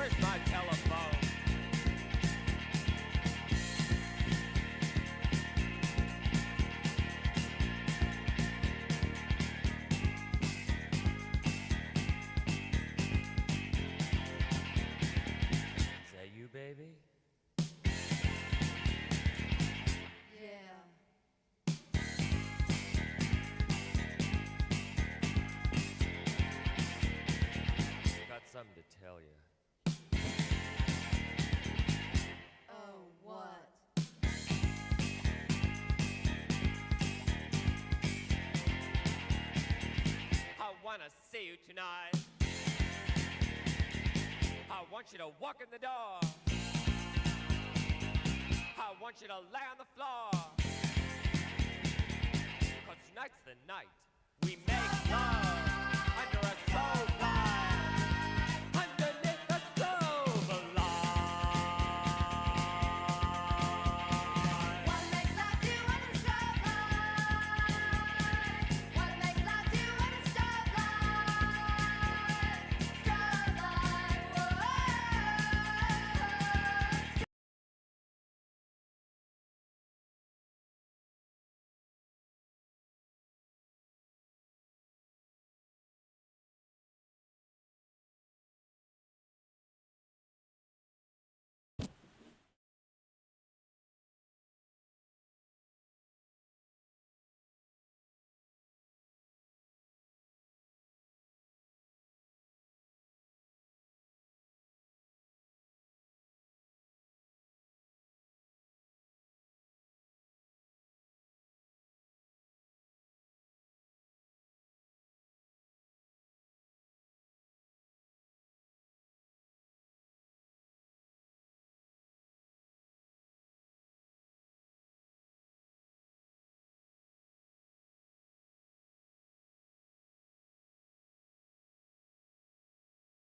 Where's my telephone? Is that you, baby? Got something to tell you. Oh, what? I wanna see you tonight. I want you to walk in the door. I want you to lay on the floor. 'Cause tonight's the night we make love under a stove light, underneath the stove light. Wanna make love to you when it's starlight. Wanna make love to you when it's starlight. Starlight, whoa.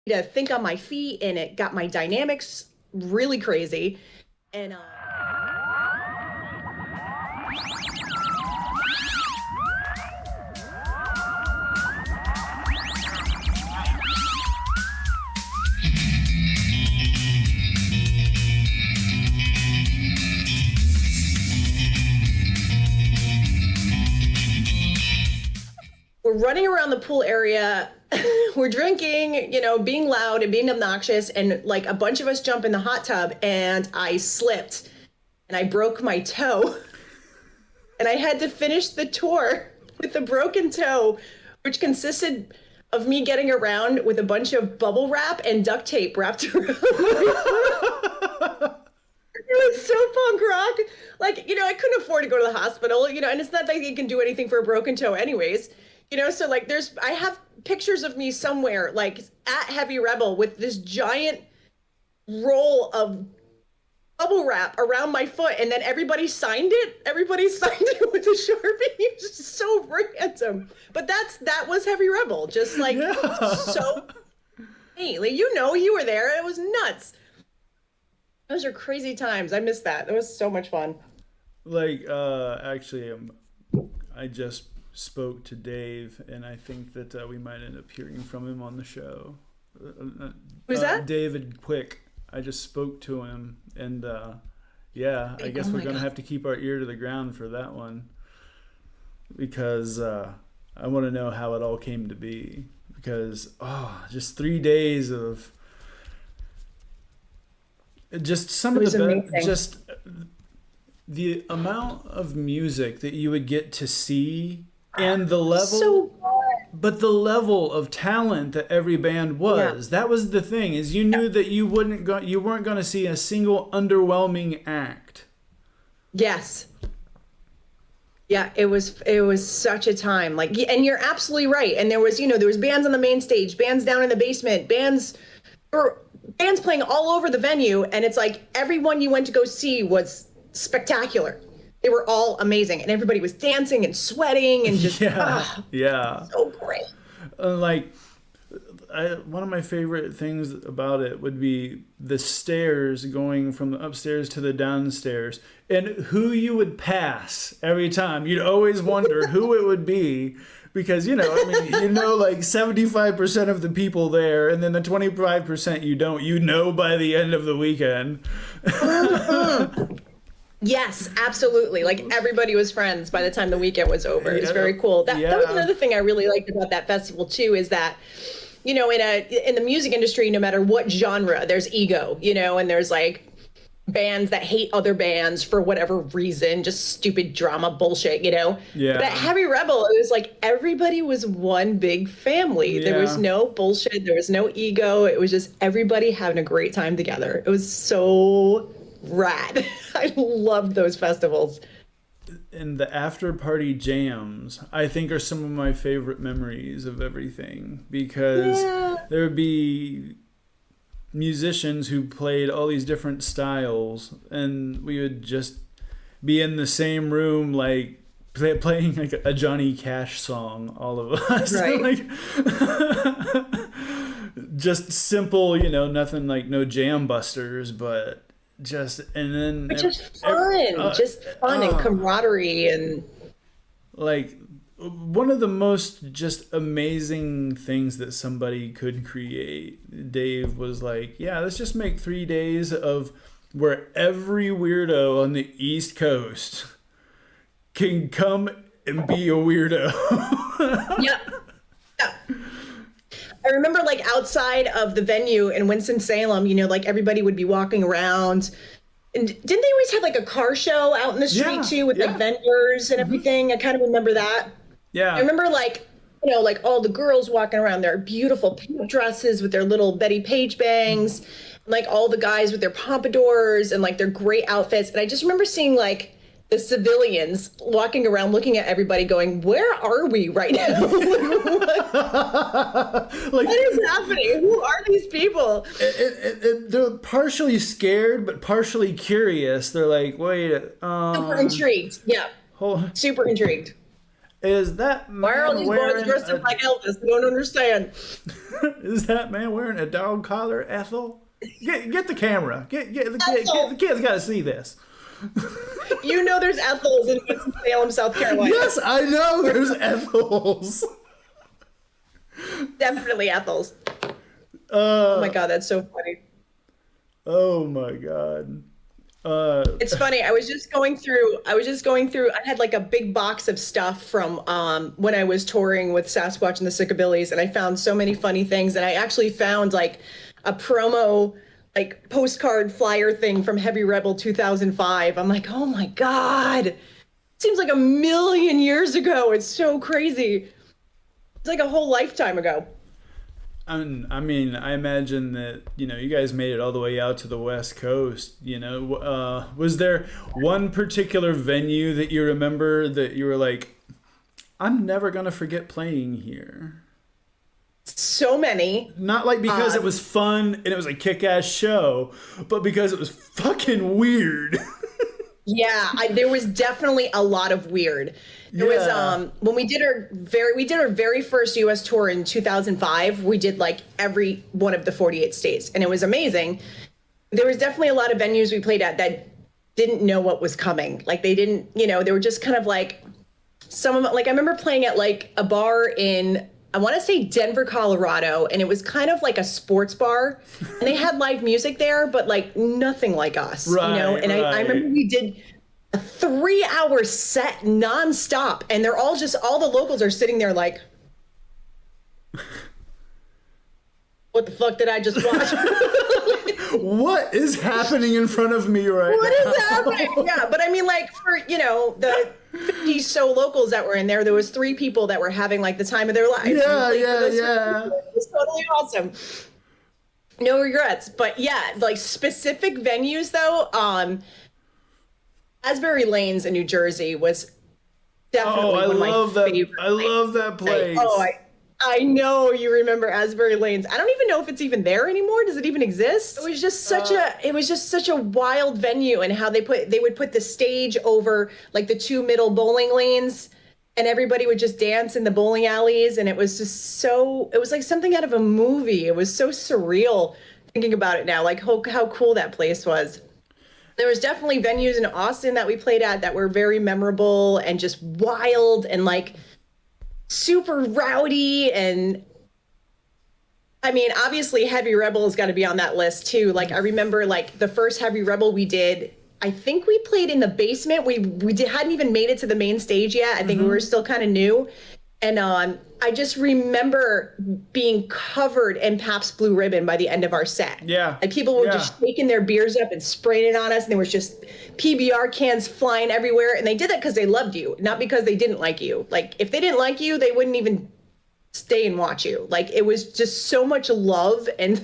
To think on my feet, and it got my dynamics really crazy. And we're running around the pool area. We're drinking, being loud and being obnoxious, and like a bunch of us jump in the hot tub, and I slipped and I broke my toe. And I had to finish the tour with a broken toe, which consisted of me getting around with a bunch of bubble wrap and duct tape wrapped around my foot. It was so punk rock. Like, I couldn't afford to go to the hospital, and it's not like you can do anything for a broken toe anyways. So like I have pictures of me somewhere like at Heavy Rebel with this giant roll of bubble wrap around my foot, and then everybody signed it. Everybody signed it with a Sharpie. It was just so random. But that was Heavy Rebel. Just like so hey, like, you were there. It was nuts. Those are crazy times. I missed that. It was so much fun. Like, actually, I just spoke to Dave, and I think that we might end up hearing from him on the show. Who's that? David Quick. I just spoke to him, and yeah, I guess we're going to have to keep our ear to the ground for that one, because I want to know how it all came to be, because just 3 days of just some of the just the amount of music that you would get to see, and the level, but the level of talent that every band was. That was the thing, is you knew that you weren't going to see a single underwhelming act. Yes. Yeah, it was such a time. Like, and you're absolutely right. And there was bands on the main stage, bands down in the basement, bands playing all over the venue, and it's like everyone you went to go see was spectacular. They were all amazing, and everybody was dancing and sweating and just so great. One of my favorite things about it would be the stairs going from the upstairs to the downstairs, and who you would pass every time. You'd always wonder who it would be Because, I mean, like 75% of the people there, and then the 25% you don't, by the end of the weekend. Yes, absolutely. Like everybody was friends by the time the weekend was over. It was very cool. That was another thing I really liked about that festival too, is that, in the music industry, no matter what genre, there's ego, and there's like bands that hate other bands for whatever reason, just stupid drama bullshit, Yeah. But at Heavy Rebel, it was like everybody was one big family. Yeah. There was no bullshit. There was no ego. It was just everybody having a great time together. It was so rad. I loved those festivals. And the after party jams, I think, are some of my favorite memories of everything, because there would be musicians who played all these different styles, and we would just be in the same room, like playing like a Johnny Cash song, all of us. Right. Like, just simple, nothing like no jam busters, but just fun and camaraderie, and like one of the most just amazing things that somebody could create. Dave was like, let's just make 3 days of where every weirdo on the East Coast can come and be a weirdo. Yeah. I remember like outside of the venue in Winston-Salem, like everybody would be walking around. And didn't they always have like a car show out in the street too, with like vendors and everything? I kind of remember that. Yeah. I remember like, like all the girls walking around their beautiful pink dresses with their little Betty Page bangs, and like all the guys with their pompadours and like their great outfits. And I just remember seeing like the civilians walking around looking at everybody going, where are we right now? What is happening? Who are these people? They're partially scared, but partially curious. They're like, wait. Super intrigued. Yeah. Super intrigued. Is that man Why are all these boys dressed up like Elvis? I don't understand. Is that man wearing a dog collar, Ethel? Get the camera. Get the kids got to see this. There's Ethels in Winston-Salem, South Carolina. Yes, I know there's Ethels. Definitely Ethels. Oh my God, that's so funny. Oh my God. It's funny. I was just going through. I had like a big box of stuff from when I was touring with Sasquatch and the Sickabillies, and I found so many funny things. And I actually found like a promo, like postcard flyer thing from Heavy Rebel 2005. I'm like, oh my God, seems like a million years ago. It's so crazy. It's like a whole lifetime ago. I mean, I imagine that, you guys made it all the way out to the West Coast, was there one particular venue that you remember that you were like, I'm never going to forget playing here? So many. Not like because it was fun and it was a kick-ass show, but because it was fucking weird. Yeah, there was definitely a lot of weird. There was when we did our very first US tour in 2005, we did like every one of the 48 states, and it was amazing. There was definitely a lot of venues we played at that didn't know what was coming. Like they didn't, they were just kind of like some of them, like I remember playing at like a bar in, I want to say Denver, Colorado, and it was kind of like a sports bar, and they had live music there, but like nothing like us, And I remember we did a 3-hour set nonstop, and they're all the locals are sitting there like, what the fuck did I just watch? What is happening in front of me right now? What is happening? Yeah, but I mean, like for the 50 so locals that were in there, there was 3 people that were having like the time of their life. Yeah. It was totally awesome. No regrets. But yeah, like specific venues though, Asbury Lanes in New Jersey was definitely one of my favorite. I love that place. I know you remember Asbury Lanes. I don't even know if it's even there anymore. Does it even exist? It was just such a wild venue, and how they would put the stage over like the 2 middle bowling lanes, and everybody would just dance in the bowling alleys, and it was just it was like something out of a movie. It was so surreal thinking about it now, like how cool that place was. There was definitely venues in Austin that we played at that were very memorable and just wild and like super rowdy. And I mean, obviously Heavy Rebel has got to be on that list too. Like I remember like the first Heavy Rebel we did, I think we played in the basement. Hadn't even made it to the main stage yet. I think we were still kind of new. And I just remember being covered in Pabst Blue Ribbon by the end of our set. Yeah. Like people were just shaking their beers up and spraying it on us. And there was just PBR cans flying everywhere. And they did that because they loved you, not because they didn't like you. Like if they didn't like you, they wouldn't even stay and watch you. Like it was just so much love and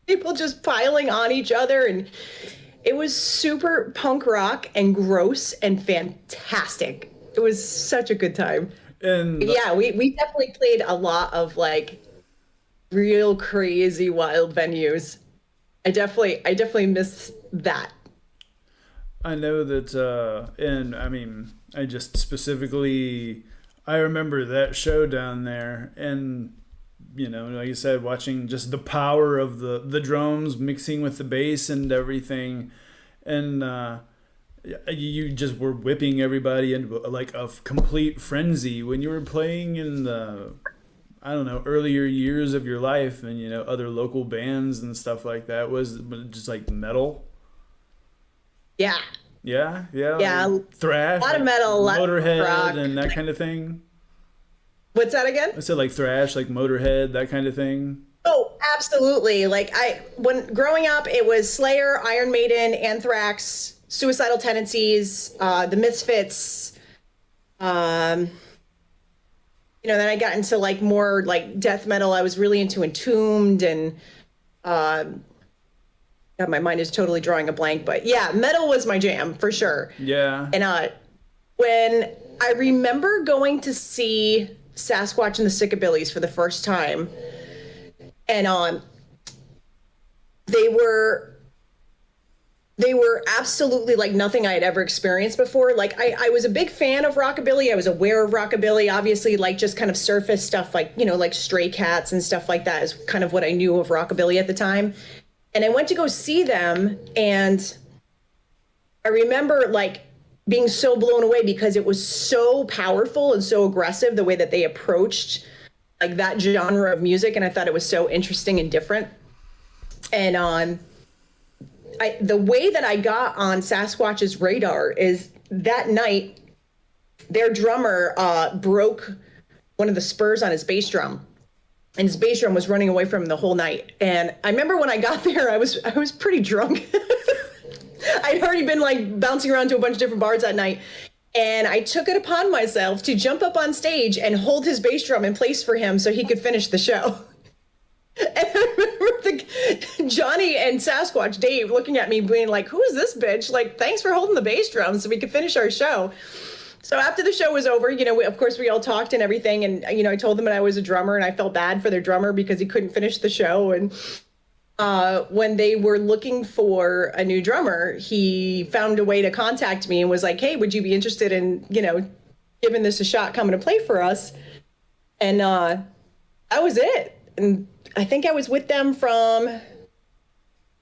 people just piling on each other. And it was super punk rock and gross and fantastic. It was such a good time. And yeah, we definitely played a lot of like real crazy wild venues. I definitely miss that. I know that, and I mean, I just specifically, I remember that show down there, and you know, like you said, watching just the power of the drums mixing with the bass and everything, and you just were whipping everybody into like a complete frenzy when you were playing in the, I don't know, earlier years of your life, and you know, other local bands and stuff like that. Was just like metal. Yeah. Yeah. Like thrash, a lot of metal, a lot Motorhead, of rock, and that kind of thing. What's that again? I said like thrash, like Motorhead, that kind of thing. Oh, absolutely. Like when growing up, it was Slayer, Iron Maiden, Anthrax, Suicidal Tendencies, the Misfits. Then I got into like more like death metal. I was really into Entombed and God, my mind is totally drawing a blank, but yeah, metal was my jam for sure. Yeah. And when I remember going to see Sasquatch and the Sickabillies for the first time, and they were absolutely like nothing I had ever experienced before. Like I was a big fan of rockabilly. I was aware of rockabilly, obviously, like just kind of surface stuff, like, you know, like Stray Cats and stuff like that is kind of what I knew of rockabilly at the time. And I went to go see them, and I remember like being so blown away because it was so powerful and so aggressive the way that they approached like that genre of music, and I thought it was so interesting and different. And the way that I got on Sasquatch's radar is that night their drummer broke one of the spurs on his bass drum, and his bass drum was running away from him the whole night. And I remember when I got there, I was pretty drunk. I'd already been like bouncing around to a bunch of different bars that night. And I took it upon myself to jump up on stage and hold his bass drum in place for him so he could finish the show. And I remember Johnny and Sasquatch Dave looking at me being like, who is this bitch? Like, thanks for holding the bass drum so we could finish our show. So after the show was over, you know, of course we all talked and everything. And, you know, I told them that I was a drummer and I felt bad for their drummer because he couldn't finish the show. And when they were looking for a new drummer, he found a way to contact me and was like, hey, would you be interested in, you know, giving this a shot, coming to play for us? And that was it. And I think I was with them from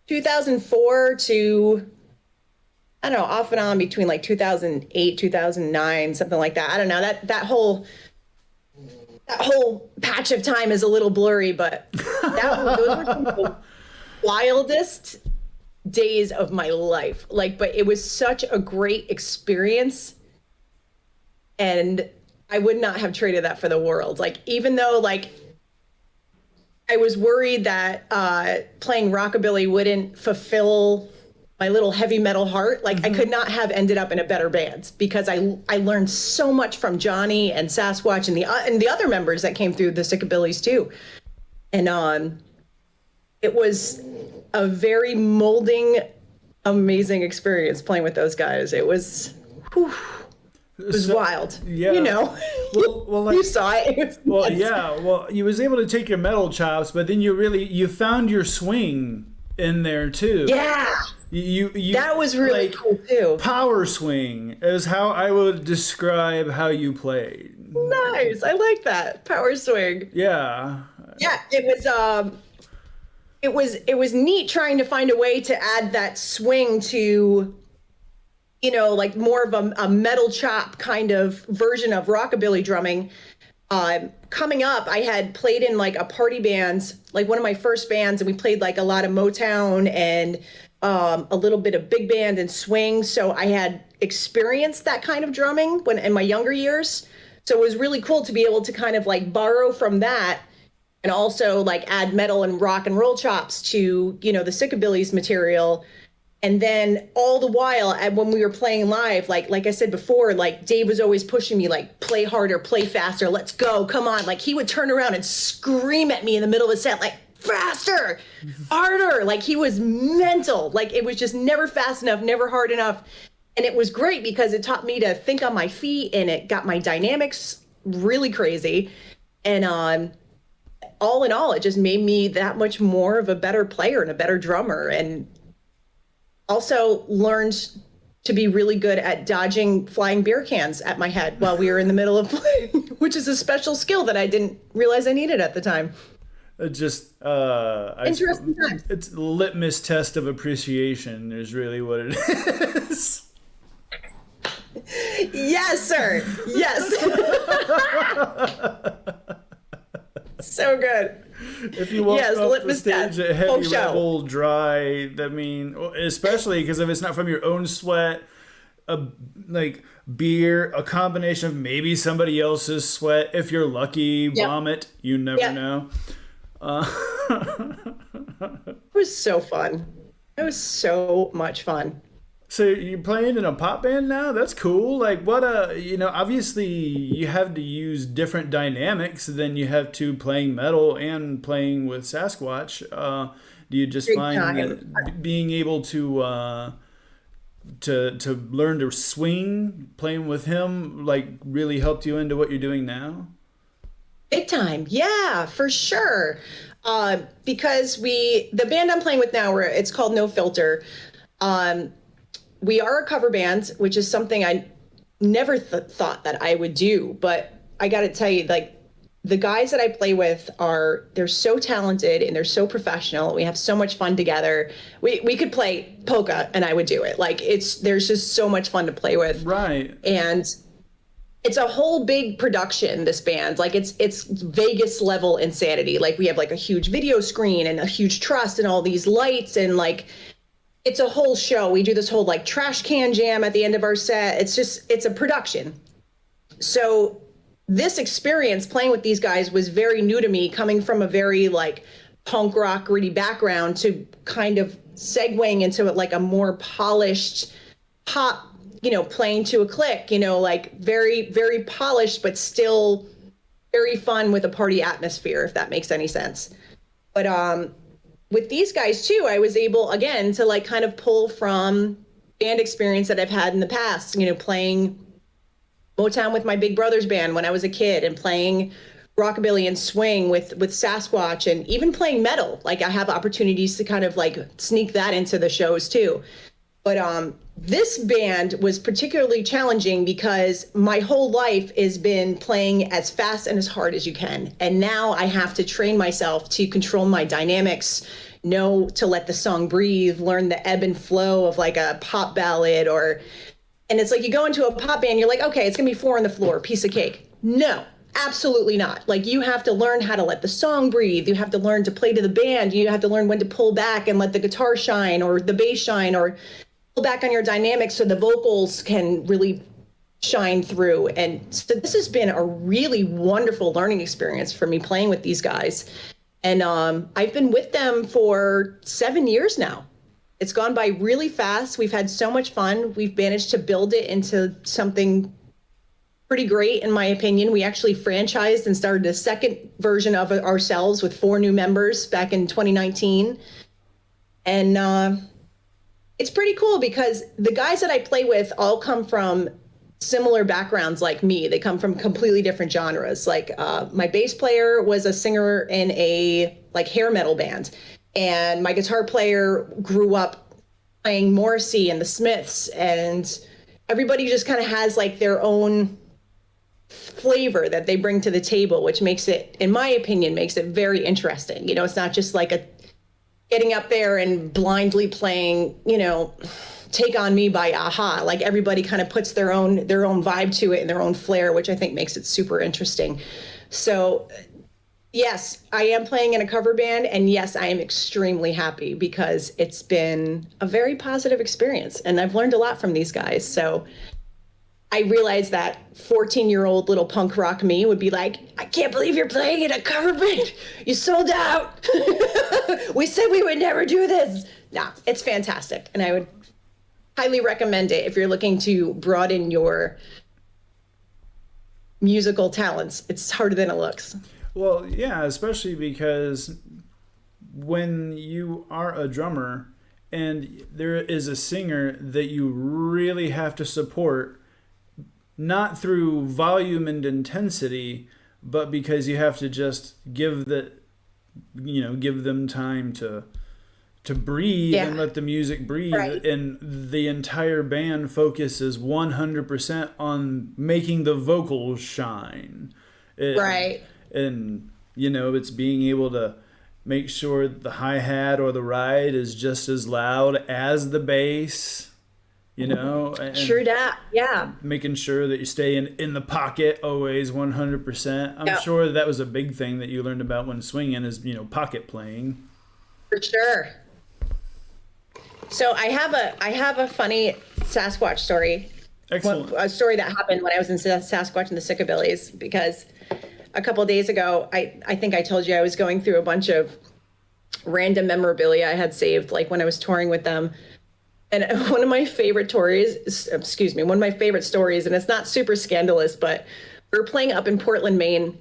2004 to, I don't know, off and on between like 2008, 2009, something like that. I don't know, that whole patch of time is a little blurry, but those were some of the wildest days of my life. Like, but it was such a great experience, and I would not have traded that for the world. Like, even though like I was worried that playing rockabilly wouldn't fulfill my little heavy metal heart, like I could not have ended up in a better band, because I learned so much from Johnny and Sasquatch and the other members that came through the Sickabillies too. And it was a very molding, amazing experience playing with those guys. It was wild. Yeah. You know, well, like, you saw it. It was nuts. Yeah. Well, you was able to take your metal chops, but then you found your swing in there too. Yeah. You that was really like, cool too. Power swing is how I would describe how you played. Nice. I like that. Power swing. Yeah. Yeah, it was neat trying to find a way to add that swing to, you know, like more of a metal chop kind of version of rockabilly drumming. Coming up, I had played in like a party band, like one of my first bands, and we played like a lot of Motown and a little bit of big band and swing. So I had experienced that kind of drumming when in my younger years. So it was really cool to be able to kind of like borrow from that and also like add metal and rock and roll chops to, you know, the Sickabilly's material. And then all the while, when we were playing live, like I said before, like Dave was always pushing me, like, play harder, play faster, let's go, come on. Like he would turn around and scream at me in the middle of a set, like, faster, harder. Like he was mental. Like it was just never fast enough, never hard enough. And it was great because it taught me to think on my feet, and it got my dynamics really crazy. And all in all, it just made me that much more of a better player and a better drummer. And also learned to be really good at dodging flying beer cans at my head while we were in the middle of playing, which is a special skill that I didn't realize I needed at the time. Interesting times. It's a litmus test of appreciation is really what it is. Yes, sir. Yes. So good. If you walk off the stage at Full heavy show. rebel dry, I mean, especially because if it's not from your own sweat, like beer, a combination of maybe somebody else's sweat, if you're lucky, vomit, you never know. It was so fun. It was so much fun. So you're playing in a pop band now? That's cool. Like what you know, obviously you have to use different dynamics than you have to playing metal and playing with Sasquatch. Do you just find that being able to learn to swing playing with him like really helped you into what you're doing now? Big time. Yeah, for sure. Because the band I'm playing with now, it's called No Filter. We are a cover band, which is something I never thought that I would do. But I got to tell you, like, the guys that I play with they're so talented and they're so professional. We have so much fun together. We could play polka and I would do it. Like there's just so much fun to play with. Right. And it's a whole big production, this band. Like it's Vegas level insanity. Like we have like a huge video screen and a huge truss and all these lights, and like it's a whole show. We do this whole like trash can jam at the end of our set. It's a production. So this experience playing with these guys was very new to me, coming from a very like punk rock gritty background to kind of segueing into like a more polished pop, you know, playing to a click, you know, like very, very polished, but still very fun with a party atmosphere, if that makes any sense. But with these guys too, I was able again to like kind of pull from band experience that I've had in the past, you know, playing Motown with my big brother's band when I was a kid, and playing rockabilly and swing with Sasquatch, and even playing metal. Like I have opportunities to kind of like sneak that into the shows too. But this band was particularly challenging because my whole life has been playing as fast and as hard as you can. And now I have to train myself to control my dynamics, know to let the song breathe, learn the ebb and flow of like a pop ballad and it's like you go into a pop band, you're like, okay, it's gonna be 4 on the floor, piece of cake. No, absolutely not. Like you have to learn how to let the song breathe. You have to learn to play to the band. You have to learn when to pull back and let the guitar shine or the bass shine, or pull back on your dynamics so the vocals can really shine through. And so this has been a really wonderful learning experience for me playing with these guys. And I've been with them for 7 years now. It's gone by really fast. We've had so much fun. We've managed to build it into something pretty great, in my opinion. We actually franchised and started a second version of it ourselves with 4 new members back in 2019. And it's pretty cool because the guys that I play with all come from similar backgrounds like me. They come from completely different genres. Like my bass player was a singer in a like hair metal band. And my guitar player grew up playing Morrissey and the Smiths, and everybody just kind of has like their own flavor that they bring to the table, which makes it, in my opinion, makes it very interesting. You know, it's not just like getting up there and blindly playing, you know, Take on Me by Aha. Like everybody kind of puts their own vibe to it and their own flair, which I think makes it super interesting. So yes, I am playing in a cover band, and yes, I am extremely happy because it's been a very positive experience, and I've learned a lot from these guys. So I realized that 14-year-old little punk rock me would be like, I can't believe you're playing in a cover band. You sold out. We said we would never do this. Nah, it's fantastic, and I would highly recommend it if you're looking to broaden your musical talents. It's harder than it looks. Well, yeah, especially because when you are a drummer and there is a singer that you really have to support, not through volume and intensity, but because you have to just give them time to breathe and let the music breathe. Right. And the entire band focuses 100% on making the vocals shine. Right. And, it's being able to make sure the hi-hat or the ride is just as loud as the bass, And True that, yeah. Making sure that you stay in the pocket always 100%. I'm sure that was a big thing that you learned about when swinging is, pocket playing. For sure. So I have a funny Sasquatch story. Excellent. A story that happened when I was in Sasquatch and the Sickabillies, because a couple of days ago, I think I told you I was going through a bunch of random memorabilia I had saved, like when I was touring with them. And one of my favorite stories, and it's not super scandalous, but we were playing up in Portland, Maine.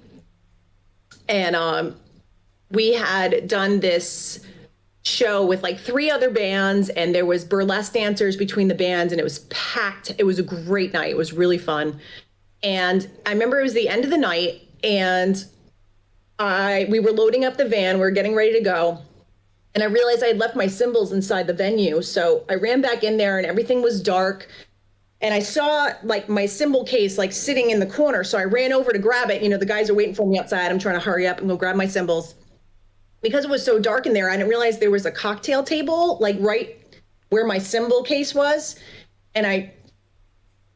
And we had done this show with like 3 other bands, and there was burlesque dancers between the bands, and it was packed. It was a great night. It was really fun. And I remember it was the end of the night, and we were loading up the van. We were getting ready to go. And I realized I had left my cymbals inside the venue. So I ran back in there, and everything was dark. And I saw like my cymbal case like sitting in the corner. So I ran over to grab it. The guys are waiting for me outside. I'm trying to hurry up and go grab my cymbals. Because it was so dark in there, I didn't realize there was a cocktail table like right where my cymbal case was. And I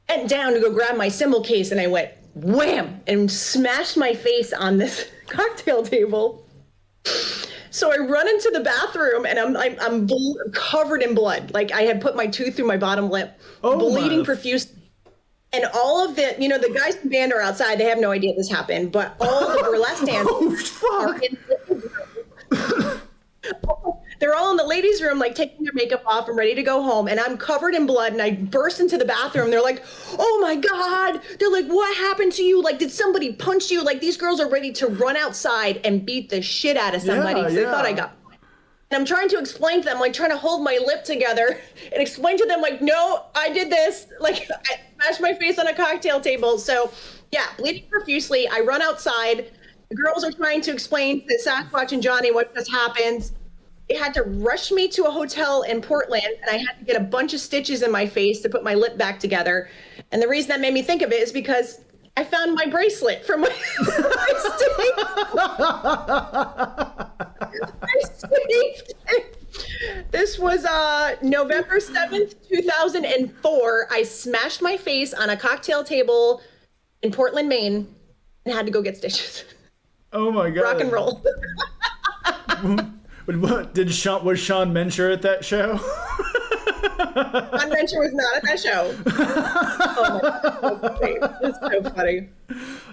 bent down to go grab my cymbal case, and I went wham and smashed my face on this cocktail table. So I run into the bathroom, and I'm covered in blood. Like I had put my tooth through my bottom lip, bleeding profuse. And all of the guys in the band are outside. They have no idea this happened, but all the burlesque dancers are in the room. They're all in the ladies' room, like taking their makeup off and ready to go home. And I'm covered in blood, and I burst into the bathroom. They're like, oh my God. They're like, what happened to you? Like, did somebody punch you? Like, these girls are ready to run outside and beat the shit out of somebody. They thought I got. And I'm trying to explain to them, like trying to hold my lip together and explain to them, like, no, I did this. Like, I smashed my face on a cocktail table. So yeah, bleeding profusely. I run outside. The girls are trying to explain to Sasquatch and Johnny what just happened. They had to rush me to a hotel in Portland, and I had to get a bunch of stitches in my face to put my lip back together. And the reason that made me think of it is because I found my bracelet from my I saved it. This was November 7th, 2004. I smashed my face on a cocktail table in Portland, Maine, and had to go get stitches. Oh my God. Rock and roll. Was Sean Mencher at that show? Sean Mencher was not at that show. Oh my God, it's so funny.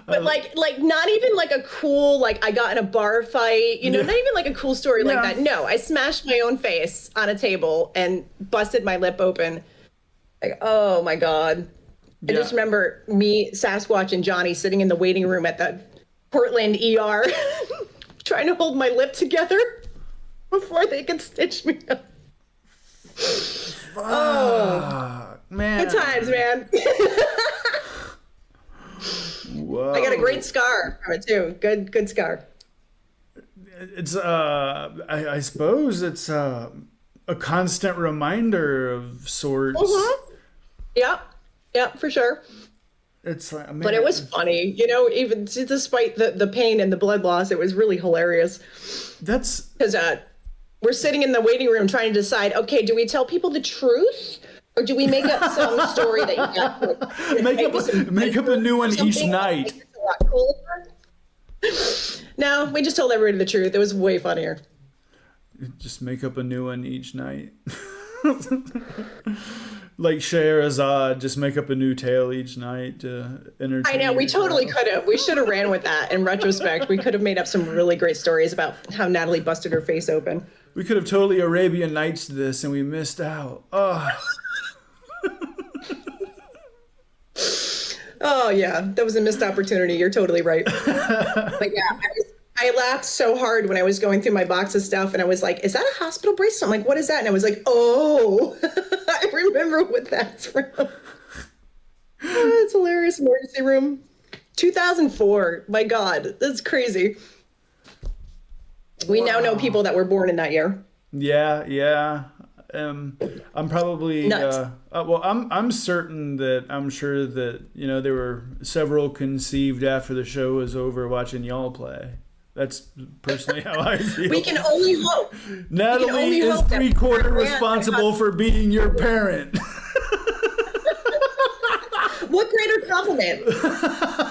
But like not even like a cool, like I got in a bar fight, not even like a cool story like that. No, I smashed my own face on a table and busted my lip open. Like, oh my God. I just remember me, Sasquatch, and Johnny sitting in the waiting room at the Portland ER trying to hold my lip together before they could stitch me up. Oh, man. Good times, man. Whoa. I got a great scar from it too. Good scar. It's I suppose it's a constant reminder of sorts. Mm-hmm. Yeah, for sure. It's like, man. But it was funny, even despite the pain and the blood loss, it was really hilarious. That's because we're sitting in the waiting room trying to decide, okay, do we tell people the truth or do we make up some story that you got? Make up a new one each night. It's a lot cooler. No, we just told everybody the truth. It was way funnier. Just make up a new one each night. Like Scheherazade, just make up a new tale each night to entertain. I know, we yourself. totally could have. We should have ran with that in retrospect. We could have made up some really great stories about how Natalie busted her face open. We could have totally Arabian Nights this and we missed out. Oh. Oh, yeah, that was a missed opportunity. You're totally right. But yeah, I laughed so hard when I was going through my box of stuff and I was like, is that a hospital bracelet? I'm like, what is that? And I was like, oh, I remember what that's from. Oh, it's hilarious. Emergency room. 2004. My God, that's crazy. We now know people that were born in that year. Yeah. I'm probably Nuts. well. I'm certain that I'm sure that there were several conceived after the show was over watching y'all play. That's personally how I feel. We can only hope. Natalie is 3/4 responsible for being your parent. What greater compliment?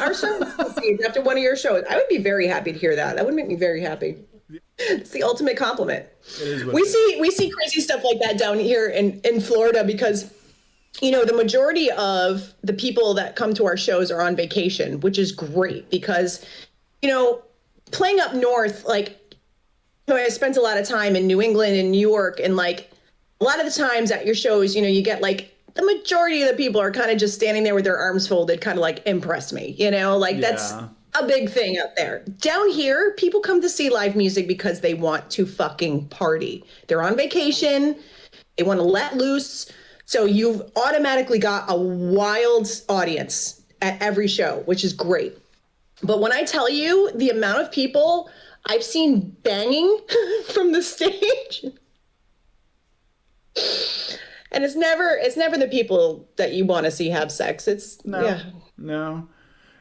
Our son was conceived after one of your shows. I would be very happy to hear that. That would make me very happy. It's the ultimate compliment. It is what We it is. see crazy stuff like that down here in Florida because the majority of the people that come to our shows are on vacation, which is great because playing up north, like I spent a lot of time in New England and New York, and like a lot of the times at your shows, you get like the majority of the people are kind of just standing there with their arms folded, kind of like impress me, that's a big thing out there. Down here, people come to see live music because they want to fucking party. They're on vacation. They want to let loose. So you've automatically got a wild audience at every show, which is great. But when I tell you the amount of people I've seen banging from the stage, and it's never the people that you want to see have sex. It's No.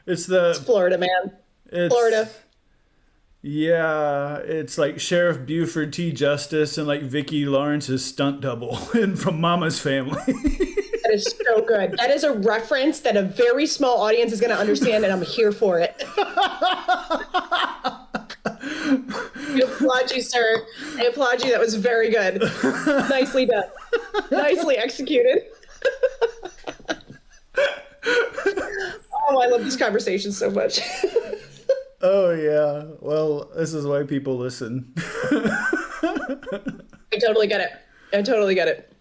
It's Florida, man. Florida. Yeah, it's like Sheriff Buford T. Justice and like Vicki Lawrence's stunt double and from Mama's Family. That is so good. That is a reference that a very small audience is going to understand, and I'm here for it. I applaud you, sir. I applaud you. That was very good. Nicely done. Nicely executed. Oh, I love this conversation so much. Oh yeah. Well, this is why people listen. I totally get it.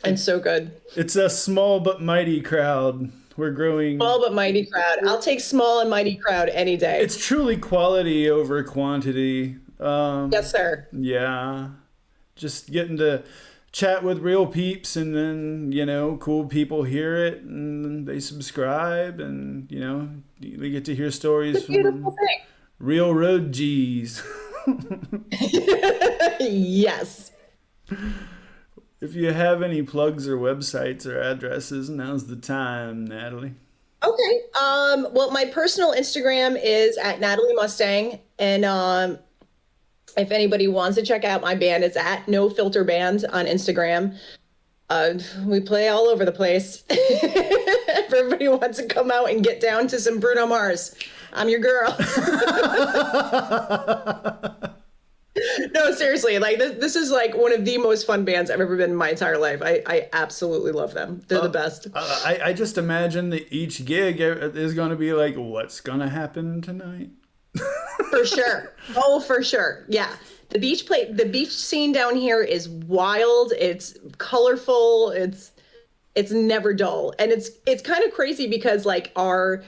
It's so good. It's a small but mighty crowd. We're growing. Small but mighty crowd. I'll take small and mighty crowd any day. It's truly quality over quantity. Yes, sir. Yeah. Just getting to chat with real peeps, and then cool people hear it and they subscribe, and they get to hear stories It's a beautiful from thing. real road G's. Yes. If you have any plugs or websites or addresses, now's the time, Natalie. Okay. Well, my personal Instagram is at Natalie Mustang, and if anybody wants to check out my band, it's at No Filter Band on Instagram. We play all over the place. If everybody wants to come out and get down to some Bruno Mars, I'm your girl. No, seriously, like this is like one of the most fun bands I've ever been in my entire life. I absolutely love them. They're the best. I just imagine that each gig is going to be like, what's going to happen tonight? For sure. Oh, for sure. Yeah. The beach scene down here is wild. It's colorful. It's never dull. And it's kind of crazy because like our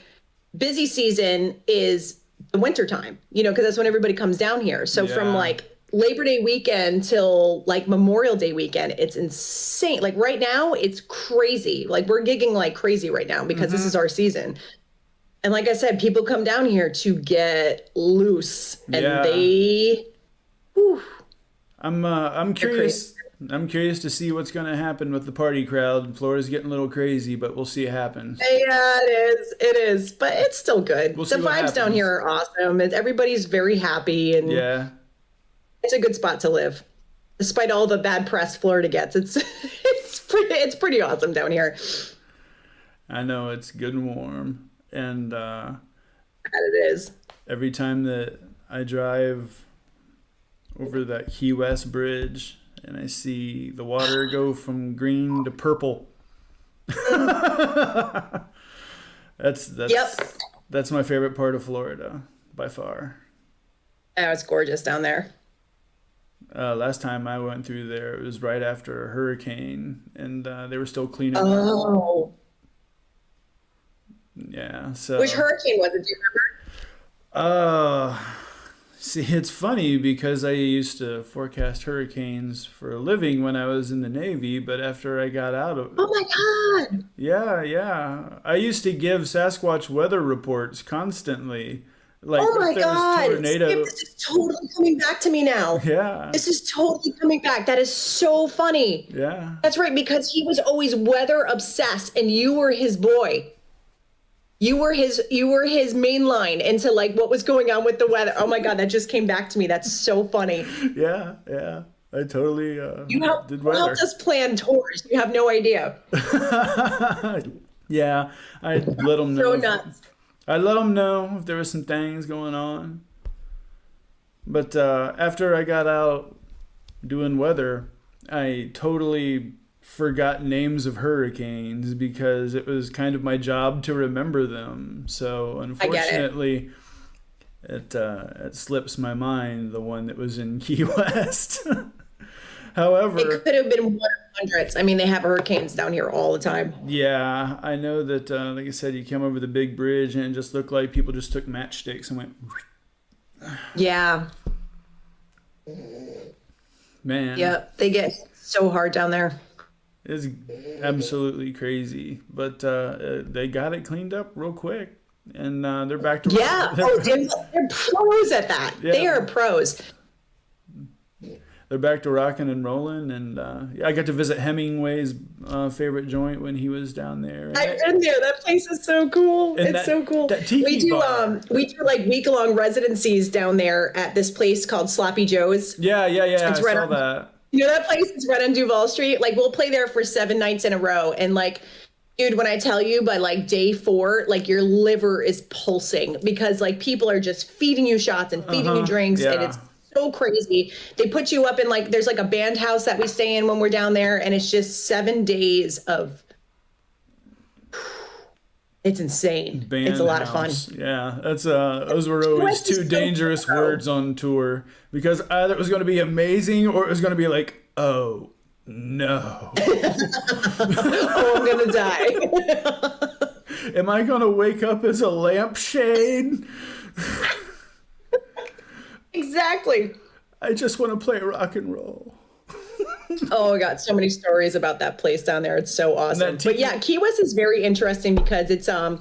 busy season is the winter time, because that's when everybody comes down here. So from like Labor Day weekend till like Memorial Day weekend, it's insane. Like right now it's crazy. Like we're gigging like crazy right now because this is our season. And like I said, people come down here to get loose, and they. Whew, I'm curious. I'm curious to see what's going to happen with the party crowd. Florida's getting a little crazy, but we'll see it happen. Yeah, it is, but it's still good. We'll the see what vibes down happens. here are awesome, and everybody's very happy, and it's a good spot to live, despite all the bad press Florida gets. It's pretty awesome down here. I know it's good and warm, and It is. every time that I drive over that Key West bridge and I see the water go from green to purple. That's Yep. that's my favorite part of Florida by far. Oh, it's gorgeous down there. Last time I went through there, it was right after a hurricane, and they were still cleaning up. Oh. Yeah. So. Which hurricane was it? Do you remember? See, it's funny because I used to forecast hurricanes for a living when I was in the Navy, but after I got out of, Oh my God. yeah, I used to give Sasquatch weather reports constantly. Like Oh my if there was God. tornado. Skip, this is totally coming back to me now. Yeah. This is totally coming back. That is so funny. Yeah. That's right, because he was always weather obsessed and you were his boy. You were his main line into like what was going on with the weather. Oh my God, that just came back to me. That's so funny. Yeah. I totally You did weather. helped us plan tours. You have no idea. Yeah, I let them know. So nuts. I let them know if there was some things going on. But after I got out doing weather, I totally forgot names of hurricanes because it was kind of my job to remember them. So unfortunately, it slips my mind, the one that was in Key West. However, It could have been 100s. I mean, they have hurricanes down here all the time. yeah, I know that, like I said, you come over the big bridge and it just looked like people just took matchsticks and went, Yeah. man. Yep. They get so hard down there. It's absolutely crazy. But they got it cleaned up real quick. And they're back to Yeah. Oh, they're pros at that. Yeah. They are pros. They're back to rocking and rolling. And yeah, I got to visit Hemingway's favorite joint when he was down there. And I've been there. That place is so cool. And It's that- so cool. that tiki bar. We do like week-long residencies down there at this place called Sloppy Joe's. yeah, I right saw on- that. You know that place is right on Duval Street? Like we'll play there for 7 nights in a row. And like, dude, when I tell you by like day 4, like your liver is pulsing because like people are just feeding you shots and feeding you drinks. And yeah. it's so crazy. They put you up in like, there's like a band house that we stay in when we're down there. And it's just 7 days of, it's insane. It's a lot of fun. Bandhouse. Yeah, that's those were always West is two so dangerous cool. words on tour because either it was going to be amazing or it was going to be like, oh no, Oh, I'm going to die. am I going to wake up as a lampshade? Exactly. I just want to play rock and roll. Oh, I got so many stories about that place down there. It's so awesome. That But yeah, Key West is very interesting because it's I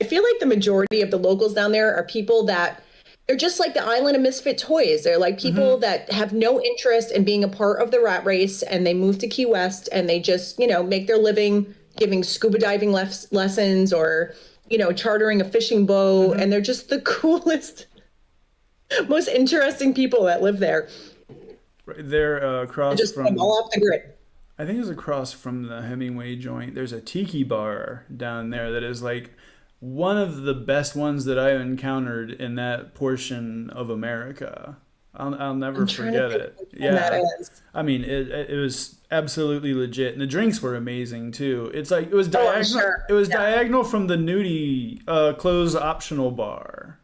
feel like the majority of the locals down there are people that they're just like the island of misfit toys. They're like people that have no interest in being a part of the rat race and they move to Key West and they just, make their living giving scuba diving lessons or, chartering a fishing boat. And they're just the coolest, most interesting people that live there. Right there across Just from, all off the grid. I think it's across from the Hemingway joint. There's a tiki bar down there that is like one of the best ones that I've encountered in that portion of America. I'll never forget it. Yeah, That is. I mean it was absolutely legit, and the drinks were amazing too. It's like it was diagonal. sure. It was Yeah. diagonal from the nudie clothes optional bar.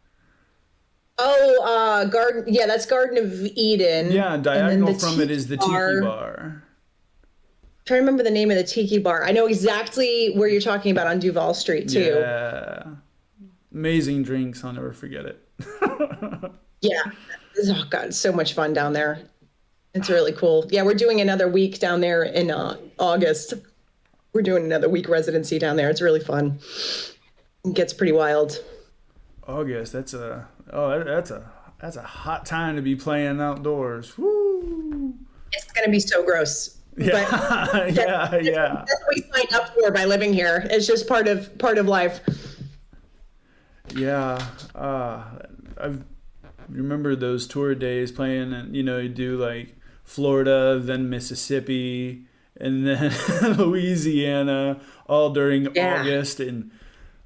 Oh, Garden. Yeah, that's Garden of Eden. Yeah, And then diagonal the from it is the tiki bar. bar. Trying to remember the name of the tiki bar. I know exactly where you're talking about on Duval Street too. Yeah, amazing drinks. I'll never forget it. Yeah. Oh God, it's so much fun down there. It's really cool. Yeah, we're doing another week down there in August. We're doing another week residency down there. It's really fun. It gets pretty wild. August. That's a hot time to be playing outdoors. Woo! It's gonna be so gross. Yeah, But yeah. that's what we signed up for by living here. It's just part of life. Yeah, I remember those tour days playing, and you do like Florida, then Mississippi, and then Louisiana, all during Yeah. August, and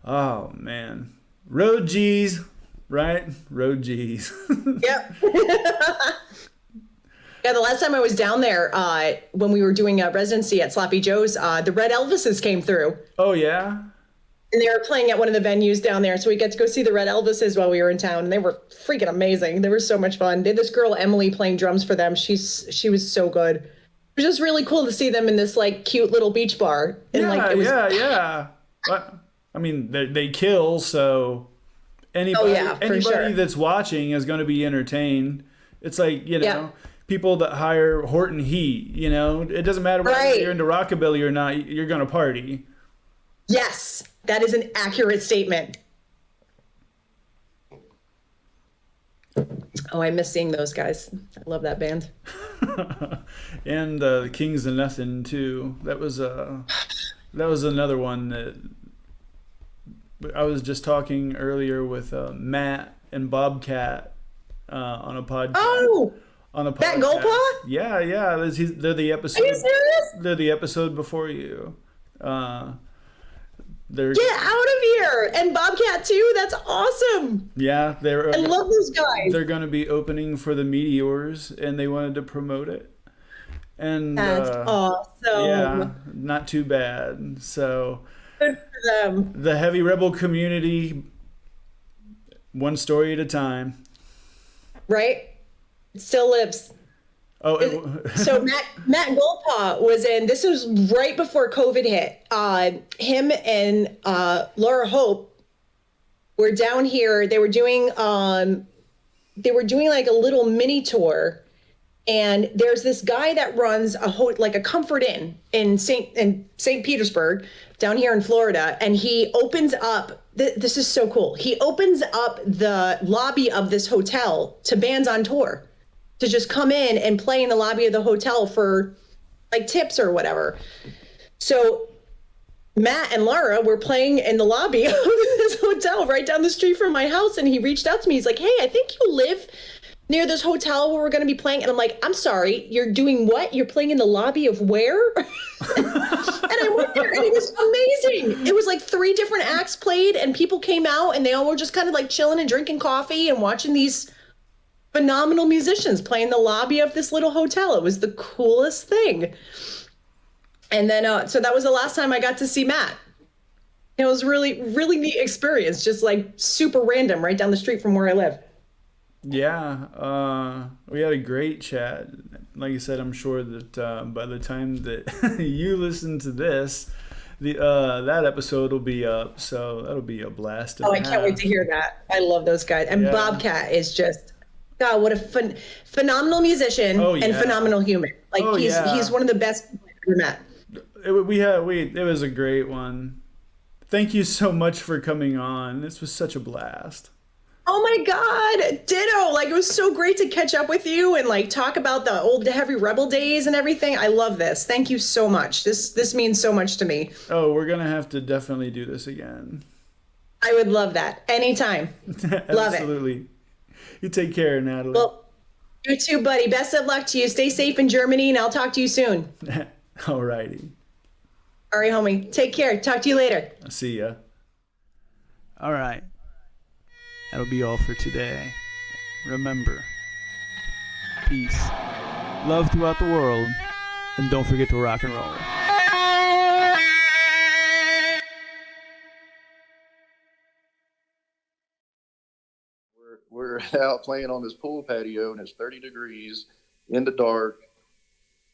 oh man, road G's. right? Road G's. Yep. Yeah, the last time I was down there, when we were doing a residency at Sloppy Joe's, the Red Elvises came through. Oh, yeah? And they were playing at one of the venues down there. So we got to go see the Red Elvises while we were in town. And they were freaking amazing. They were so much fun. They had this girl, Emily, playing drums for them. She was so good. It was just really cool to see them in this like cute little beach bar. And, Yeah, like, it was, yeah. But, I mean, they kill, so anybody, for sure. that's watching is going to be entertained. It's like, Yeah. people that hire Horton Heat, it doesn't matter whether Right. you're into rockabilly or not, you're going to party. Yes, that is an accurate statement. Oh, I miss seeing those guys. I love that band. And the Kings of Nothing too. That was another one that I was just talking earlier with Matt and Bobcat on a podcast. Oh, on a podcast. Matt Goldpaw? Yeah. They're the episode. Are you serious? They're the episode before you. They're Get out of here! And Bobcat too. That's awesome. yeah. They're I love those guys. they're going to be opening for the Meteors, and they wanted to promote it. And That's awesome. yeah, not too bad. So Good for them. the heavy rebel community, one story at a time. Right? It still lives. Oh, So Matt Goldpaw was in. This was right before COVID hit. Him and Laura Hope were down here. They were doing like a little mini tour. And there's this guy that runs like a Comfort Inn in St. Petersburg, down here in Florida, and he opens up. This is so cool. He opens up the lobby of this hotel to bands on tour, to just come in and play in the lobby of the hotel for like tips or whatever. So Matt and Laura were playing in the lobby of this hotel right down the street from my house, and he reached out to me. He's like, "Hey, I think you live near this hotel where we're going to be playing." And I'm like, "I'm sorry, you're doing what? You're playing in the lobby of where?" And I went there, and it was amazing. It was like 3 different acts played, and people came out, and they all were just kind of like chilling and drinking coffee and watching these phenomenal musicians play in the lobby of this little hotel. It was the coolest thing. And then, so that was the last time I got to see Matt. It was really, really neat experience. Just like super random, right down the street from where I live. yeah, we had a great chat. Like I said, I'm sure that by the time that you listen to this, that episode will be up. So that'll be a blast. Oh, I can't wait to hear that. I love those guys. And Yeah. Bobcat is just, God, what a phenomenal musician Oh, and yeah. phenomenal human. Like Oh, yeah. he's one of the best people I've ever met. It was a great one. Thank you so much for coming on. This was such a blast. Oh my God, ditto. Like, it was so great to catch up with you and like talk about the old Heavy Rebel days and everything. I love this. Thank you so much. This means so much to me. Oh, we're gonna have to definitely do this again. I would love that. Anytime. Love it. Absolutely. You take care, Natalie. Well, you too, buddy. Best of luck to you. Stay safe in Germany, and I'll talk to you soon. Alrighty. All right, homie. Take care. Talk to you later. I'll see ya. All right. That'll be all for today. Remember, peace, love throughout the world, and don't forget to rock and roll. We're out playing on this pool patio, and it's 30 degrees in the dark.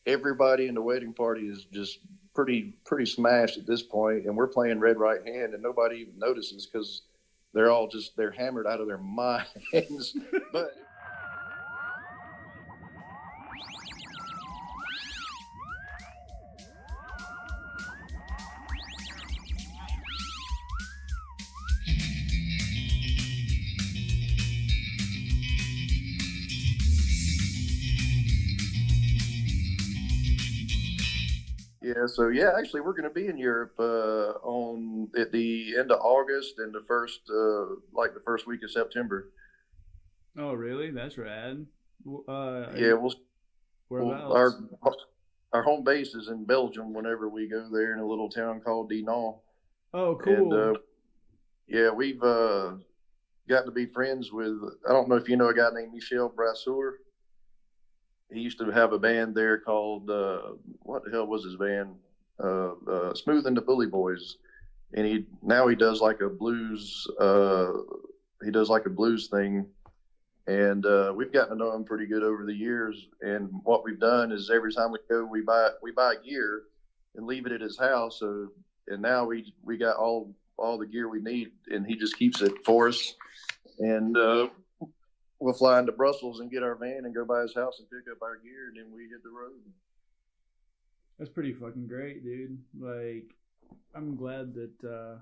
Everybody in the wedding party is just pretty smashed at this point, and we're playing Red Right Hand, and nobody even notices because they're hammered out of their minds. But actually, we're going to be in Europe at the end of August and the first week of September. Oh, really? That's rad. Yeah, Whereabouts? our home base is in Belgium. Whenever we go there, in a little town called Dinan. Oh, cool. And we've got gotten to be friends with, I don't know if you know a guy named Michel Brasseur. He used to have a band there called, what the hell was his band? Smooth and the Bully Boys. And he does like a blues, he does like a blues thing. And we've gotten to know him pretty good over the years. And what we've done is every time we go, we buy gear and leave it at his house. So, and now we got all the gear we need, and he just keeps it for us. And we'll fly into Brussels and get our van and go by his house and pick up our gear, and then we hit the road. That's pretty fucking great, dude. Like, I'm glad that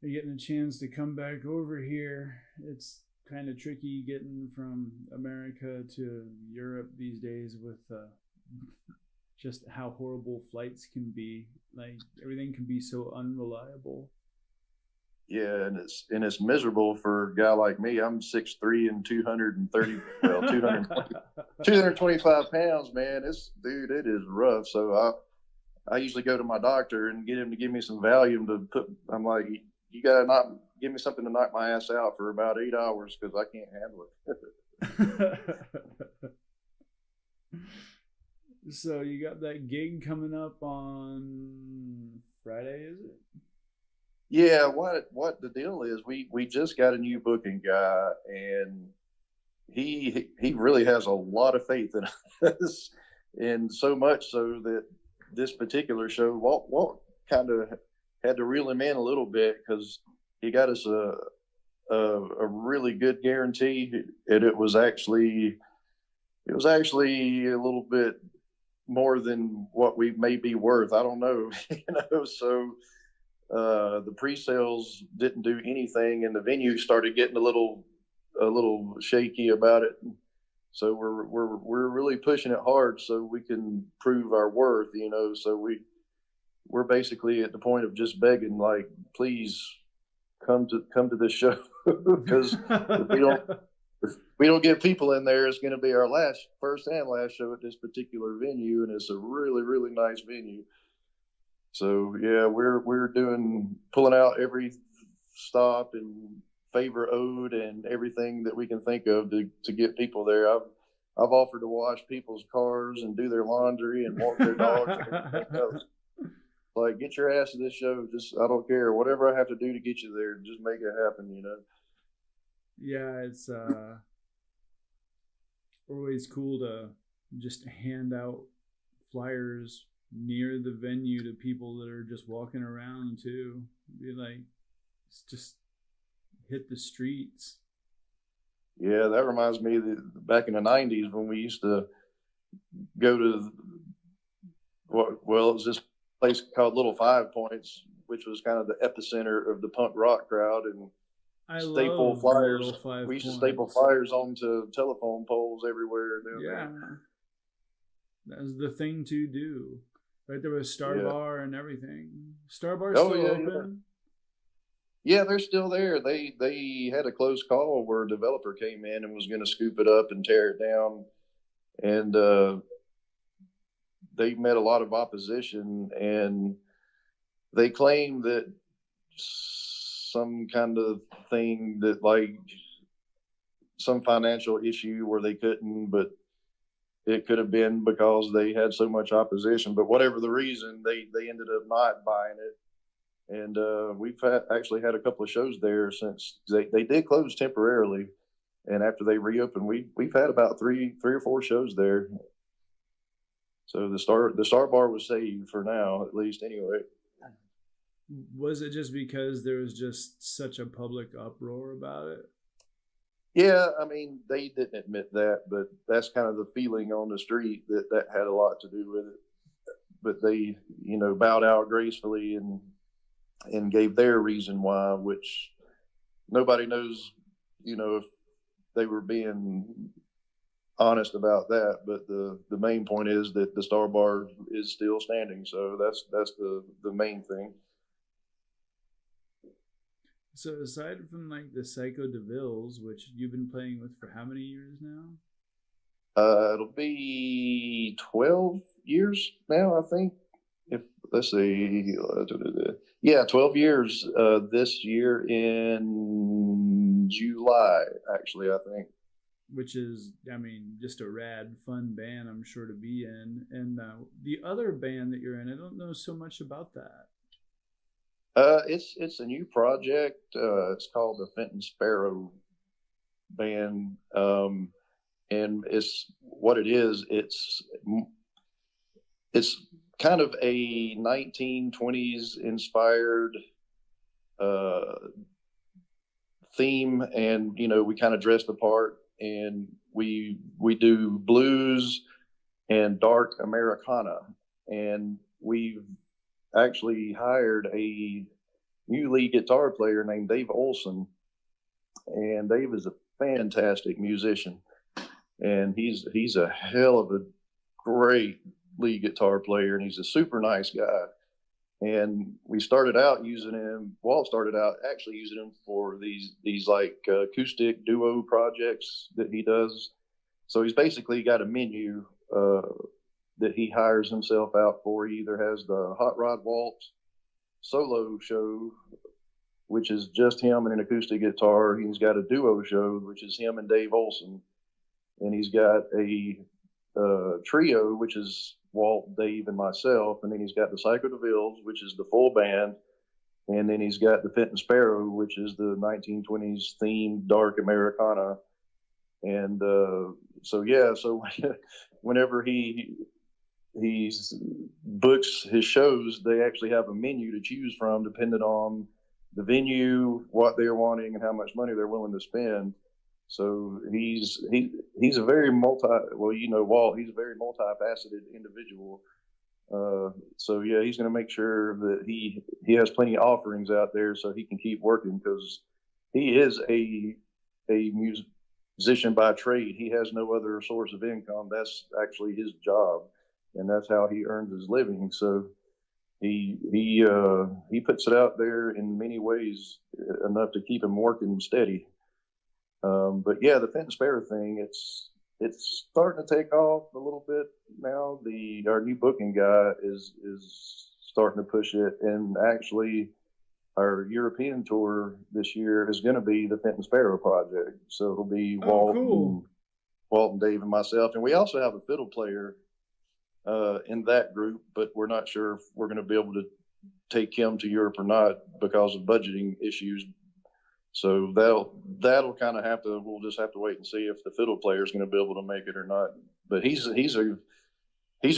you're getting a chance to come back over here. It's kind of tricky getting from America to Europe these days with just how horrible flights can be. Like, everything can be so unreliable. Yeah, and it's miserable for a guy like me. I'm 6'3" and 225 pounds, man. It is rough. So I usually go to my doctor and get him to give me some Valium to put. I'm like, you gotta not give me something to knock my ass out for about 8 hours because I can't handle it. So you got that gig coming up on Friday, is it? Yeah, what the deal is, we just got a new booking guy, and he really has a lot of faith in us, and so much so that this particular show, Walt kind of had to reel him in a little bit because he got us a really good guarantee, and it was actually a little bit more than what we may be worth. I don't know, so. The pre-sales didn't do anything, and the venue started getting a little shaky about it. So we're really pushing it hard so we can prove our worth, So we're basically at the point of just begging, like, please come to this show because if we don't get people in there, it's going to be our first and last show at this particular venue, and it's a really, really nice venue. So yeah, we're pulling out every stop and favor owed and everything that we can think of to get people there. I've offered to wash people's cars and do their laundry and walk their dogs and everything else. Like, get your ass to this show. Just, I don't care. Whatever I have to do to get you there, just make it happen, Yeah, it's always cool to just hand out flyers near the venue to people that are just walking around too. Be like, just hit the streets. Yeah, that reminds me that back in the 90s when we used to go to it was this place called Little 5 Points, which was kind of the epicenter of the punk rock crowd, and staple flyers. We used to staple flyers onto telephone poles everywhere. Yeah, that was the thing to do. Right, there was Star Bar and everything. Star Bar's still open. Yeah, they're still there. They had a close call where a developer came in and was going to scoop it up and tear it down, and they met a lot of opposition, and they claim that some kind of thing that, like, some financial issue where they couldn't, but it could have been because they had so much opposition. But whatever the reason, they ended up not buying it. And we've actually had a couple of shows there since they did close temporarily. And after they reopened, we've had about three or four shows there. So the Star Bar was saved for now, at least, anyway. Was it just because there was just such a public uproar about it? Yeah, I mean, they didn't admit that, but that's kind of the feeling on the street that had a lot to do with it. But they, bowed out gracefully and gave their reason why, which nobody knows, if they were being honest about that. But the main point is that the Star Bar is still standing, so that's the main thing. So aside from like the Psycho DeVilles, which you've been playing with for how many years now? It'll be 12 years now, I think. Let's see, 12 years this year in in July, actually, I think. Which is, I mean, just a rad, fun band, I'm sure, to be in. And the other band that you're in, I don't know so much about that. It's a new project. It's called the Fenton Sparrow Band, and it's what it is. It's kind of a 1920s inspired theme, and we kind of dress the part, and we do blues and dark Americana, and we've actually hired a new lead guitar player named Dave Olson, and Dave is a fantastic musician, and he's a hell of a great lead guitar player, and he's a super nice guy. And we started out using him. Walt started out actually using him for these like acoustic duo projects that he does. So he's basically got a menu that he hires himself out for. He either has the Hot Rod Walt solo show, which is just him and an acoustic guitar. He's got a duo show, which is him and Dave Olson, and he's got a trio, which is Walt, Dave, and myself, and then he's got the Psycho DeVilles, which is the full band, and then he's got the Fenton Sparrow, which is the 1920s themed dark Americana. And so whenever he books his shows, they actually have a menu to choose from depending on the venue, what they're wanting, and how much money they're willing to spend. So he's a very Walt, he's a very multifaceted individual. So yeah, he's going to make sure that he has plenty of offerings out there so he can keep working, because he is a musician by trade. He has no other source of income. That's actually his job, and that's how he earns his living. So he puts it out there in many ways enough to keep him working steady. But yeah, the Fenton Sparrow thing, it's starting to take off a little bit now. Our new booking guy is starting to push it, and actually our European tour this year is going to be the Fenton Sparrow project. So it'll be Walt and Dave and myself, and we also have a fiddle player in that group, but we're not sure if we're going to be able to take him to Europe or not because of budgeting issues. So that'll kind of we'll just have to wait and see if the fiddle player is going to be able to make it or not. But he's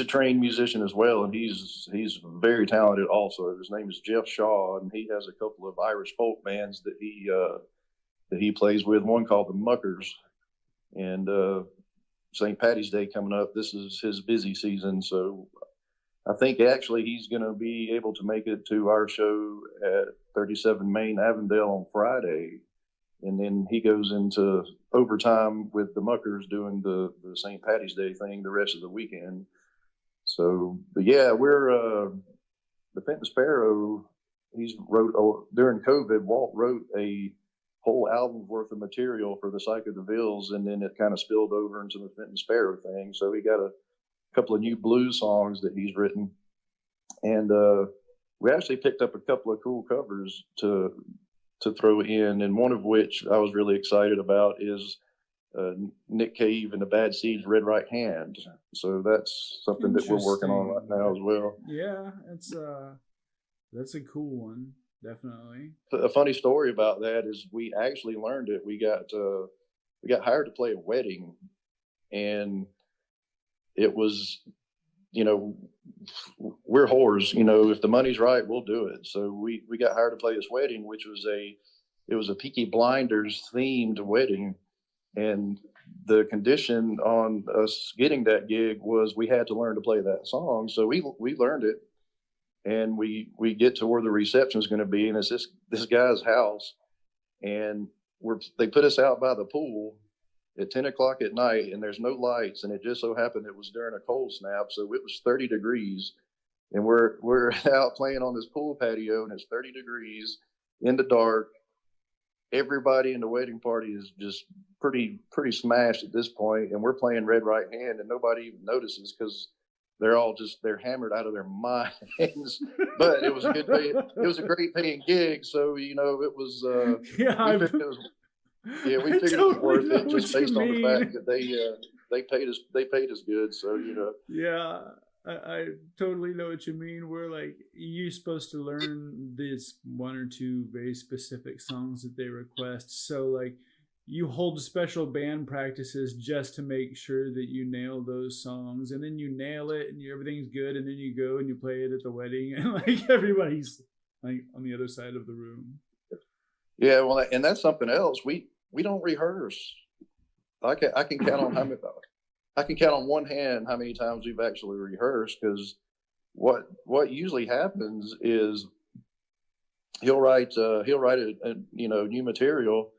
a trained musician as well, and he's very talented also. His name is Jeff Shaw, and he has a couple of Irish folk bands that he plays with. One called the Muckers, and St. Patty's Day coming up. This is his busy season, so I think actually he's going to be able to make it to our show at 37 Main Avondale on Friday. And then he goes into overtime with the Muckers doing the St. Patty's Day thing the rest of the weekend. So, but yeah, we're the Fenton Sparrow. He's wrote during COVID. Walt wrote a whole album's worth of material for the Psycho DeVilles, and then it kind of spilled over into the Fenton Sparrow thing. So he got a couple of new blues songs that he's written, and we actually picked up a couple of cool covers to throw in, and one of which I was really excited about is Nick Cave and the Bad Seeds' Red Right Hand. So that's something that we're working on right now as well. Yeah, that's a cool one, definitely. A funny story about that is we actually learned it. We got hired to play a wedding, and it was, we're whores, if the money's right, we'll do it. So we got hired to play this wedding, which was a Peaky Blinders themed wedding. And the condition on us getting that gig was we had to learn to play that song. So we learned it, and we get to where the reception is going to be. And it's this guy's house, and they put us out by the pool at 10 o'clock at night, and there's no lights, and it just so happened it was during a cold snap, so it was 30 degrees, and we're out playing on this pool patio, and it's 30 degrees in the dark. Everybody in the wedding party is just pretty smashed at this point, and we're playing Red Right Hand, and nobody even notices because they're hammered out of their minds. But it was a great paying gig, so it was Yeah, we I figured it was totally worth know it just what you based on the fact mean. that they paid us good. So Yeah, I totally know what you mean. We're like, you're supposed to learn this one or two very specific songs that they request. So like, you hold special band practices just to make sure that you nail those songs, and then you nail it, and everything's good, and then you go and you play it at the wedding, and like everybody's like on the other side of the room. yeah, well, and that's something else. We don't rehearse. I can count on how many. I can count on one hand how many times we've actually rehearsed, because what usually happens is he'll write a new material,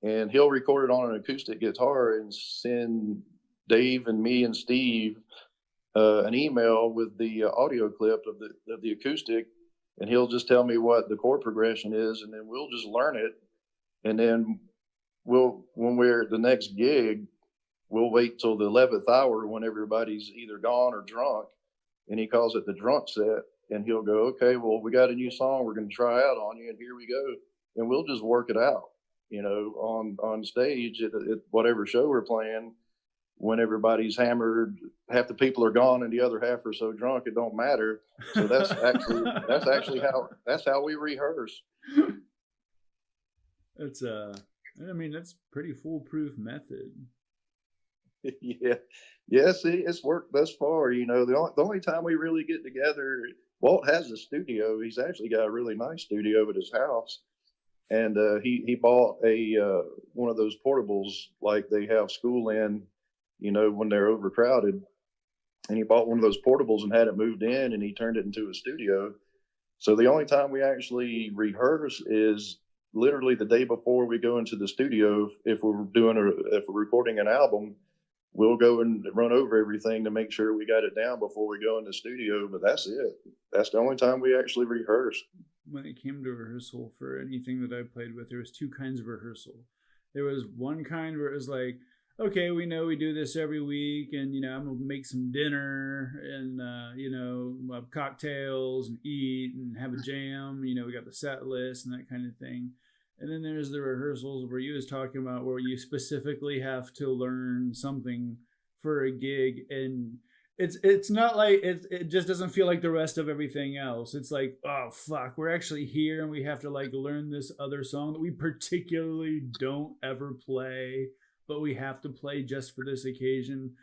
and he'll record it on an acoustic guitar and send Dave and me and Steve an email with the audio clip of the acoustic, and he'll just tell me what the chord progression is, and then we'll just learn it, and then when we're at the next gig, we'll wait till the 11th hour when everybody's either gone or drunk, and he calls it the drunk set, and he'll go, okay, well, we got a new song we're going to try out on you, and here we go, and we'll just work it out, on stage at whatever show we're playing. When everybody's hammered, half the people are gone and the other half are so drunk it don't matter. So that's how we rehearse. That's I mean, that's pretty foolproof method. Yeah, see, it's worked thus far. The only time we really get together, Walt has a studio. He's actually got a really nice studio at his house, and he bought a one of those portables like they have school in, when they're overcrowded. And he bought one of those portables and had it moved in, and he turned it into a studio. So the only time we actually rehearse is literally the day before we go into the studio. If we're recording an album, we'll go and run over everything to make sure we got it down before we go in the studio. But that's it. That's the only time we actually rehearse. When it came to rehearsal for anything that I played with, there was two kinds of rehearsal. There was one kind where it was like, okay, we know we do this every week, and I'm gonna make some dinner, and we'll have cocktails and eat and have a jam. We got the set list and that kind of thing. And then there's the rehearsals where you was talking about, where you specifically have to learn something for a gig, and it's not like it just doesn't feel like the rest of everything else. It's like, oh fuck, we're actually here and we have to like learn this other song that we particularly don't ever play, but we have to play just for this occasion.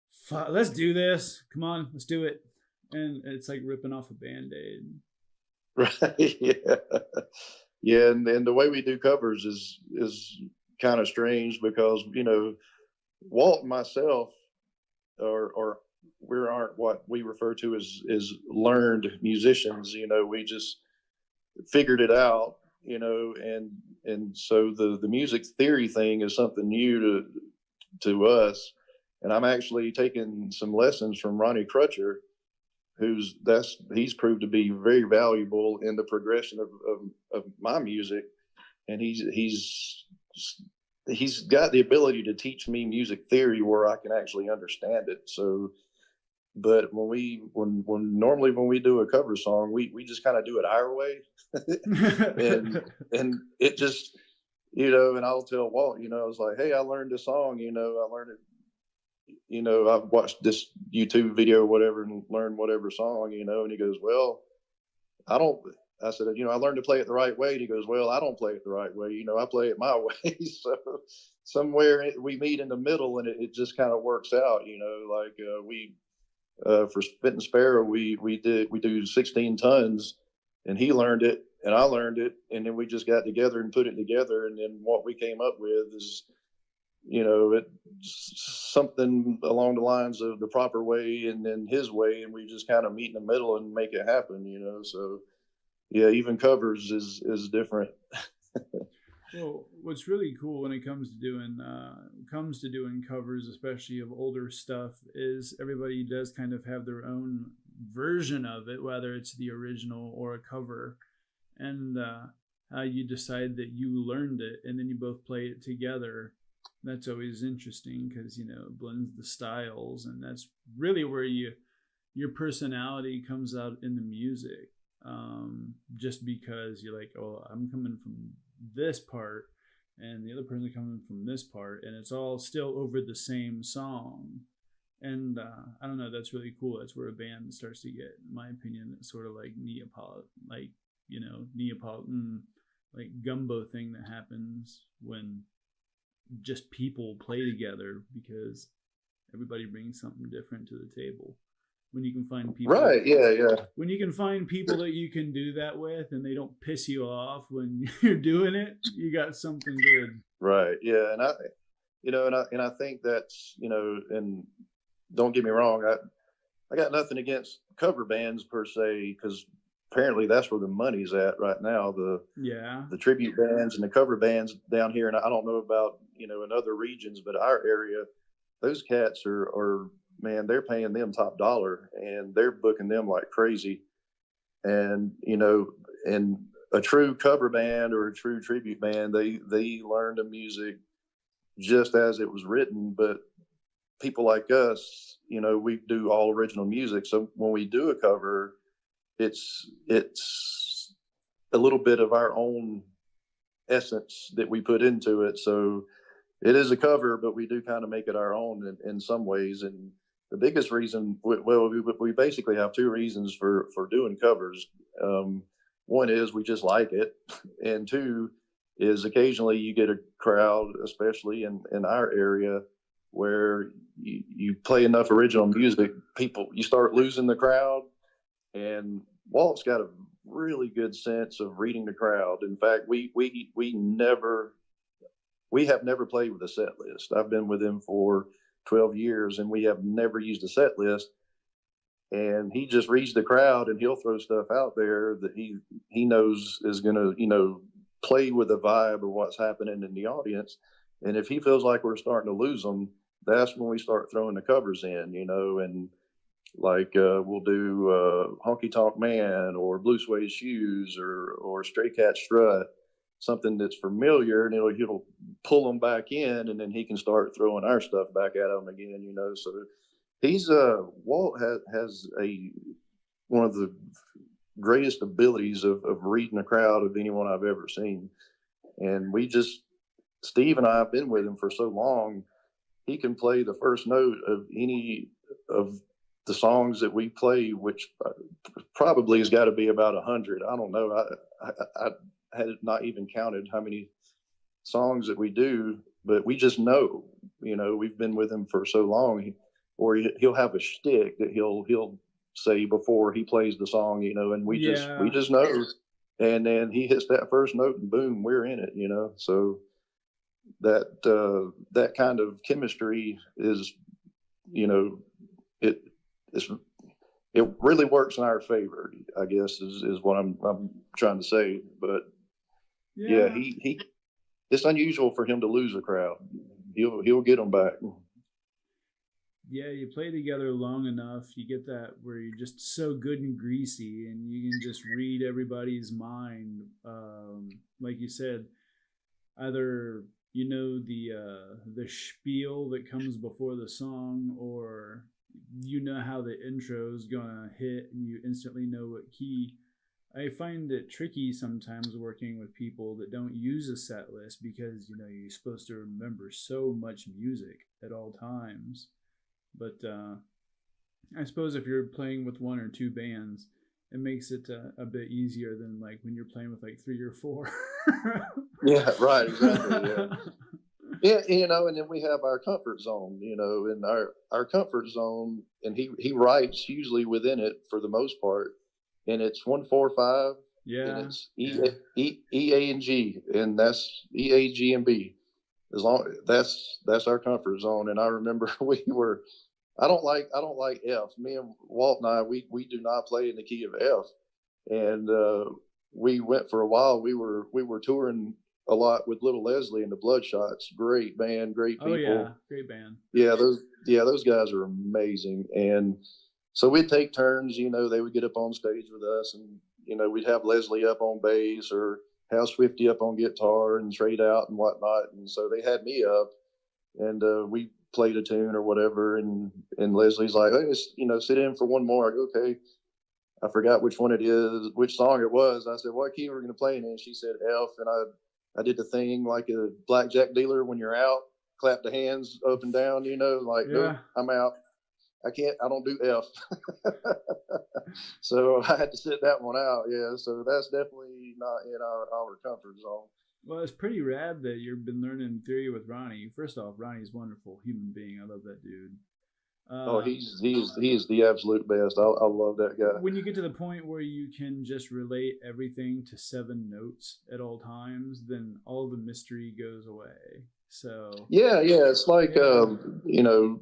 Fuck, let's do this. Come on, let's do it. And it's like ripping off a Band-Aid. Right. Yeah. Yeah, and the way we do covers is kind of strange, because Walt and myself are we aren't what we refer to as learned musicians. We just figured it out, and so the music theory thing is something new to us. And I'm actually taking some lessons from Ronnie Crutcher, he's proved to be very valuable in the progression of my music, and he's got the ability to teach me music theory where I can actually understand it. So, but when normally when we do a cover song, we just kind of do it our way, and it just and I'll tell Walt, I was like, hey, I learned this song, I learned it. I've watched this YouTube video or whatever and learned whatever song, and he goes, well, I said, I learned to play it the right way. And he goes, well, I don't play it the right way. I play it my way. So somewhere we meet in the middle, and it just kind of works out, for Spit and Sparrow, we do 16 tons, and he learned it and I learned it. And then we just got together and put it together. And then what we came up with is, it's something along the lines of the proper way and then his way, and we just kind of meet in the middle and make it happen. So yeah, even covers is different. Well, what's really cool when it comes to doing covers, especially of older stuff, is everybody does kind of have their own version of it, whether it's the original or a cover, and how you decide that you learned it, and then you both play it together. That's always interesting, because it blends the styles, and that's really where your personality comes out in the music. Just because you're like, oh, I'm coming from this part, and the other person's coming from this part, and it's all still over the same song. And I don't know, that's really cool. That's where a band starts to get, in my opinion, it's sort of like Neapolitan, like gumbo thing that happens when just people play together, because everybody brings something different to the table. When you can find people, right? Yeah. When you can find people that you can do that with, and they don't piss you off when you're doing it, you got something good. Right. Yeah. And I think that's, and don't get me wrong, I got nothing against cover bands per se, because apparently that's where the money's at right now. The tribute bands and the cover bands down here, and I don't know about in other regions, but our area, those cats are man, they're paying them top dollar, and they're booking them like crazy. And and a true cover band or a true tribute band, they learn the music just as it was written. But people like us, we do all original music, so when we do a cover, it's a little bit of our own essence that we put into it. So it is a cover, but we do kind of make it our own in some ways. And the biggest reason, we basically have two reasons for doing covers. One is we just like it, and two is occasionally you get a crowd, especially in our area, where you play enough original music, you start losing the crowd. And Walt's got a really good sense of reading the crowd. In fact, we have never played with a set list. I've been with him for 12 years, and we have never used a set list. And he just reads the crowd, and he'll throw stuff out there that he knows is going to, play with the vibe or what's happening in the audience. And if he feels like we're starting to lose them, that's when we start throwing the covers in, and like we'll do Honky Tonk Man or Blue Suede Shoes or Stray Cat Strut, something that's familiar, and he'll pull them back in, and then he can start throwing our stuff back at him again, So he's Walt has one of the greatest abilities of reading a crowd of anyone I've ever seen. And Steve and I have been with him for so long, he can play the first note of any of the songs that we play, which probably has got to be about 100. I don't know. I had not even counted how many songs that we do, but we just know, we've been with him for so long, or he'll have a shtick that he'll say before he plays the song, and we just know. And then he hits that first note, and boom, we're in it, So that kind of chemistry is, it really works in our favor, I guess, is what I'm trying to say. But yeah, he it's unusual for him to lose a crowd. He'll get them back. Yeah, you play together long enough, you get that where you're just so good and greasy, and you can just read everybody's mind. Like you said, either the spiel that comes before the song, or how the intro is gonna hit, and you instantly know what key. I find it tricky sometimes working with people that don't use a set list, because you're supposed to remember so much music at all times. But I suppose if you're playing with one or two bands, it makes it a bit easier than like when you're playing with like 3 or 4. Yeah, right, exactly. Yeah. Yeah, and then we have our comfort zone, and our comfort zone, and he writes usually within it for the most part, and it's 1-4-5. Yeah. And it's E A and G, and that's E A G and B. As long that's our comfort zone. And I remember I don't like F. Me and Walt and I, we do not play in the key of F. And we went for a while. We were touring a lot with Little Leslie and the Bloodshots. Great band, great people. Oh yeah, great band. Those guys are amazing. And so we'd take turns. They would get up on stage with us, and we'd have Leslie up on bass or Hal Swifty up on guitar and trade out and whatnot. And so they had me up, and we played a tune or whatever, and Leslie's like, hey, sit in for one more. I go, okay. I forgot which one it is, which song it was. I said, what key are we going to play in? And she said F, and I did the thing like a blackjack dealer when you're out, clap the hands up and down, you know, like, nope, I'm out. I don't do F. So I had to sit that one out. Yeah. So that's definitely not in our comfort zone. Well, it's pretty rad that you've been learning theory with Ronnie. First off, Ronnie's a wonderful human being. I love that dude. He is the absolute best. I love that guy. When you get to the point where you can just relate everything to 7 notes at all times, then all the mystery goes away. So yeah, it's like you know,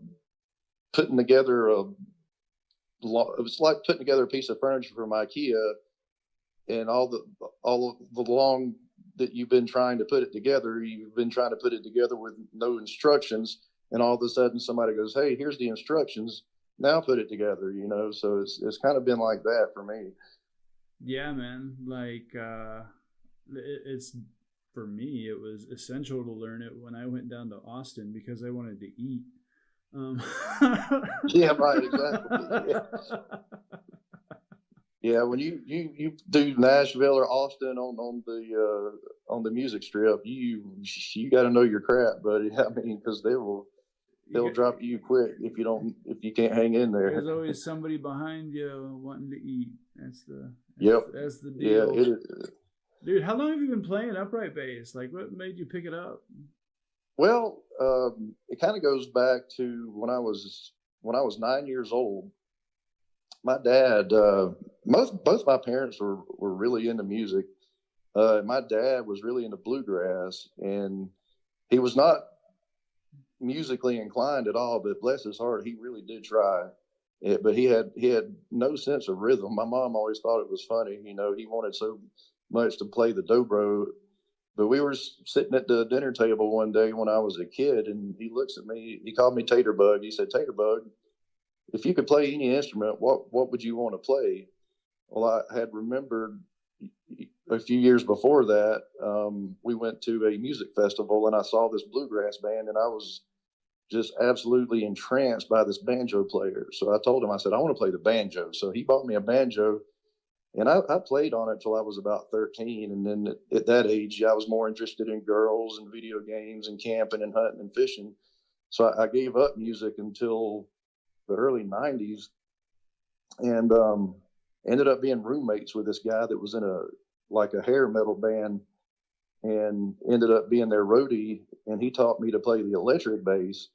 putting together it's like putting together a piece of furniture from IKEA, and all the long that you've been trying to put it together, you've been trying to put it together with no instructions, and all of a sudden somebody goes, "Hey, here's the instructions. Now put it together." You know, so it's kind of been like that for me. Yeah, man. Like it's for me, it was essential to learn it when I went down to Austin because I wanted to eat. Yeah, right, exactly. Yeah, when you do Nashville or Austin on the music strip, you got to know your crap, buddy. I mean, because they'll drop you quick if you can't hang in there. There's always somebody behind you wanting to eat. That's the deal. Yeah, it is. Dude, how long have you been playing upright bass? Like, what made you pick it up? Well, it kind of goes back to when I was 9 years old. My dad, both my parents were really into music. My dad was really into bluegrass, and he was not musically inclined at all. But bless his heart, he really did try. But he had no sense of rhythm. My mom always thought it was funny. You know, he wanted so much to play the dobro. But we were sitting at the dinner table one day when I was a kid, and he looks at me. He called me Taterbug. He said, "Taterbug, if you could play any instrument, what would you want to play?" Well, I had remembered a few years before that, we went to a music festival, and I saw this bluegrass band, and I was just absolutely entranced by this banjo player. So I told him, I said, "I want to play the banjo." So he bought me a banjo. And I played on it till I was about 13. And then at that age, I was more interested in girls and video games and camping and hunting and fishing. So I gave up music until the early 90s, and ended up being roommates with this guy that was in a hair metal band, and ended up being their roadie. And he taught me to play the electric bass.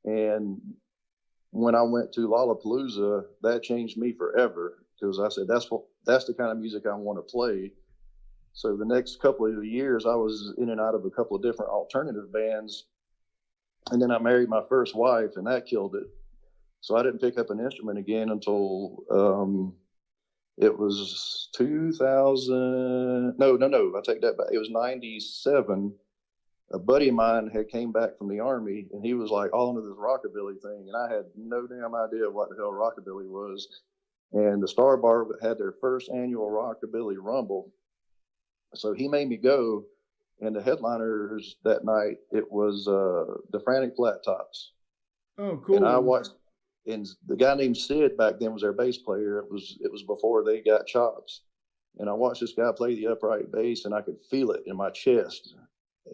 And when I went to Lollapalooza, that changed me forever, because I said, that's the kind of music I want to play. So the next couple of years, I was in and out of a couple of different alternative bands. And then I married my first wife, and that killed it. So I didn't pick up an instrument again until it was 2000. No, I take that back. It was 97. A buddy of mine had came back from the Army, and he was like all into this rockabilly thing. And I had no damn idea what the hell rockabilly was. And the Star Bar had their first annual Rockabilly Rumble. So he made me go, and the headliners that night, it was the Frantic Flat Tops. Oh, cool. And I watched, and the guy named Sid back then was their bass player. It was before they got chops. And I watched this guy play the upright bass, and I could feel it in my chest.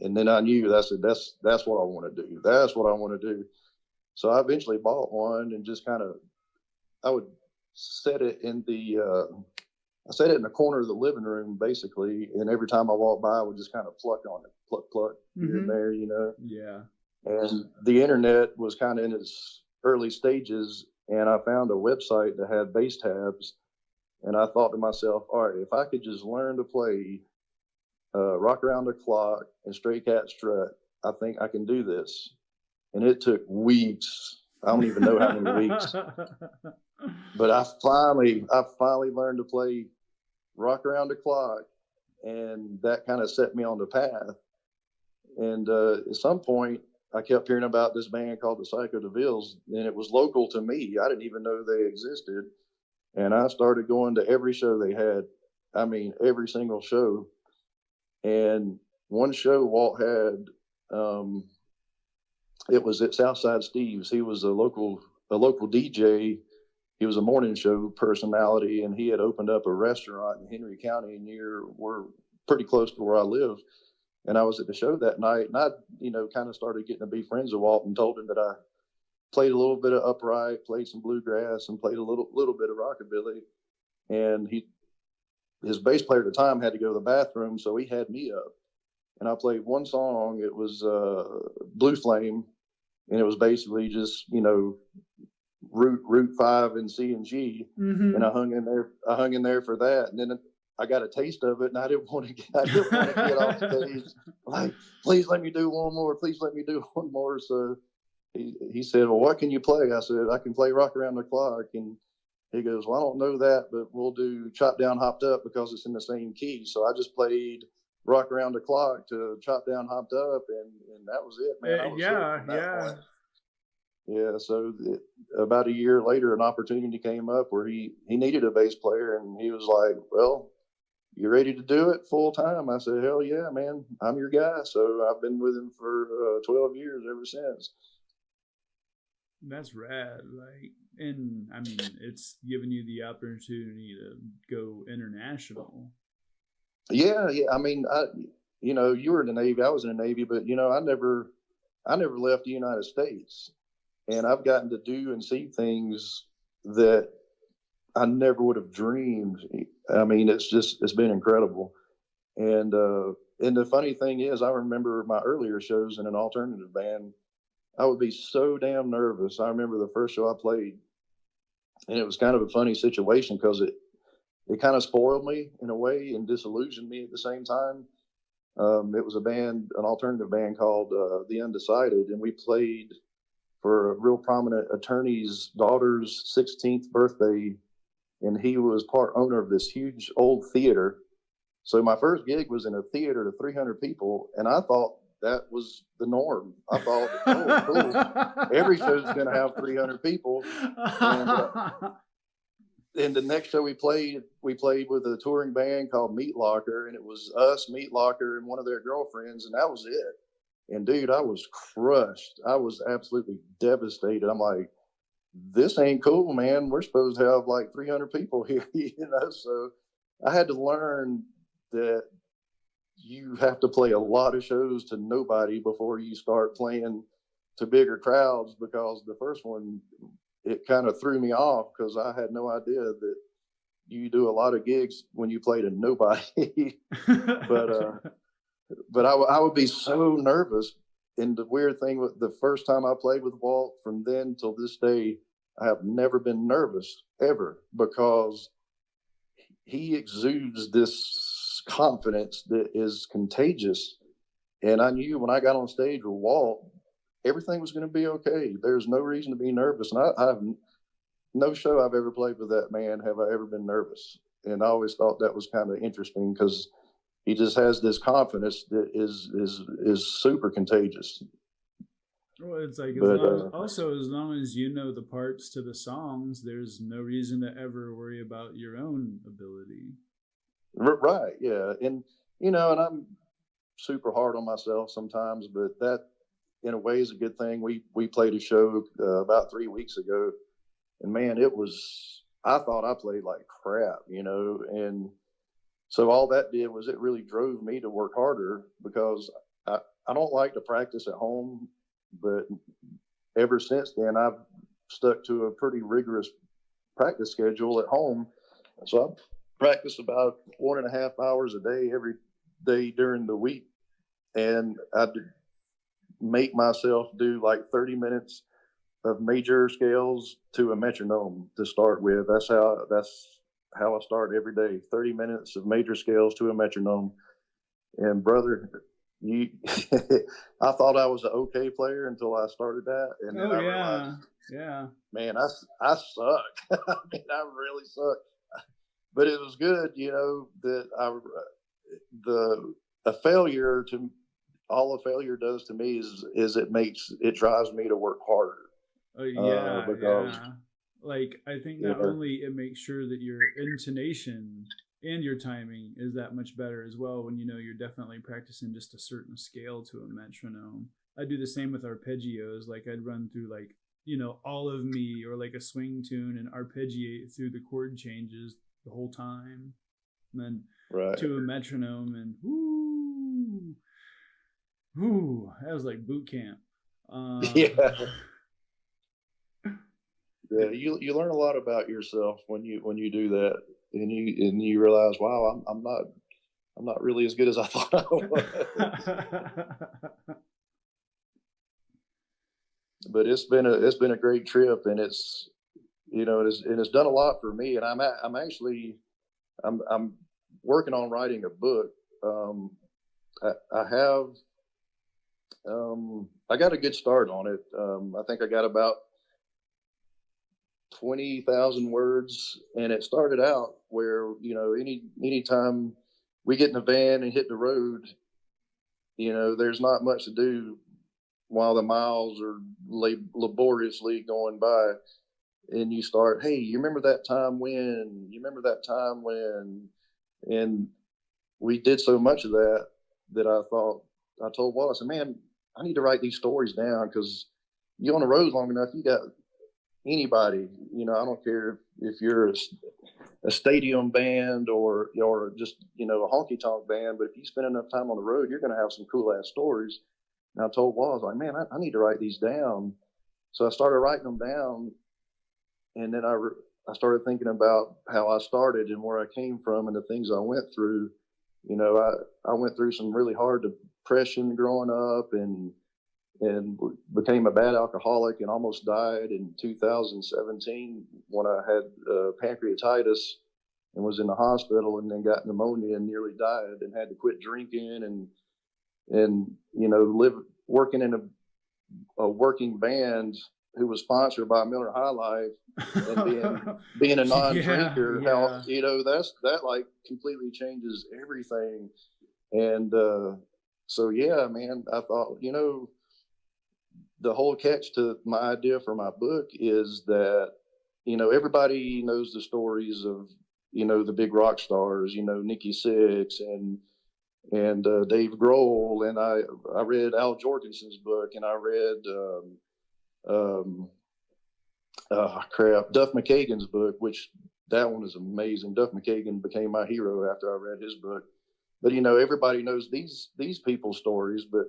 And then I knew, that's what I want to do. That's what I want to do. So I eventually bought one, and just kind of, I would set it in the corner of the living room, basically. And every time I walked by, I would just kind of pluck on it, pluck here and there, you know? Yeah. And the internet was kind of in its early stages, and I found a website that had bass tabs. And I thought to myself, all right, if I could just learn to play Rock Around the Clock and Stray Cat Strut, I think I can do this. And it took weeks. I don't even know how many weeks. But I finally learned to play Rock Around the Clock, and that kind of set me on the path. And at some point, I kept hearing about this band called the Psycho DeVilles, and it was local to me. I didn't even know they existed. And I started going to every show they had. I mean, every single show. And one show Walt had, it was at Southside Steve's. He was a local DJ. He was a morning show personality, and he had opened up a restaurant in Henry County, we're pretty close to where I live. And I was at the show that night, and I, kind of started getting to be friends with Walt and told him that I played a little bit of upright, played some bluegrass, and played a little bit of rockabilly. And his bass player at the time had to go to the bathroom, so he had me up. And I played one song. It was Blue Flame, and it was basically just, root 5 and C and G. Mm-hmm. And I hung in there for that. And then I got a taste of it, and I didn't want to get off stage. Like, please let me do one more. Please let me do one more. So he said, well, what can you play? I said, I can play Rock Around the Clock. And he goes, well, I don't know that, but we'll do Chop Down, Hopped Up because it's in the same key. So I just played Rock Around the Clock to Chop Down, Hopped Up, and that was it, man. I was point. Yeah, so about a year later, an opportunity came up where he needed a bass player, and he was like, well, you ready to do it full time? I said, hell yeah, man, I'm your guy. So I've been with him for 12 years ever since. That's rad. Like, and I mean, it's given you the opportunity to go international. Yeah. I mean, you were in the Navy, I was in the Navy, but I never left the United States. And I've gotten to do and see things that I never would have dreamed. I mean, it's been incredible. And the funny thing is, I remember my earlier shows in an alternative band. I would be so damn nervous. I remember the first show I played, and it was kind of a funny situation because it kind of spoiled me in a way and disillusioned me at the same time. It was an alternative band called The Undecided, and we played for a real prominent attorney's daughter's 16th birthday, and he was part owner of this huge old theater. So my first gig was in a theater to 300 people, and I thought that was the norm. I thought, oh, cool. Every show's going to have 300 people. And the next show we played with a touring band called Meat Locker, and it was us, Meat Locker, and one of their girlfriends, and that was it. And dude, I was crushed. I was absolutely devastated. I'm like, this ain't cool, man. We're supposed to have like 300 people here, So I had to learn that you have to play a lot of shows to nobody before you start playing to bigger crowds, because the first one, it kind of threw me off because I had no idea that you do a lot of gigs when you play to nobody. But I would be so nervous. And the weird thing, with the first time I played with Walt, from then till this day, I have never been nervous ever, because he exudes this confidence that is contagious. And I knew when I got on stage with Walt, everything was going to be okay. There's no reason to be nervous. And I have no show I've ever played with that man have I ever been nervous. And I always thought that was kind of interesting, because he just has this confidence that is super contagious. Well, it's like, as long as you know the parts to the songs, there's no reason to ever worry about your own ability. Right. Yeah. And, and I'm super hard on myself sometimes, but that in a way is a good thing. We played a show about 3 weeks ago, and man, I thought I played like crap, and so all that did was it really drove me to work harder, because I don't like to practice at home, but ever since then I've stuck to a pretty rigorous practice schedule at home. So I practice about 1.5 hours a day every day during the week, and I make myself do like 30 minutes of major scales to a metronome to start with. That's how I start every day. 30 minutes of major scales to a metronome. And brother, I thought I was an okay player until I started that, and then I realized, man, I suck. I mean, I really suck. But it was good, that a failure to all a failure does to me is it drives me to work harder. Like, I think not only it makes sure that your intonation and your timing is that much better as well, when you're definitely practicing just a certain scale to a metronome. I do the same with arpeggios. Like, I'd run through like, All of Me or like a swing tune and arpeggiate through the chord changes the whole time, and then to a metronome, and whoo. Ooh, that was like boot camp. Yeah. Yeah, you learn a lot about yourself when you do that, and you realize, wow, I'm not really as good as I thought I was. But it's been a great trip, and it's it's done a lot for me, and I'm actually I'm working on writing a book. I have I got a good start on it. I think I got about 20,000 words, and it started out where anytime we get in a van and hit the road, there's not much to do while the miles are laboriously going by, and you start, hey, you remember that time when? You remember that time when? And we did so much of that I told Wallace, man, I need to write these stories down, because you on the road long enough, you got anybody, I don't care if you're a stadium band or just, a honky tonk band, but if you spend enough time on the road, you're going to have some cool ass stories. And I told Wallace, like, man, I need to write these down. So I started writing them down. And then I started thinking about how I started and where I came from and the things I went through. I went through some really hard depression growing up, and became a bad alcoholic and almost died in 2017 when I had pancreatitis and was in the hospital, and then got pneumonia and nearly died, and had to quit drinking and live working in a working band who was sponsored by Miller High Life, and being a non-drinker, how that like completely changes everything. And so yeah, man, I thought, the whole catch to my idea for my book is that, everybody knows the stories of, the big rock stars, Nikki Sixx and Dave Grohl. And I read Al Jorgensen's book, and I read, Duff McKagan's book, which that one is amazing. Duff McKagan became my hero after I read his book. But, everybody knows these people's stories, but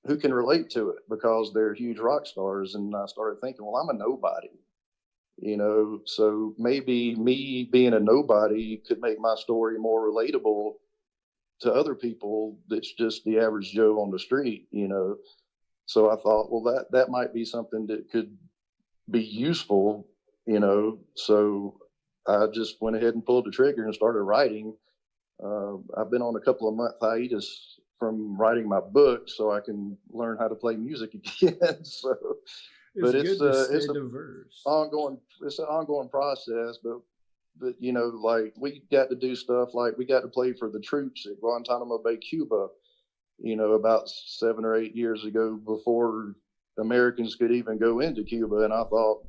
who can relate to it because they're huge rock stars? And I started thinking, well, I'm a nobody, so maybe me being a nobody could make my story more relatable to other people that's just the average Joe on the street. So I thought, well, that might be something that could be useful, so I just went ahead and pulled the trigger and started writing. I've been on a couple of month hiatus from writing my book so I can learn how to play music again. So, but it's diverse. It's an ongoing process, but like we got to do stuff like we got to play for the troops at Guantanamo Bay, Cuba, about 7 or 8 years ago, before Americans could even go into Cuba. And I thought,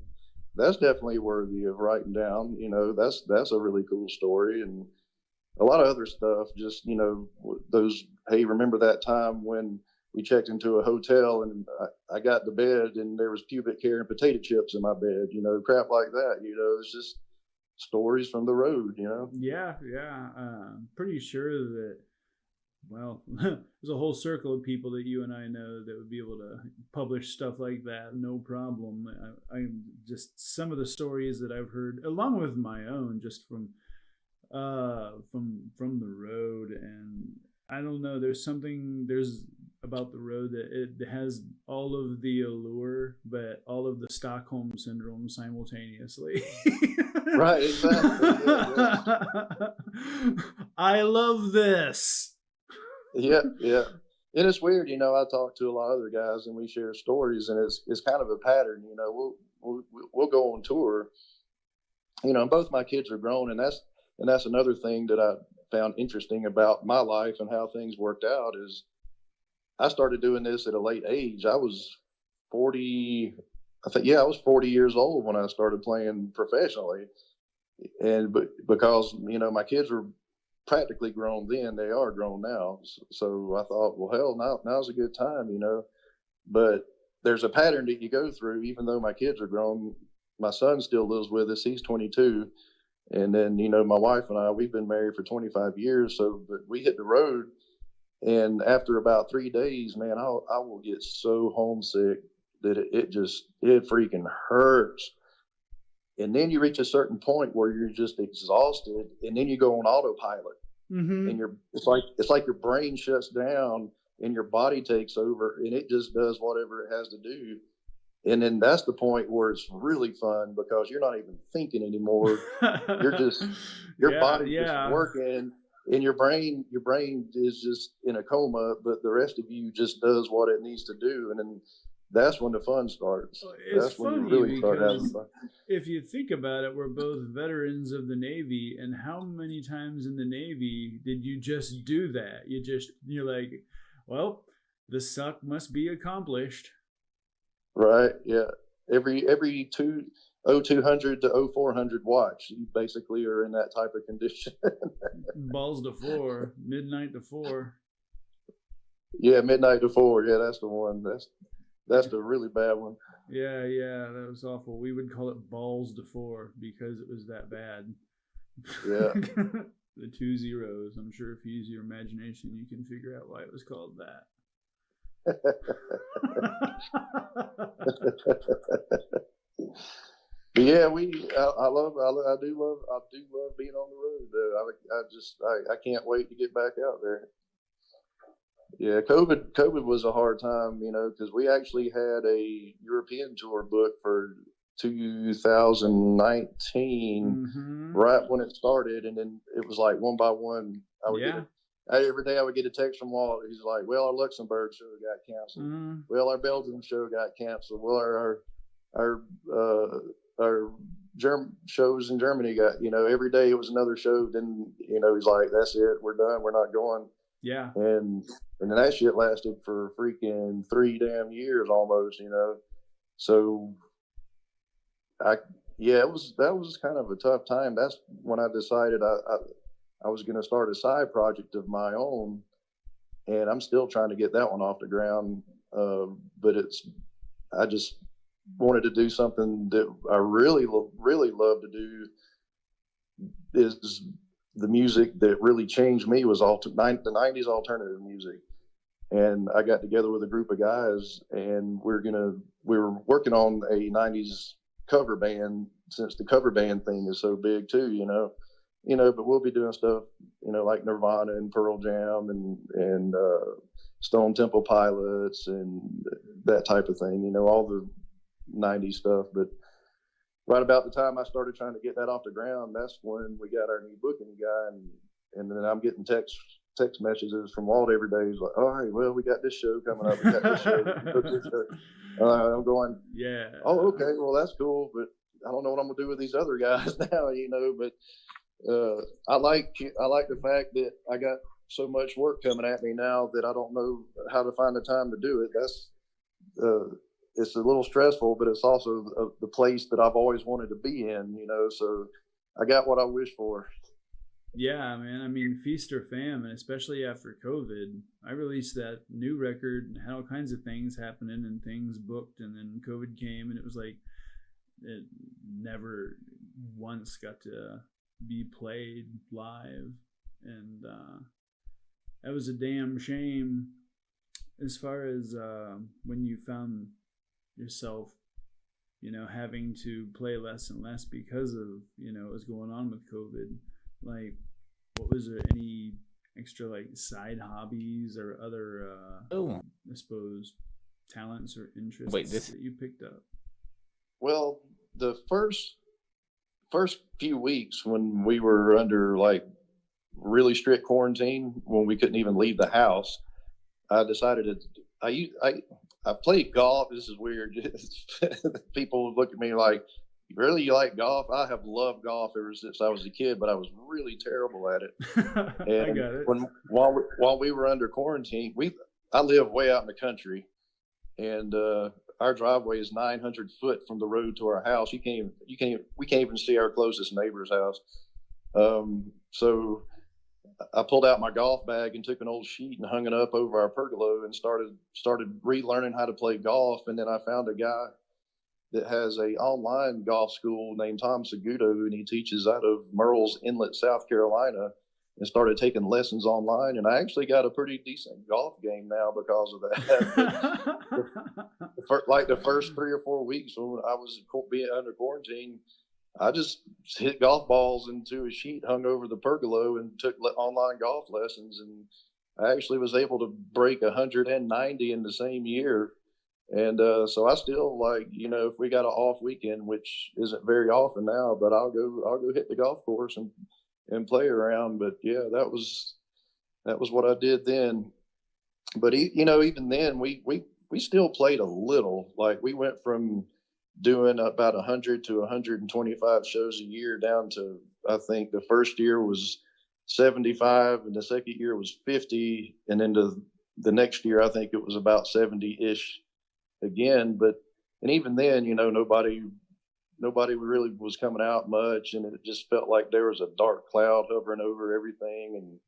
that's definitely worthy of writing down. That's a really cool story. And a lot of other stuff, just, those, hey, remember that time when we checked into a hotel and I got to bed and there was pubic hair and potato chips in my bed, crap like that. It's just stories from the road, Yeah. I'm pretty sure that, well, there's a whole circle of people that you and I know that would be able to publish stuff like that, no problem. I'm just, some of the stories that I've heard, along with my own, just from the road. And I don't know, there's about the road that it has all of the allure but all of the Stockholm syndrome simultaneously. Right, exactly. Yeah. I love this. Yeah. And it's weird, I talk to a lot of other guys and we share stories, and it's kind of a pattern. We'll go on tour, both my kids are grown, and that's another thing that I found interesting about my life and how things worked out is I started doing this at a late age. I was 40, I was 40 years old when I started playing professionally. And because, my kids were practically grown then, they are grown now. So I thought, well, hell, now's a good time, But there's a pattern that you go through, even though my kids are grown. My son still lives with us. He's 22. And then, my wife and I, we've been married for 25 years. So, but we hit the road And after about 3 days, man, I will get so homesick that it freaking hurts. And then you reach a certain point where you're just exhausted, and then you go on autopilot, and it's like your brain shuts down and your body takes over, and it just does whatever it has to do. And then that's the point where it's really fun because you're not even thinking anymore. You're just your body's just working, and your brain is just in a coma, but the rest of you just does what it needs to do, and then that's when the fun starts. That's when you really start having fun. If you think about it, we're both veterans of the Navy, and how many times in the Navy did you just do that? You're like, well, the suck must be accomplished. Right. Yeah. Every 200 to 0400 watch, you basically are in that type of condition. Balls to 4, midnight to 4. Yeah, midnight to 4. Yeah, that's the one. That's the really bad one. Yeah, that was awful. We would call it balls to 4 because it was that bad. Yeah. The 2 zeros. I'm sure if you use your imagination, you can figure out why it was called that. Yeah, I do love being on the road though. I can't wait to get back out there. Yeah, COVID was a hard time, because we actually had a European tour booked for 2019, right when it started, and then it was like one by one. Every day I would get a text from Walt. He's like, "Well, our Luxembourg show got canceled. Well, our Belgium show got canceled. Well, our German shows in Germany got, every day it was another show. Then, he's like, that's it. We're done. We're not going." Yeah. And then that shit lasted for freaking 3 damn years almost, So that was kind of a tough time. That's when I decided I was going to start a side project of my own, and I'm still trying to get that one off the ground. But I just wanted to do something that I really, really love to do. Is the music that really changed me was the 90s alternative music. And I got together with a group of guys, and we were working on a 90s cover band, since the cover band thing is so big too, but we'll be doing stuff, like Nirvana and Pearl Jam and Stone Temple Pilots and that type of thing, all the 90s stuff. But right about the time I started trying to get that off the ground, that's when we got our new booking guy, and then I'm getting text messages from Walt every day. He's like, "Oh, hey, well, we got this show coming up. We got this show. I'm going, yeah. Oh, okay. Well, that's cool, but I don't know what I'm gonna do with these other guys now, But I like the fact that I got so much work coming at me now that I don't know how to find the time to do it. That's it's a little stressful, but it's also the place that I've always wanted to be in, So I got what I wish for. Yeah, man. I mean, feast or fam, and especially after COVID, I released that new record and had all kinds of things happening and things booked, and then COVID came, and it was like it never once got to be played live, and that was a damn shame. As far as when you found yourself, having to play less and less because of what was going on with COVID. Like, what was there any extra like side hobbies or other I suppose talents or interests that you picked up? Well, the first few weeks when we were under like really strict quarantine, when we couldn't even leave the house, I decided I played golf. This is weird. People look at me like, "Really, you like golf?" I have loved golf ever since I was a kid, but I was really terrible at it. And I got it. While we were under quarantine, I live way out in the country, and our driveway is 900 foot from the road to our house. We can't even see our closest neighbor's house. So I pulled out my golf bag and took an old sheet and hung it up over our pergola and started relearning how to play golf. And then I found a guy that has a online golf school named Tom Segudo, and he teaches out of Murrells Inlet, South Carolina. and started taking lessons online. And I actually got a pretty decent golf game now because of that. Like the first 3 or 4 weeks when I was being under quarantine, I just hit golf balls into a sheet hung over the pergola and took online golf lessons. And I actually was able to break 190 in the same year. And so I still, like, you know, if we got an off weekend, which isn't very often now, but I'll go hit the golf course and play around. But yeah, that was what I did then. But you know, even then we still played a little. Like, we went from doing about 100 to 125 shows a year down to, I think the first year was 75 and the second year was 50, and then the next year I think it was about 70-ish again. But and even then, you know, nobody really was coming out much, and it just felt like there was a dark cloud hovering over everything,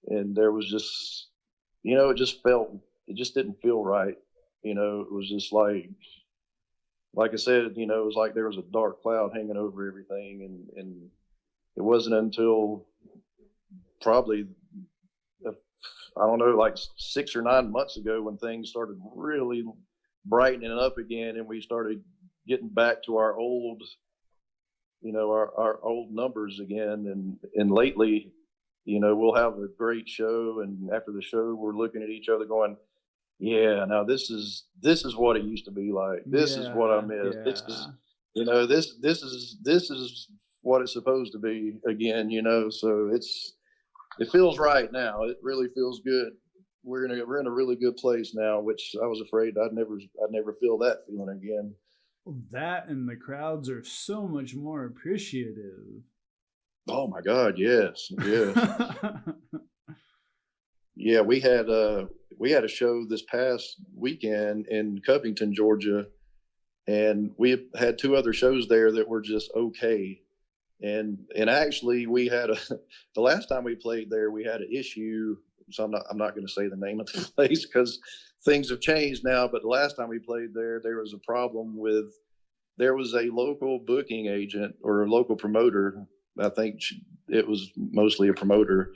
and there was just, you know, it just didn't feel right. You know, it was just like I said, you know, it was like there was a dark cloud hanging over everything, and it wasn't until probably, I don't know, like 6 or 9 months ago when things started really brightening up again, and we started getting back to our old, you know, our old numbers again. And lately, you know, we'll have a great show, and after the show, we're looking at each other going, yeah, now this is what it used to be like. This is what I miss. Yeah. This is, you know, this is what it's supposed to be again, you know. So it feels right now. It really feels good. We're in a really good place now, which I was afraid I'd never feel that feeling again. That, and the crowds are so much more appreciative. Oh my God, yes. Yeah, we had a show this past weekend in Covington, Georgia, and we had 2 other shows there that were just okay. And actually we had the last time we played there, we had an issue. So I'm not going to say the name of the place because things have changed now. But the last time we played there was a problem there was a local booking agent or a local promoter. I think it was mostly a promoter,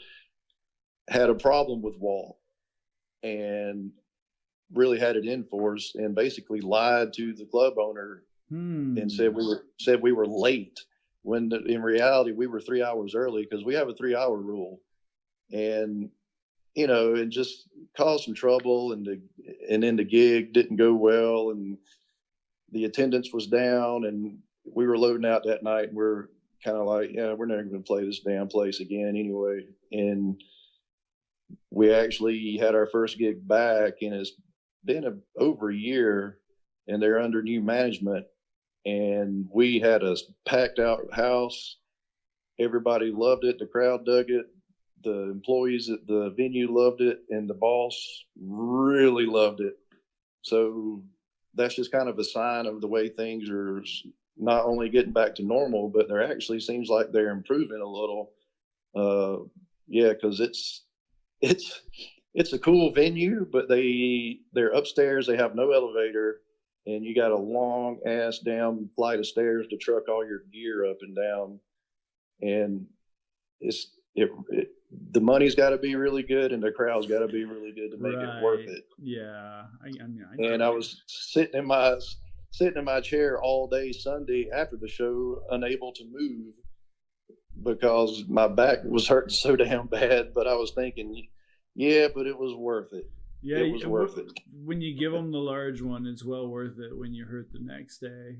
had a problem with Walt and really had it in for us, and basically lied to the club owner and said we were late, when in reality we were 3 hours early, because we have a 3-hour rule. And, you know, it just caused some trouble, and then the gig didn't go well, and the attendance was down, and we were loading out that night, and we're kind of like, yeah, we're never going to play this damn place again anyway. And we actually had our first gig back, and it's been over a year, and they're under new management, and we had a packed out house. Everybody loved it. The crowd dug it. The employees at the venue loved it, and the boss really loved it. So that's just kind of a sign of the way things are not only getting back to normal, but there actually seems like they're improving a little. Yeah, because it's a cool venue, but they're upstairs. They have no elevator, and you got a long ass down flight of stairs to truck all your gear up and down. And the money's got to be really good, and the crowd's got to be really good to make it worth it. Yeah, I was sitting in my chair all day Sunday after the show, unable to move because my back was hurting so damn bad. But I was thinking, yeah, but it was worth it. Yeah, it was worth it. When you give them the large one, it's well worth it. When you hurt the next day,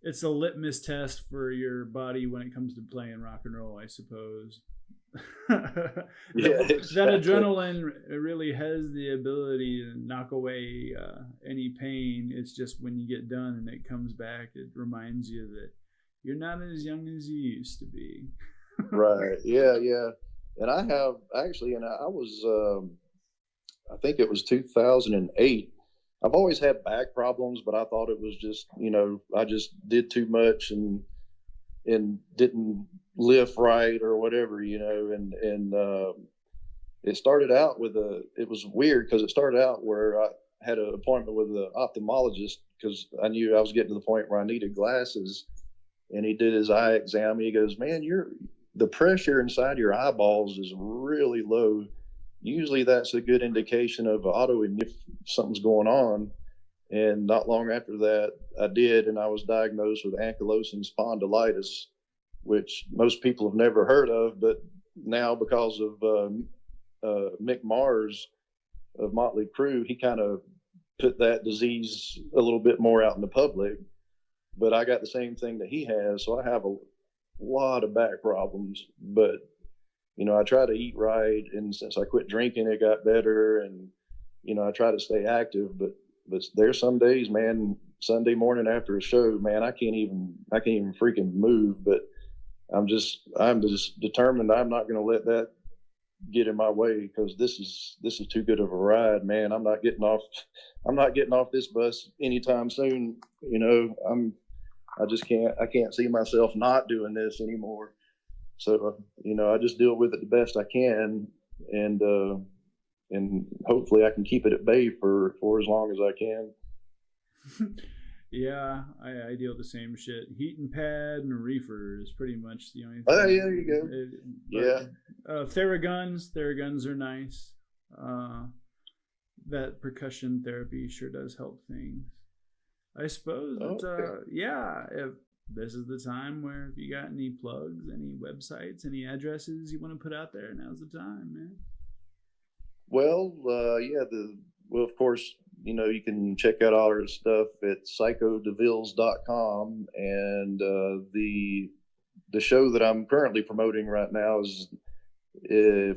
it's a litmus test for your body when it comes to playing rock and roll, I suppose. Yeah, exactly. That adrenaline really has the ability to knock away any pain. It's just when you get done and it comes back, it reminds you that you're not as young as you used to be. Right. Yeah. And I have actually, and I was, I think it was 2008. I've always had back problems, but I thought it was just, you know, I just did too much and didn't lift right or whatever, you know, and it started out it was weird because it started out where I had an appointment with an ophthalmologist because I knew I was getting to the point where I needed glasses, and he did his eye exam, and he goes, man, the pressure inside your eyeballs is really low. Usually that's a good indication of autoimmune, if something's going on. And not long after that, I did, and I was diagnosed with ankylosing spondylitis, which most people have never heard of, but now because of Mick Mars of Motley Crue, he kind of put that disease a little bit more out in the public. But I got the same thing that he has, so I have a lot of back problems. But I try to eat right, and since I quit drinking, it got better. And I try to stay active. But there's some days, man. Sunday morning after a show, man, I can't even freaking move. But I'm just determined I'm not going to let that get in my way, because this is too good of a ride, man. I'm not getting off this bus anytime soon. I can't see myself not doing this anymore. So I just deal with it the best I can, and hopefully I can keep it at bay for as long as I can. Yeah, I deal with the same shit. Heating pad and reefer is pretty much the only thing. Oh, yeah, there you go. Theraguns are nice. That percussion therapy sure does help things. I suppose that, if this is the time where if you got any plugs, any websites, any addresses you want to put out there, now's the time, man. Well, of course, you can check out all our stuff at psychodevilles.com, and the show that I'm currently promoting right now is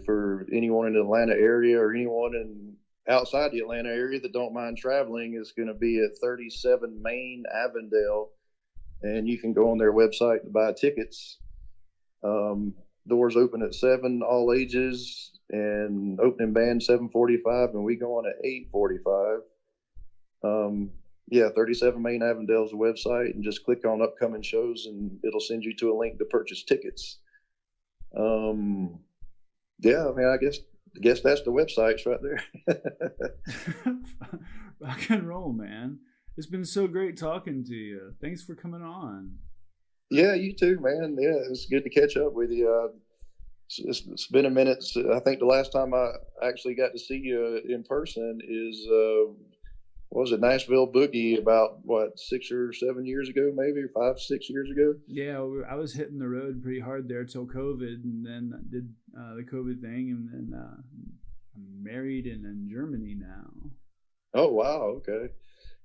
for anyone in the Atlanta area or anyone outside the Atlanta area that don't mind traveling, is going to be at 37 Main Avondale, and you can go on their website to buy tickets. Doors open at 7, all ages, and opening band 7:45, and we go on at 8:45. 37 Main Avondale is the website, and just click on upcoming shows, and it'll send you to a link to purchase tickets. I guess that's the websites right there. Rock and roll, man. It's been so great talking to you. Thanks for coming on. Yeah, you too, man. Yeah, it's good to catch up with you. It's been a minute. I think the last time I actually got to see you in person is what was it, Nashville Boogie, about 6 or 7 years ago, maybe 5, 6 years ago. Yeah, I was hitting the road pretty hard there till COVID, and then did the COVID thing, and then I'm married and in Germany now. Oh wow, okay.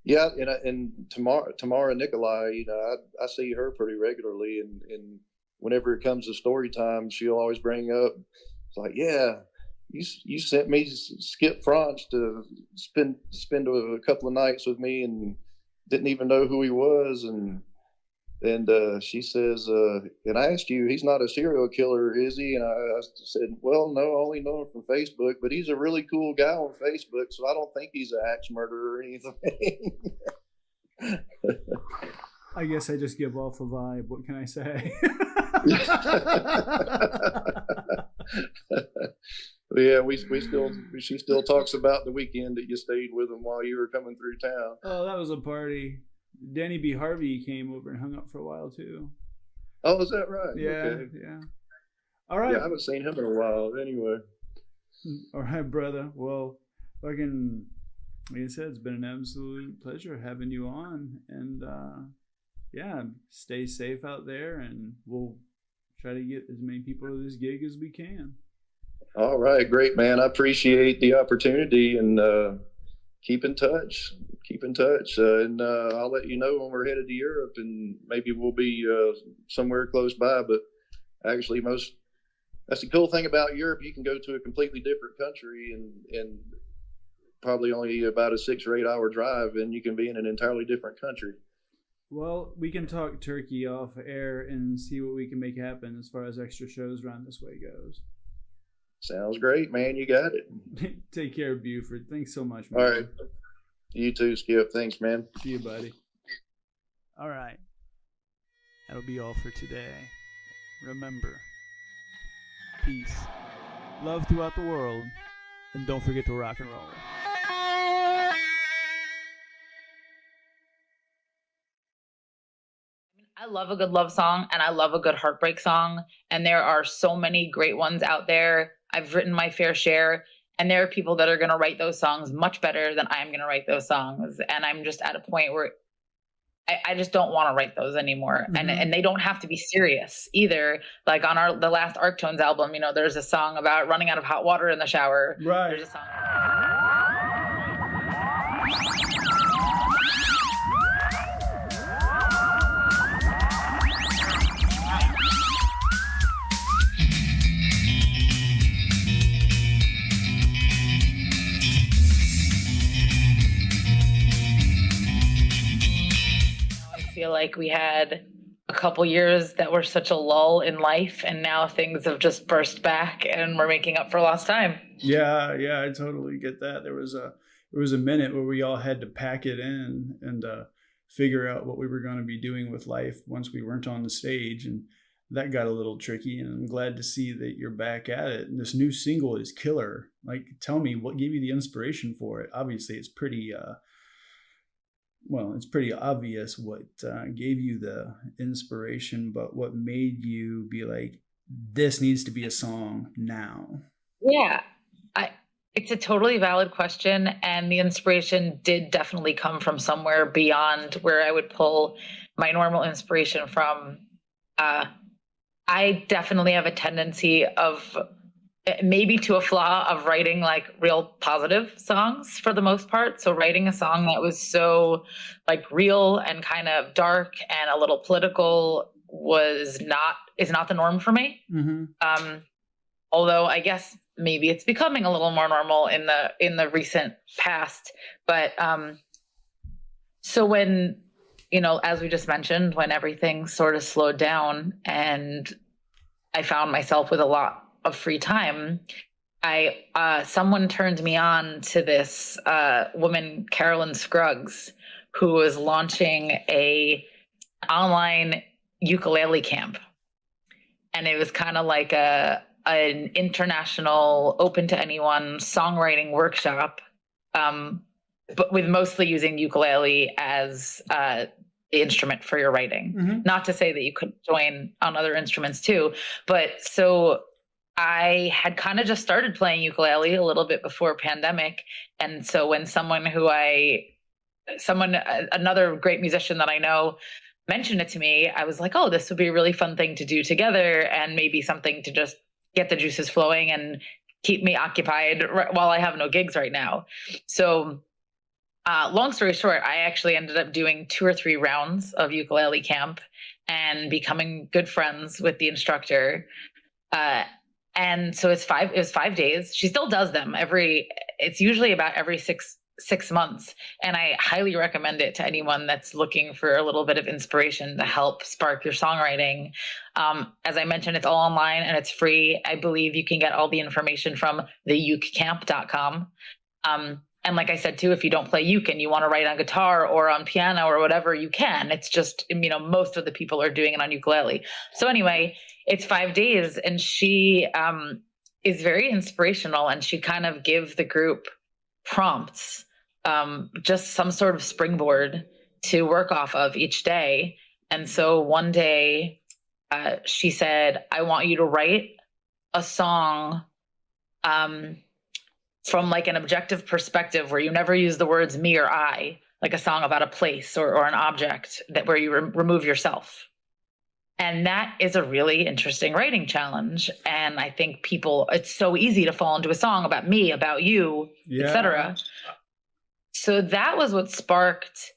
Yeah, and Tamara Nikolai, I see her pretty regularly, and whenever it comes to story time, she'll always bring up, it's like, yeah, you sent me Skip Franz to spend a couple of nights with me, and didn't even know who he was, and she says, and I asked you, he's not a serial killer, is he? And I said, well, no, I only know him from Facebook, but he's a really cool guy on Facebook, so I don't think he's an axe murderer or anything. I guess I just give off a vibe. What can I say? Yeah, she still talks about the weekend that you stayed with him while you were coming through town. Oh, that was a party. Danny B. Harvey came over and hung up for a while too. Oh, is that right? Yeah, okay. Yeah. All right. Yeah, I haven't seen him in a while. Anyway. All right, brother. Well, like I said, it's been an absolute pleasure having you on, and stay safe out there, and we'll try to get as many people to this gig as we can. All right, great, man. I appreciate the opportunity, and keep in touch. And I'll let you know when we're headed to Europe, and maybe we'll be somewhere close by. But actually, that's the cool thing about Europe. You can go to a completely different country and probably only about a 6 or 8 hour drive, and you can be in an entirely different country. Well, we can talk Turkey off air and see what we can make happen as far as extra shows around this way goes. Sounds great, man. You got it. Take care, Buford. Thanks so much, man. All right. You too, Skip. Thanks, man. See you, buddy. All right. That'll be all for today. Remember, peace, love throughout the world, and don't forget to rock and roll. I love a good love song and I love a good heartbreak song. And there are so many great ones out there. I've written my fair share. And there are people that are going to write those songs much better than I'm going to write those songs. And I'm just at a point where I just don't want to write those anymore. And they don't have to be serious either. Like on the last Arc Tones album, you know, there's a song about running out of hot water in the shower. Right. There's a song. Feel like we had a couple years that were such a lull in life, and now things have just burst back and we're making up for lost time. Yeah, I totally get that. There was a minute where we all had to pack it in and figure out what we were going to be doing with life once we weren't on the stage, and that got a little tricky. And I'm glad to see that you're back at it. And this new single is killer. Like, tell me, what gave you the inspiration for it? Obviously, it's pretty it's pretty obvious what gave you the inspiration, but what made you be like, this needs to be a song now? Yeah, it's a totally valid question. And the inspiration did definitely come from somewhere beyond where I would pull my normal inspiration from. I definitely have a tendency of, maybe to a flaw of, writing like real positive songs for the most part. So writing a song that was so like real and kind of dark and a little political is not the norm for me. Although I guess maybe it's becoming a little more normal in the recent past. But so when, you know, as we just mentioned, when everything sort of slowed down and I found myself with a lot of free time, someone turned me on to this woman, Carolyn Scruggs, who was launching a online ukulele camp. And it was kind of like an international, open to anyone songwriting workshop, but with mostly using ukulele as the instrument for your writing. Not to say that you couldn't join on other instruments too, but so I had kind of just started playing ukulele a little bit before pandemic. And so when another great musician that I know mentioned it to me, I was like, oh, this would be a really fun thing to do together, and maybe something to just get the juices flowing and keep me occupied while I have no gigs right now. So long story short, I actually ended up doing 2 or 3 rounds of ukulele camp and becoming good friends with the instructor. And so it was 5 days. She still does them it's usually about every six months. And I highly recommend it to anyone that's looking for a little bit of inspiration to help spark your songwriting. As I mentioned, it's all online and it's free. I believe you can get all the information from theukeCamp.com. And like I said, too, if you don't play uke and you want to write on guitar or on piano or whatever, you can. It's just, you know, most of the people are doing it on ukulele. So anyway, it's 5 days, and she is very inspirational, and she kind of gives the group prompts, just some sort of springboard to work off of each day. And so one day she said, I want you to write a song from like an objective perspective where you never use the words me or I, like a song about a place or an object where you remove yourself. And that is a really interesting writing challenge. And I think it's so easy to fall into a song about me, about you, etc. So that was what sparked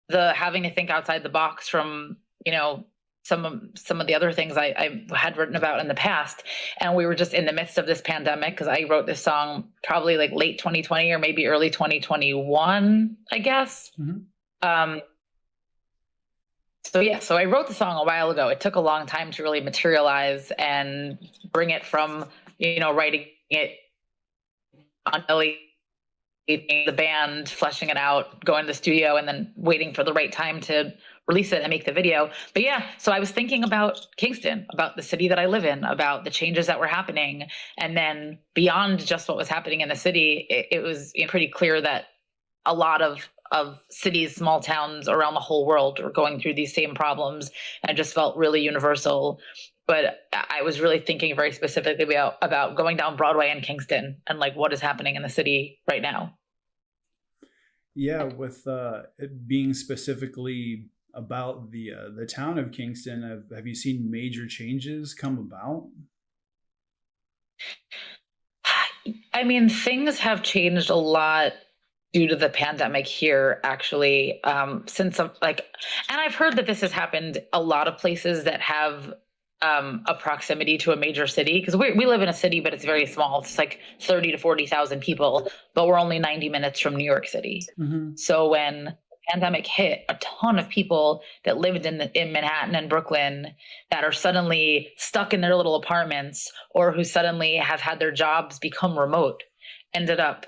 the having to think outside the box from, you know, some of the other things I had written about in the past. And we were just in the midst of this pandemic, because I wrote this song probably like late 2020 or maybe early 2021, I guess. So I wrote the song a while ago. It took a long time to really materialize and bring it from, you know, writing it on the band, fleshing it out, going to the studio, and then waiting for the right time to release it and make the video. But yeah, so I was thinking about Kingston, about the city that I live in, about the changes that were happening. And then beyond just what was happening in the city, it was pretty clear that a lot of of cities, small towns around the whole world are going through these same problems, and it just felt really universal. But I was really thinking very specifically about going down Broadway in Kingston and like what is happening in the city right now. Yeah, with it being specifically about the town of Kingston, have you seen major changes come about? I mean, things have changed a lot due to the pandemic here, actually. Since like, and I've heard that this has happened a lot of places that have a proximity to a major city, because we live in a city, but it's very small. It's like 30 to 40,000 people, but we're only 90 minutes from New York City. Mm-hmm. So when the pandemic hit, a ton of people that lived in Manhattan and Brooklyn that are suddenly stuck in their little apartments, or who suddenly have had their jobs become remote, ended up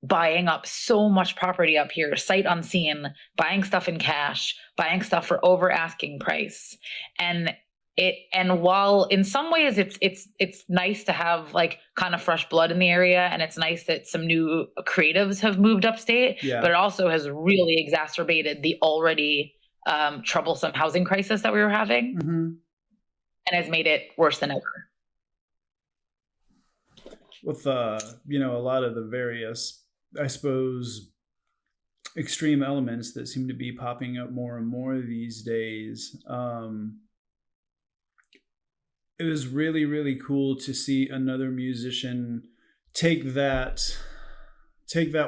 buying up so much property up here, sight unseen, buying stuff in cash, buying stuff for over asking price. And while in some ways it's nice to have like kind of fresh blood in the area, and it's nice that some new creatives have moved upstate, Yeah. but it also has really exacerbated the already troublesome housing crisis that we were having, Mm-hmm. and has made it worse than ever. With a lot of the various, I suppose, extreme elements that seem to be popping up more and more these days. It was really, really cool to see another musician take that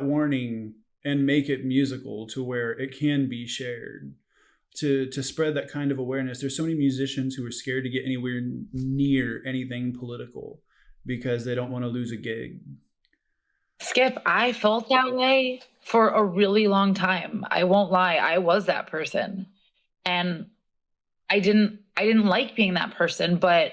warning and make it musical to where it can be shared, to spread that kind of awareness. There's so many musicians who are scared to get anywhere near anything political because they don't want to lose a gig. Skip, I felt that way for a really long time. I won't lie, I was that person. And I didn't like being that person, but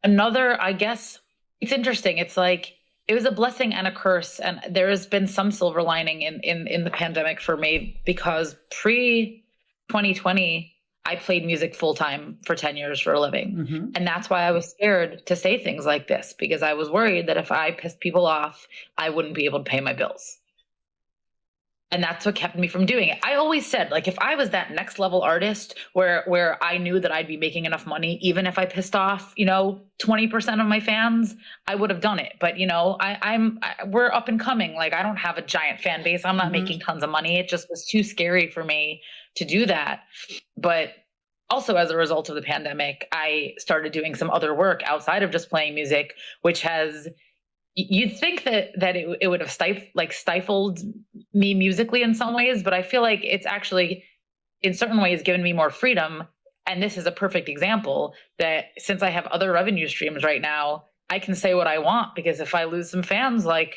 I guess it's interesting. It's like it was a blessing and a curse, and there has been some silver lining in the pandemic for me, because pre-2020 I played music full time for 10 years for a living. Mm-hmm. And that's why I was scared to say things like this, because I was worried that if I pissed people off, I wouldn't be able to pay my bills. And that's what kept me from doing it. I always said, like, if I was that next level artist where I knew that I'd be making enough money, even if I pissed off, 20% of my fans, I would have done it. But, we're up and coming. Like, I don't have a giant fan base. I'm not Mm-hmm. making tons of money. It just was too scary for me to do that. But also, as a result of the pandemic, I started doing some other work outside of just playing music, which has, you'd think that it would have stifled me musically in some ways, but I feel like it's actually in certain ways given me more freedom. And this is a perfect example that since I have other revenue streams right now, I can say what I want, because if I lose some fans, like,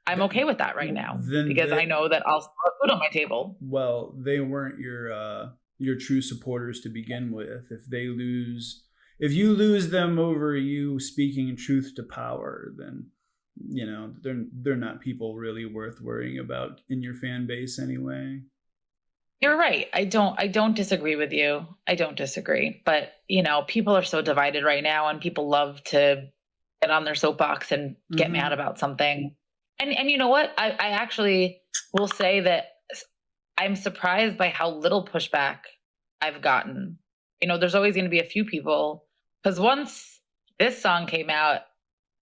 I'm okay with that right now, because I know that I'll put food on my table. Well, they weren't your true supporters to begin with. If you lose them over you speaking truth to power, then they're not people really worth worrying about in your fan base anyway. You're right. I don't disagree with you. I don't disagree. But, people are so divided right now, and people love to get on their soapbox and get Mm-hmm. mad about something. And you know what? I actually will say that I'm surprised by how little pushback I've gotten. There's always going to be a few people, because once this song came out,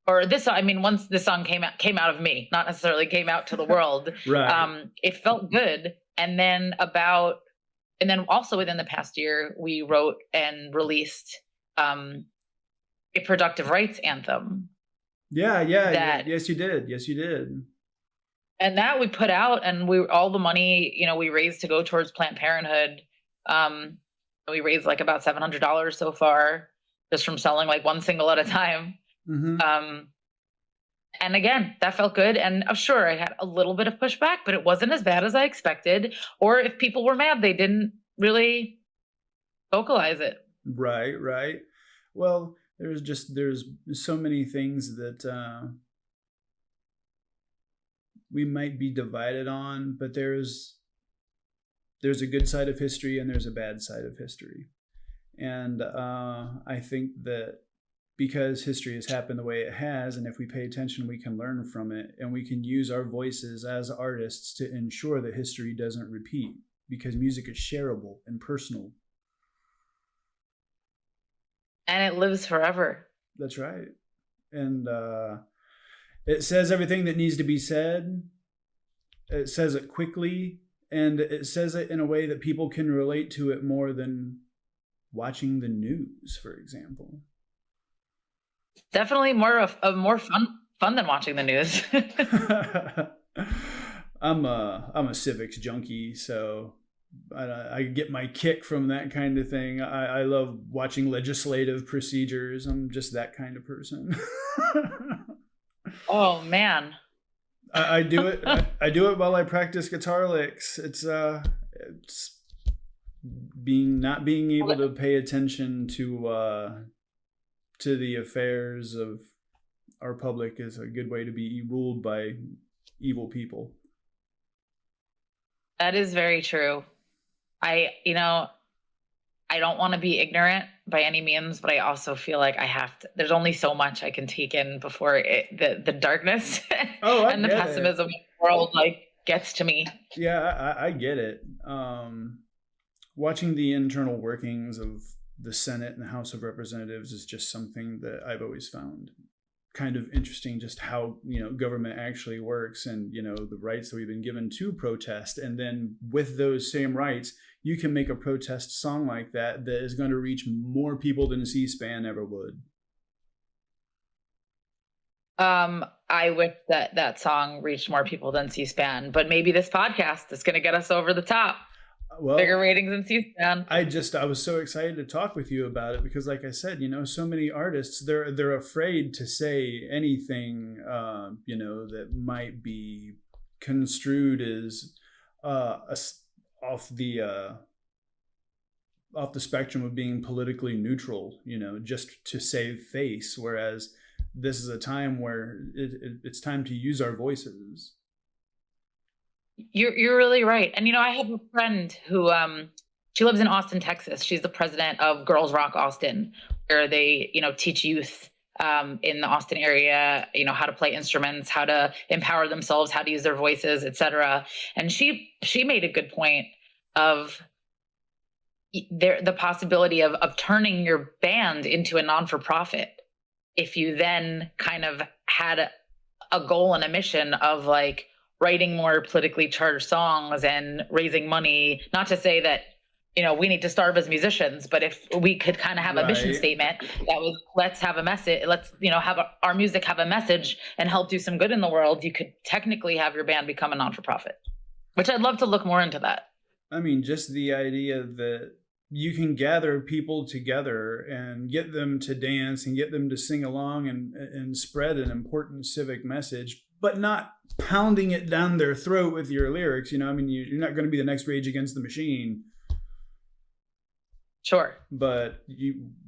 once this song came out of me, not necessarily came out to the world. Right. It felt good. And then also within the past year, we wrote and released a productive rights anthem. Yeah. Yes, you did. And that we put out, and all the money, we raised to go towards Planned Parenthood. We raised like about $700 so far, just from selling like one single at a time. Mm-hmm. And again, that felt good. And sure, I had a little bit of pushback, but it wasn't as bad as I expected. Or if people were mad, they didn't really vocalize it. Right. Well, there's so many things that we might be divided on, but there's a good side of history and there's a bad side of history. And I think that because history has happened the way it has, and if we pay attention, we can learn from it, and we can use our voices as artists to ensure that history doesn't repeat, because music is shareable and personal. And it lives forever. That's right. And it says everything that needs to be said. It says it quickly, and it says it in a way that people can relate to it more than watching the news, for example. Definitely more fun than watching the news. I'm a civics junkie, so I get my kick from that kind of thing. I love watching legislative procedures. I'm just that kind of person. Oh man. I do it. I do it while I practice guitar licks. It's not being able to pay attention to the affairs of our public is a good way to be ruled by evil people. That is very true. I don't want to be ignorant by any means, but I also feel like I have to. There's only so much I can take in before the darkness and the pessimism of the world gets to me. Yeah, I get it. Watching the internal workings of the Senate and the House of Representatives is just something that I've always found kind of interesting, just how government actually works, and the rights that we've been given to protest, and then with those same rights you can make a protest song like that is going to reach more people than C-SPAN ever would. I wish that song reached more people than C-SPAN, but maybe this podcast is going to get us over the top. Well, bigger ratings than C-SPAN. I was so excited to talk with you about it because, like I said, so many artists they're afraid to say anything, that might be construed as off the spectrum of being politically neutral, just to save face. Whereas this is a time where it's time to use our voices. You're really right. And I have a friend who she lives in Austin, Texas. She's the president of Girls Rock Austin, where they teach youth in the Austin area, how to play instruments, how to empower themselves, how to use their voices, etc. And she made a good point of the possibility of turning your band into a non-for-profit if you then kind of had a goal and a mission of writing more politically charged songs and raising money. Not to say that, we need to starve as musicians, but if we could kind of have a mission statement that was, let's have a message, let's, have our music have a message and help do some good in the world, you could technically have your band become a non-for-profit, which I'd love to look more into that. I mean, just the idea that you can gather people together and get them to dance and get them to sing along and spread an important civic message, but not pounding it down their throat with your lyrics. You're not going to be the next Rage Against the Machine. Sure. But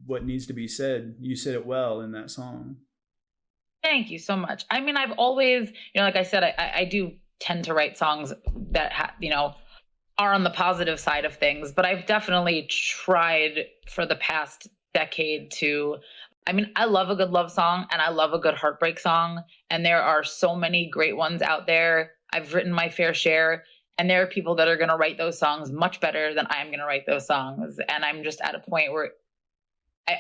what needs to be said, you said it well in that song. Thank you so much. I mean, I've always, like I said, I do tend to write songs that, are on the positive side of things, but I've definitely tried for the past decade to, I love a good love song and I love a good heartbreak song. And there are so many great ones out there. I've written my fair share, and there are people that are going to write those songs much better than I'm going to write those songs. And I'm just at a point where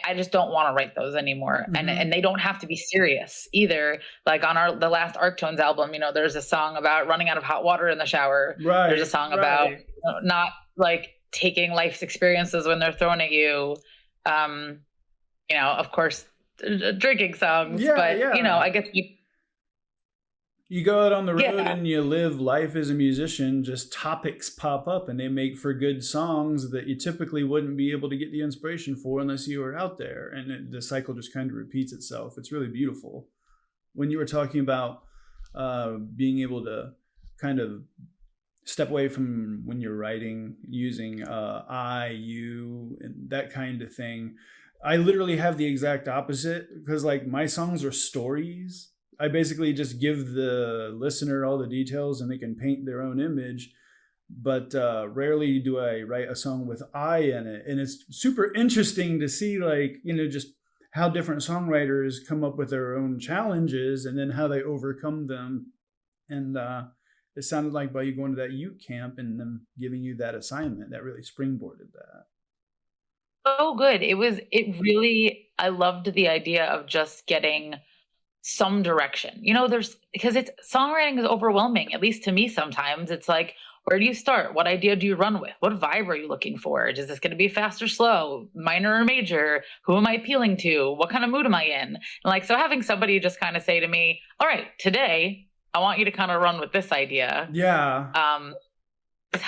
I just don't want to write those anymore. Mm-hmm. And they don't have to be serious either. Like on the last Arctones album, there's a song about running out of hot water in the shower. Right. There's a song about not taking life's experiences when they're thrown at you. Of course, drinking songs, but I guess you go out on the road and you live life as a musician, just topics pop up and they make for good songs that you typically wouldn't be able to get the inspiration for unless you were out there. And the cycle just kind of repeats itself. It's really beautiful. When you were talking about being able to kind of step away from when you're writing, using I, you, and that kind of thing, I literally have the exact opposite, because my songs are stories. I basically just give the listener all the details and they can paint their own image. But rarely do I write a song with I in it. And it's super interesting to see, just how different songwriters come up with their own challenges and then how they overcome them. And it sounded like by you going to that youth camp and them giving you that assignment, that really springboarded that. Oh, good. It really, I loved the idea of just getting some direction. You know, because it's songwriting is overwhelming, at least to me sometimes. It's like, where do you start? What idea do you run with? What vibe are you looking for? Is this going to be fast or slow, minor or major? Who am I appealing to? What kind of mood am I in? And like, so having somebody just kind of say to me, all right, today I want you to kind of run with this idea. Yeah.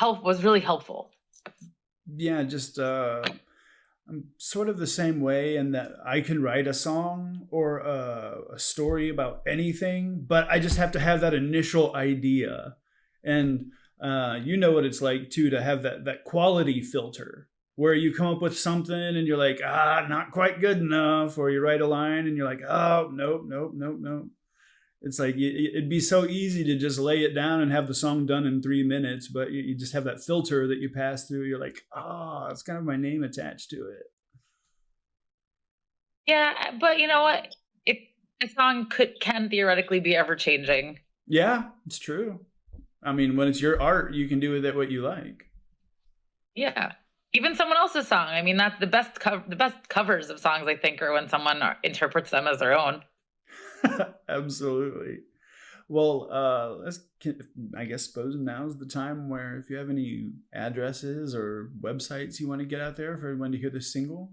Was really helpful. Yeah, just I'm sort of the same way in that I can write a song or a story about anything, but I just have to have that initial idea. And you know what it's like too, to have that quality filter where you come up with something and you're like, not quite good enough, or you write a line and you're like, oh, nope. It's like it'd be so easy to just lay it down and have the song done in 3 minutes, but you just have that filter that you pass through. You're like, it's kind of my name attached to it. Yeah, but you know what? A song can theoretically be ever changing. Yeah, it's true. I mean, when it's your art, you can do with it what you like. Yeah, even someone else's song. I mean, that's the best covers of songs, I think, are when someone interprets them as their own. Absolutely. Well, I guess suppose now's the time where if you have any addresses or websites you want to get out there for everyone to hear this single.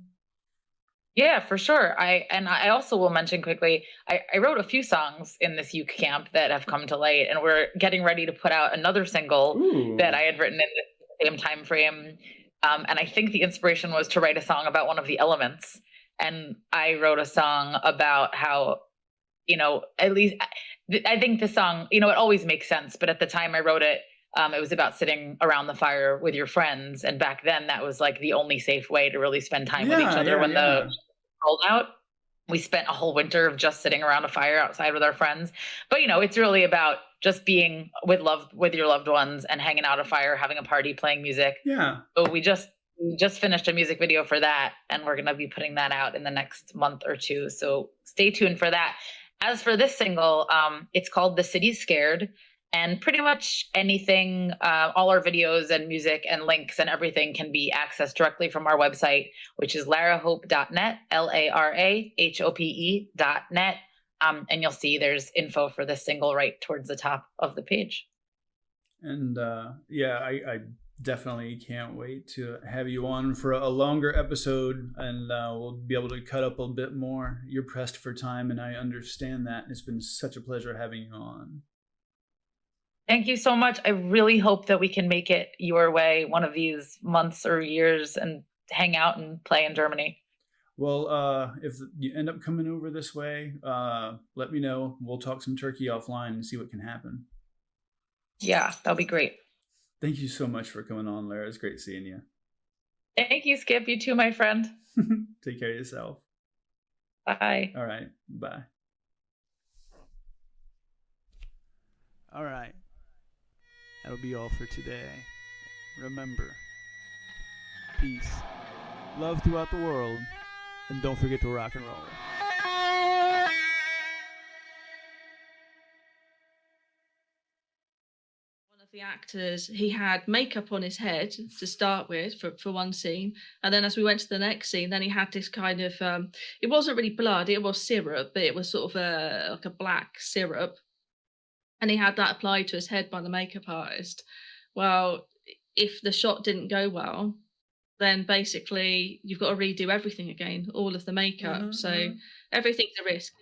Yeah, for sure. I also will mention quickly, I wrote a few songs in this youth camp that have come to light, and we're getting ready to put out another single that I had written in the same time frame. And I think the inspiration was to write a song about one of the elements. And I wrote a song about how, at least I think the song, it always makes sense. But at the time I wrote it, it was about sitting around the fire with your friends. And back then that was like the only safe way to really spend time with each other when the rolled out. We spent a whole winter of just sitting around a fire outside with our friends. But, it's really about just being with your loved ones and hanging out at a fire, having a party, playing music. Yeah. But we just finished a music video for that, and we're going to be putting that out in the next month or two. So stay tuned for that. As for this single, it's called The City's Scared. And pretty much anything, all our videos and music and links and everything can be accessed directly from our website, which is larahope.net, LARAHOPE.net. And you'll see there's info for this single right towards the top of the page. And I definitely can't wait to have you on for a longer episode, and we'll be able to cut up a bit more. You're pressed for time, and I understand that. It's been such a pleasure having you on. Thank you so much. I really hope that we can make it your way one of these months or years and hang out and play in Germany. Well, if you end up coming over this way, let me know. We'll talk some turkey offline and see what can happen. Yeah, that'll be great. Thank you so much for coming on, Lara. It's great seeing you. Thank you, Skip. You too, my friend. Take care of yourself. Bye. All right. Bye. All right. That'll be all for today. Remember, peace, love throughout the world, and don't forget to rock and roll. One of the actors, he had makeup on his head to start with for one scene, and then as we went to the next scene, then he had this kind of it wasn't really blood, it was syrup, but it was sort of like a black syrup, and he had that applied to his head by the makeup artist. Well, if the shot didn't go well, then basically you've got to redo everything again, all of the makeup. So everything's a risk.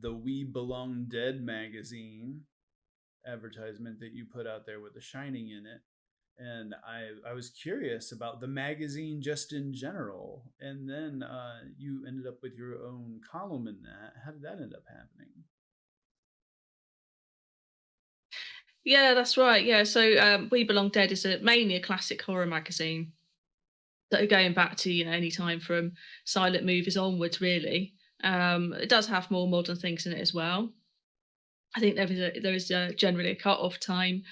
The We Belong Dead magazine advertisement that you put out there with The Shining in it. And I was curious about the magazine just in general. And then you ended up with your own column in that. How did that end up happening? Yeah, that's right. Yeah, so We Belong Dead is mainly a classic horror magazine. going back to, you know, any time from silent movies onwards, really. It does have more modern things in it as well. I think there is generally a cut-off time.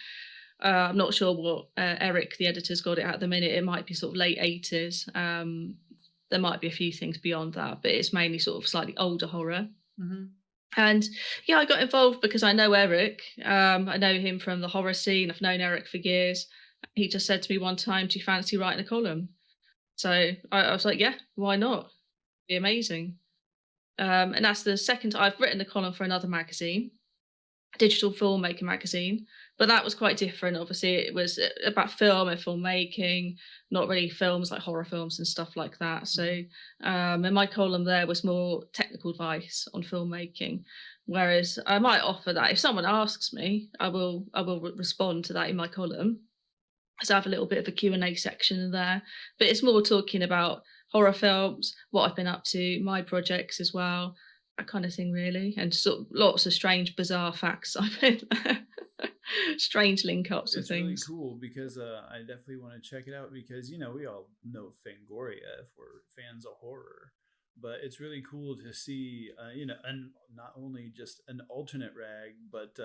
I'm not sure what Eric, the editor's got it at the minute. It might be sort of late 80s. There might be a few things beyond that, but it's mainly sort of slightly older horror. Mm-hmm. And yeah, I got involved because I know Eric. I know him from the horror scene. I've known Eric for years. He just said to me one time, "Do you fancy writing a column?" So I was like, yeah, why not? It'd be amazing. And that's the second time I've written a column for another magazine, Digital Filmmaker magazine, but that was quite different. Obviously, it was about film and filmmaking, not really films like horror films and stuff like that. So, and my column there was more technical advice on filmmaking. Whereas I might offer that if someone asks me, I will respond to that in my column. So I have a little bit of a Q&A section in there, but it's more talking about horror films, what I've been up to, my projects as well, that kind of thing, really, and sort of lots of strange, bizarre facts I've been strange link-ups of things. It's really cool because I definitely want to check it out because, you know, we all know Fangoria if we're fans of horror, but it's really cool to see, you know, and not only just an alternate rag, but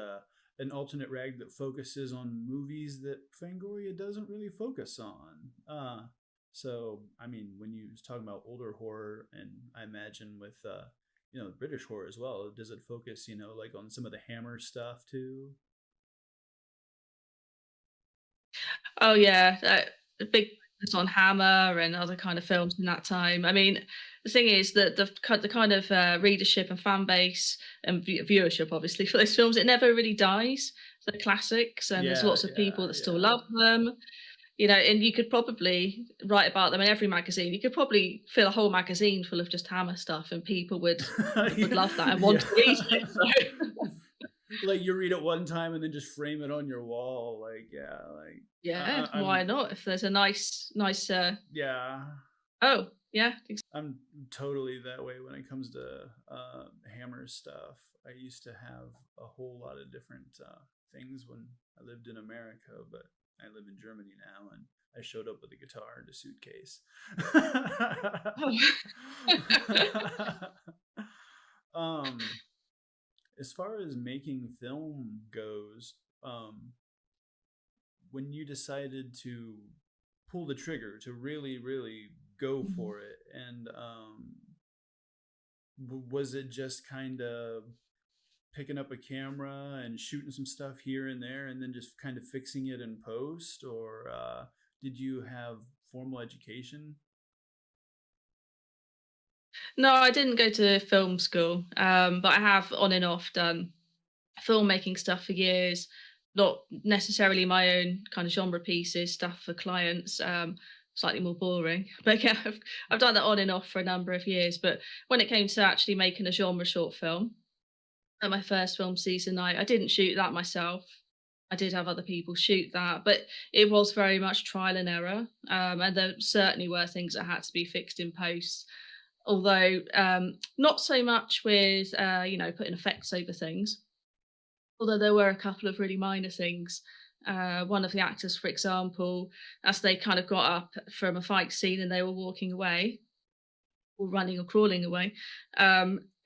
an alternate rag that focuses on movies that Fangoria doesn't really focus on. So, I mean, when you was talking about older horror, and I imagine with, you know, British horror as well, does it focus, you know, like on some of the Hammer stuff too? Oh yeah, the big focus on Hammer and other kind of films in that time. I mean, the thing is that the kind of readership and fan base and viewership, obviously, for those films, it never really dies. They're classics, and there's lots of people that still love them. You know, and you could probably write about them in every magazine. You could probably fill a whole magazine full of just Hammer stuff, and people would love that and want to read it. So. Like you read it one time and then just frame it on your wall, like yeah, why not? If there's a nice yeah. Oh yeah, I'm totally that way when it comes to Hammer stuff. I used to have a whole lot of different things when I lived in America, but I live in Germany now, and I showed up with a guitar and a suitcase. As far as making film goes, when you decided to pull the trigger to really, really go for it, and was it just kind of picking up a camera and shooting some stuff here and there and then just kind of fixing it in post, or did you have formal education? No, I didn't go to film school, but I have on and off done filmmaking stuff for years, not necessarily my own kind of genre pieces, stuff for clients, slightly more boring. But yeah, I've done that on and off for a number of years. But when it came to actually making a genre short film, at my first film season night, I didn't shoot that myself. I did have other people shoot that, but it was very much trial and error. And there certainly were things that had to be fixed in post. Although not so much with, you know, putting effects over things. Although there were a couple of really minor things. One of the actors, for example, as they kind of got up from a fight scene and they were walking away, or running or crawling away,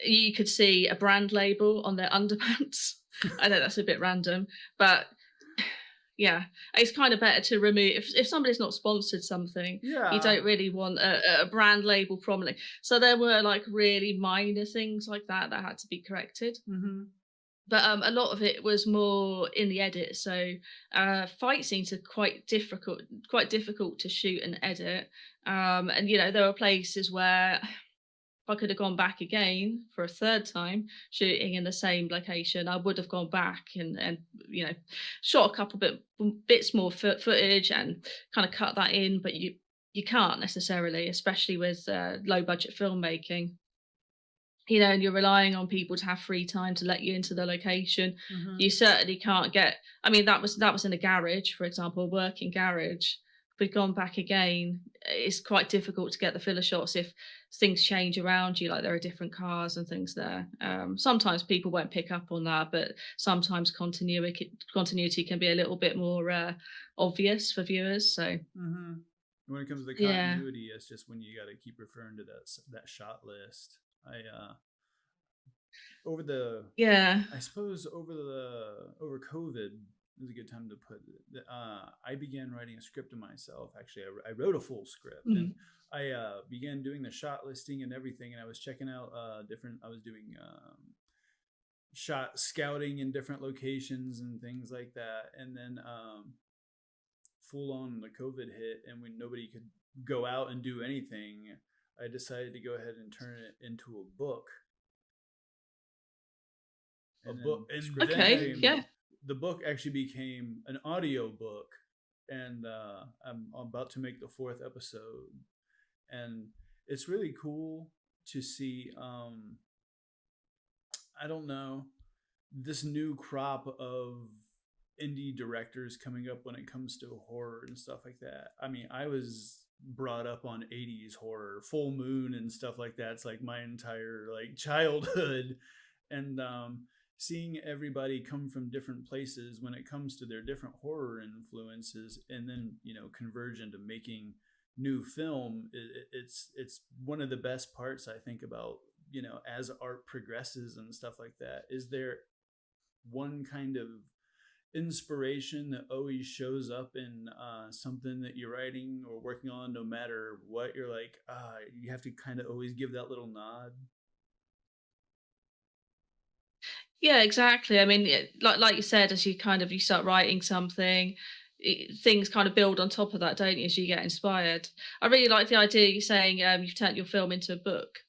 you could see a brand label on their underpants. I know that's a bit random, but yeah, it's kind of better to remove if somebody's not sponsored something. Yeah. You don't really want a brand label prominently. So there were like really minor things like that that had to be corrected. Mm-hmm. But a lot of it was more in the edit. So fight scenes are quite difficult to shoot and edit. And you know, there were places where if I could have gone back again for a third time shooting in the same location, I would have gone back and you know, shot a couple bits more footage and kind of cut that in. But you can't necessarily, especially with low budget filmmaking. You know, and you're relying on people to have free time to let you into the location. Mm-hmm. You certainly can't get. I mean, that was in a garage, for example, a working garage. If we'd gone back again, it's quite difficult to get the filler shots if things change around you, like there are different cars and things there. Sometimes people won't pick up on that, but sometimes continuity can be a little bit more obvious for viewers. So. Mm-hmm. When it comes to the Yeah. continuity, it's just when you got to keep referring to that shot list. Over the Yeah. I suppose over COVID is a good time to put it. I began writing a script to myself. Actually, I wrote a full script, and I began doing the shot listing and everything. And I was checking out different. I was doing shot scouting in different locations and things like that. And then full on the COVID hit, and when nobody could go out and do anything, I decided to go ahead and turn it into a book. Okay, yeah. The book actually became an audio book, and I'm about to make the 4th episode, and it's really cool to see. I don't know, this new crop of indie directors coming up when it comes to horror and stuff like that. I mean, I was brought up on 80s horror, Full Moon and stuff like that. It's like my entire like childhood, and seeing everybody come from different places when it comes to their different horror influences, and then converge into making new film. It's one of the best parts, I think, about as art progresses and stuff like that. Is there one kind of inspiration that always shows up in something that you're writing or working on, no matter what? You're like, you have to kind of always give that little nod. Yeah, exactly. I mean, like you said, as you start writing something, things kind of build on top of that, don't you? As you get inspired. I really like the idea you're saying you've turned your film into a book.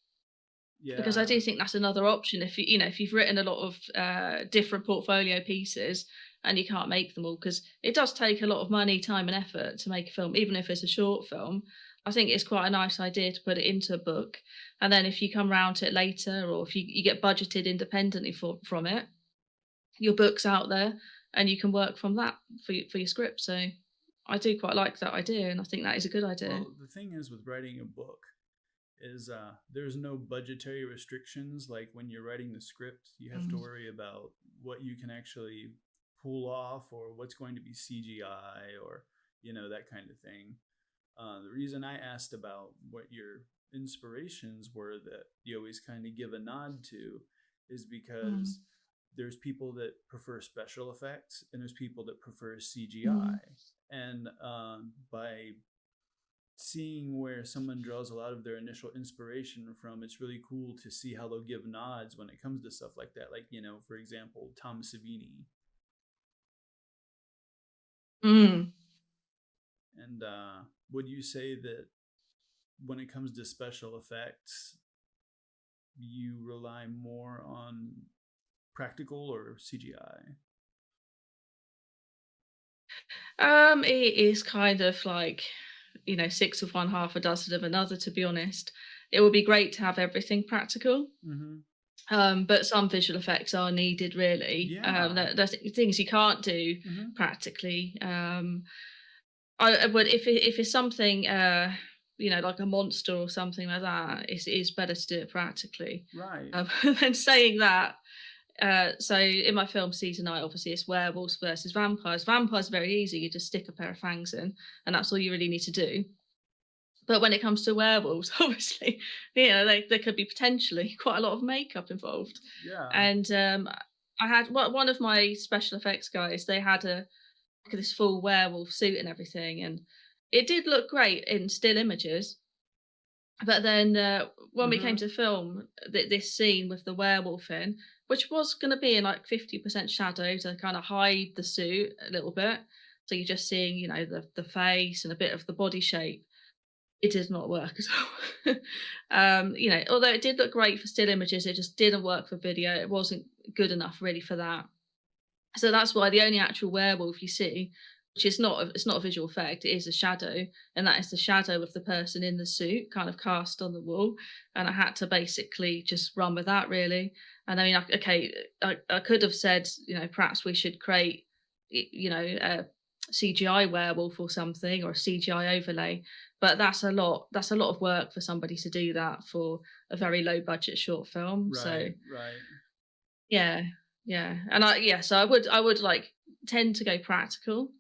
Yeah. Because I do think that's another option. If if you've written a lot of different portfolio pieces and you can't make them all, because it does take a lot of money, time, and effort to make a film, even if it's a short film. I think it's quite a nice idea to put it into a book, and then if you come round to it later, or if you get budgeted independently from it, your book's out there, and you can work from that for your script. So I do quite like that idea, and I think that is a good idea. Well, the thing is with writing a book is there's no budgetary restrictions. Like when you're writing the script, you have to worry about what you can actually pull off, or what's going to be CGI, or that kind of thing. The reason I asked about what your inspirations were that you always kind of give a nod to is because there's people that prefer special effects and there's people that prefer CGI. And by seeing where someone draws a lot of their initial inspiration from, it's really cool to see how they'll give nods when it comes to stuff like that. Like, for example, Tom Savini. And would you say that when it comes to special effects, you rely more on practical or CGI? It is kind of like, 6 of one, half a dozen of another, to be honest. It would be great to have everything practical. But some visual effects are needed, really. Yeah. There's things you can't do practically. I would, if it's something like a monster or something like that, it's better to do it practically. Right. And saying that, so in my film Season Night, obviously it's werewolves versus vampires. Vampires are very easy. You just stick a pair of fangs in, and that's all you really need to do. But when it comes to werewolves, obviously, there could be potentially quite a lot of makeup involved. Yeah. And I had one of my special effects guys. They had this full werewolf suit and everything, and it did look great in still images. But then when we came to film this scene with the werewolf in, which was going to be in like 50% shadow to kind of hide the suit a little bit, so you're just seeing the face and a bit of the body shape, it did not work at all. Although it did look great for still images, it just didn't work for video. It wasn't good enough really for that. So that's why the only actual werewolf you see, which is it's not a visual effect, it is a shadow, and that is the shadow of the person in the suit kind of cast on the wall. And I had to basically just run with that, really. And I mean, I could have said, perhaps we should create, a CGI werewolf or something, or a CGI overlay, but that's a lot of work for somebody to do that for a very low budget short film. Right. Yeah. And so I would like tend to go practical.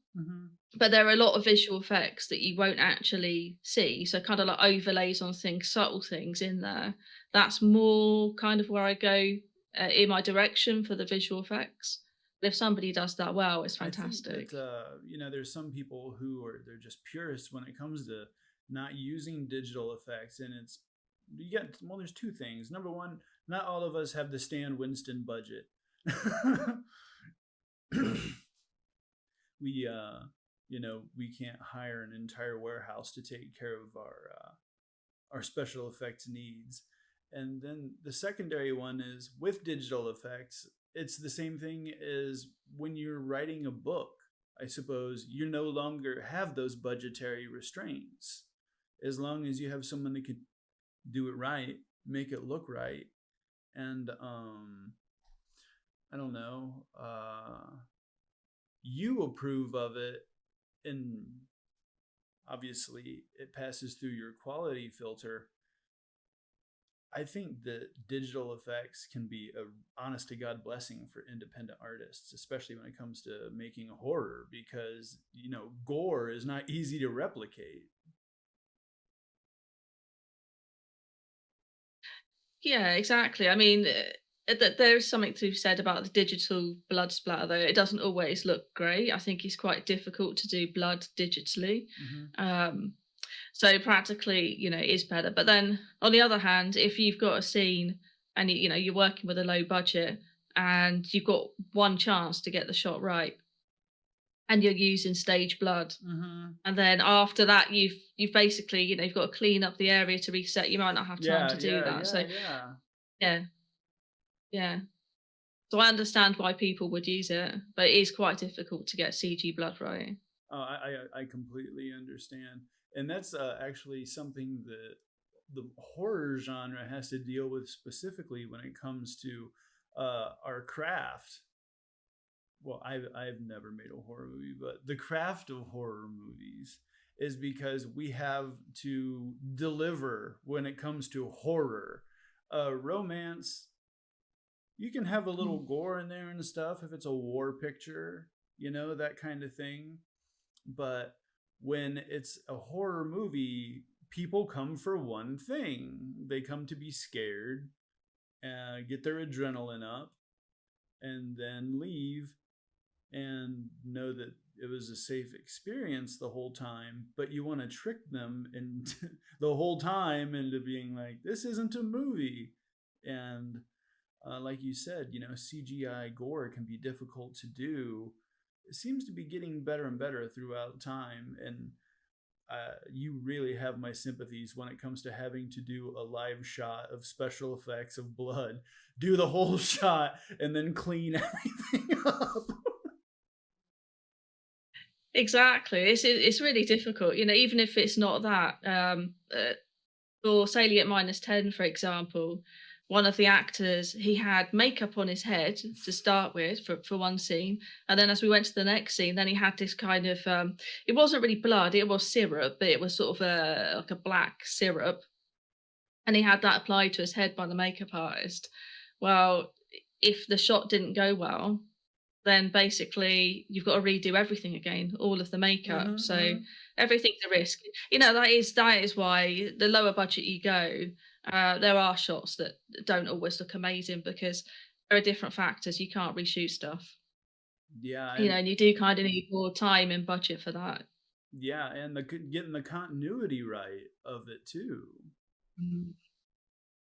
but there are a lot of visual effects that you won't actually see. So kind of like overlays on things, subtle things in there. That's more kind of where I go in my direction for the visual effects. But if somebody does that well, it's I think fantastic. that there's some people who they're just purists when it comes to not using digital effects, and there's two things. Number one, not all of us have the Stan Winston budget. We can't hire an entire warehouse to take care of our special effects needs. And then the secondary one is with digital effects, it's the same thing as when you're writing a book. I suppose you no longer have those budgetary restraints. As long as you have someone that can do it right, make it look right, and I don't know, you approve of it, and obviously it passes through your quality filter. I think that digital effects can be a honest to God blessing for independent artists, especially when it comes to making horror, because gore is not easy to replicate. Yeah, exactly. I mean, there is something to be said about the digital blood splatter, though. It doesn't always look great. I think it's quite difficult to do blood digitally. Um, so practically, it is better. But then on the other hand, if you've got a scene and you're working with a low budget and you've got one chance to get the shot right, and you're using stage blood, and then after that you've basically you've got to clean up the area to reset. You might not have time to do that. So yeah, yeah. So I understand why people would use it, but it is quite difficult to get CG blood right. I completely understand, and that's actually something that the horror genre has to deal with specifically when it comes to our craft. Well, I've never made a horror movie, but the craft of horror movies is because we have to deliver when it comes to horror. Romance, you can have a little gore in there and stuff if it's a war picture, that kind of thing. But when it's a horror movie, people come for one thing. They come to be scared, get their adrenaline up, and then leave and know that it was a safe experience the whole time. But you want to trick them and the whole time into being like, this isn't a movie. And like you said, CGI gore can be difficult to do. It seems to be getting better and better throughout time, and you really have my sympathies when it comes to having to do a live shot of special effects of blood, do the whole shot, and then clean everything up. Exactly, it's really difficult. Even if it's not that. For Salient -10, for example, one of the actors, he had makeup on his head to start with for one scene, and then as we went to the next scene, then he had this kind of it wasn't really blood, it was syrup, but it was sort of like a black syrup, and he had that applied to his head by the makeup artist. Well, if the shot didn't go well, then basically you've got to redo everything again, all of the makeup. So everything's a risk. That is why the lower budget you go, there are shots that don't always look amazing because there are different factors. You can't reshoot stuff. Yeah, And you do kind of need more time and budget for that. yeah, and getting the continuity right of it too. Mm.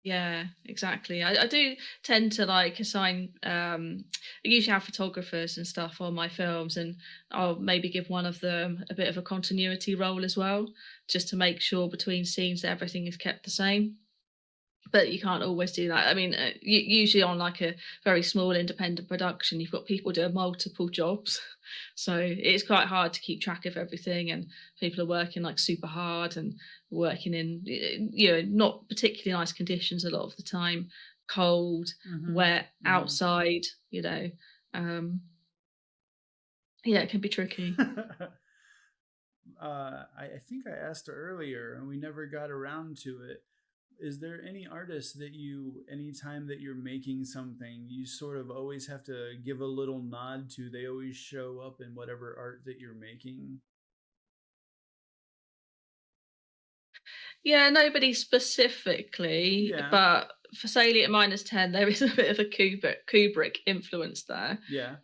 Yeah, exactly. I do tend to assign I usually have photographers and stuff on my films, and I'll maybe give one of them a bit of a continuity role as well, just to make sure between scenes that everything is kept the same. But you can't always do that. I mean, usually on a very small independent production, you've got people doing multiple jobs, so it's quite hard to keep track of everything, and people are working super hard and working in not particularly nice conditions a lot of the time, cold, wet, outside. It can be tricky. I think I asked earlier, and we never got around to it. is there any artist that anytime that you're making something, you sort of always have to give a little nod to? They always show up in whatever art that you're making? Yeah, nobody specifically, Yeah. but for Salient -10, there is a bit of a Kubrick influence there. Yeah.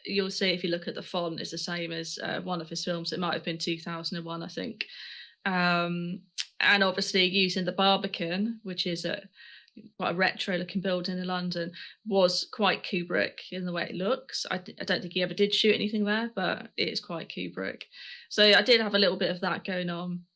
You'll see if you look at the font, it's the same as one of his films. It might have been 2001, I think. And obviously using the Barbican, which is quite a retro-looking building in London, was quite Kubrick in the way it looks. I don't think he ever did shoot anything there, but it is quite Kubrick. So I did have a little bit of that going on.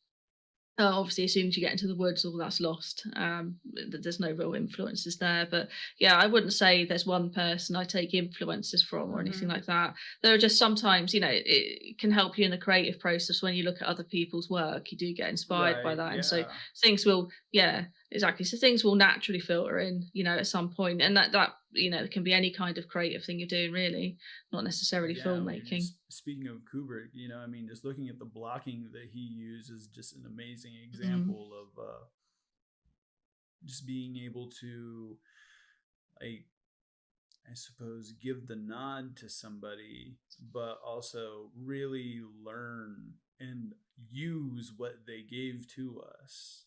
Obviously, as soon as you get into the woods, all that's lost. There's no real influences there. But yeah, I wouldn't say there's one person I take influences from or anything like that. There are just sometimes, it can help you in the creative process when you look at other people's work. You do get inspired by that. And so things will, exactly. So things will naturally filter in, at some point. And that it can be any kind of creative thing you're doing, really, not necessarily filmmaking. Speaking of Kubrick, just looking at the blocking that he uses, just an amazing example of just being able to, I suppose, give the nod to somebody, but also really learn and use what they gave to us.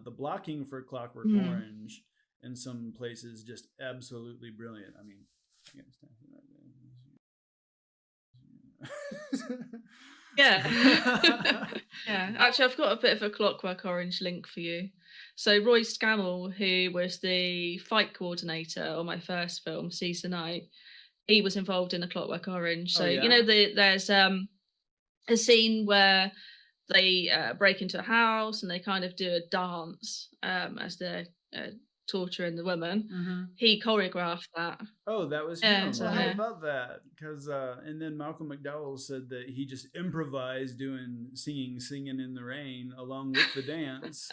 The blocking for Clockwork Orange in some places just absolutely brilliant. I mean, yeah. Yeah, actually, I've got a bit of a Clockwork Orange link for you. So Roy Scammell, who was the fight coordinator on my first film, Seize the Night, he was involved in a Clockwork Orange. So there's a scene where they break into a house and they kind of do a dance as they're torturing the woman. He choreographed that. Oh, that was him. How about that? Because and then Malcolm McDowell said that he just improvised doing singing in the rain along with the dance.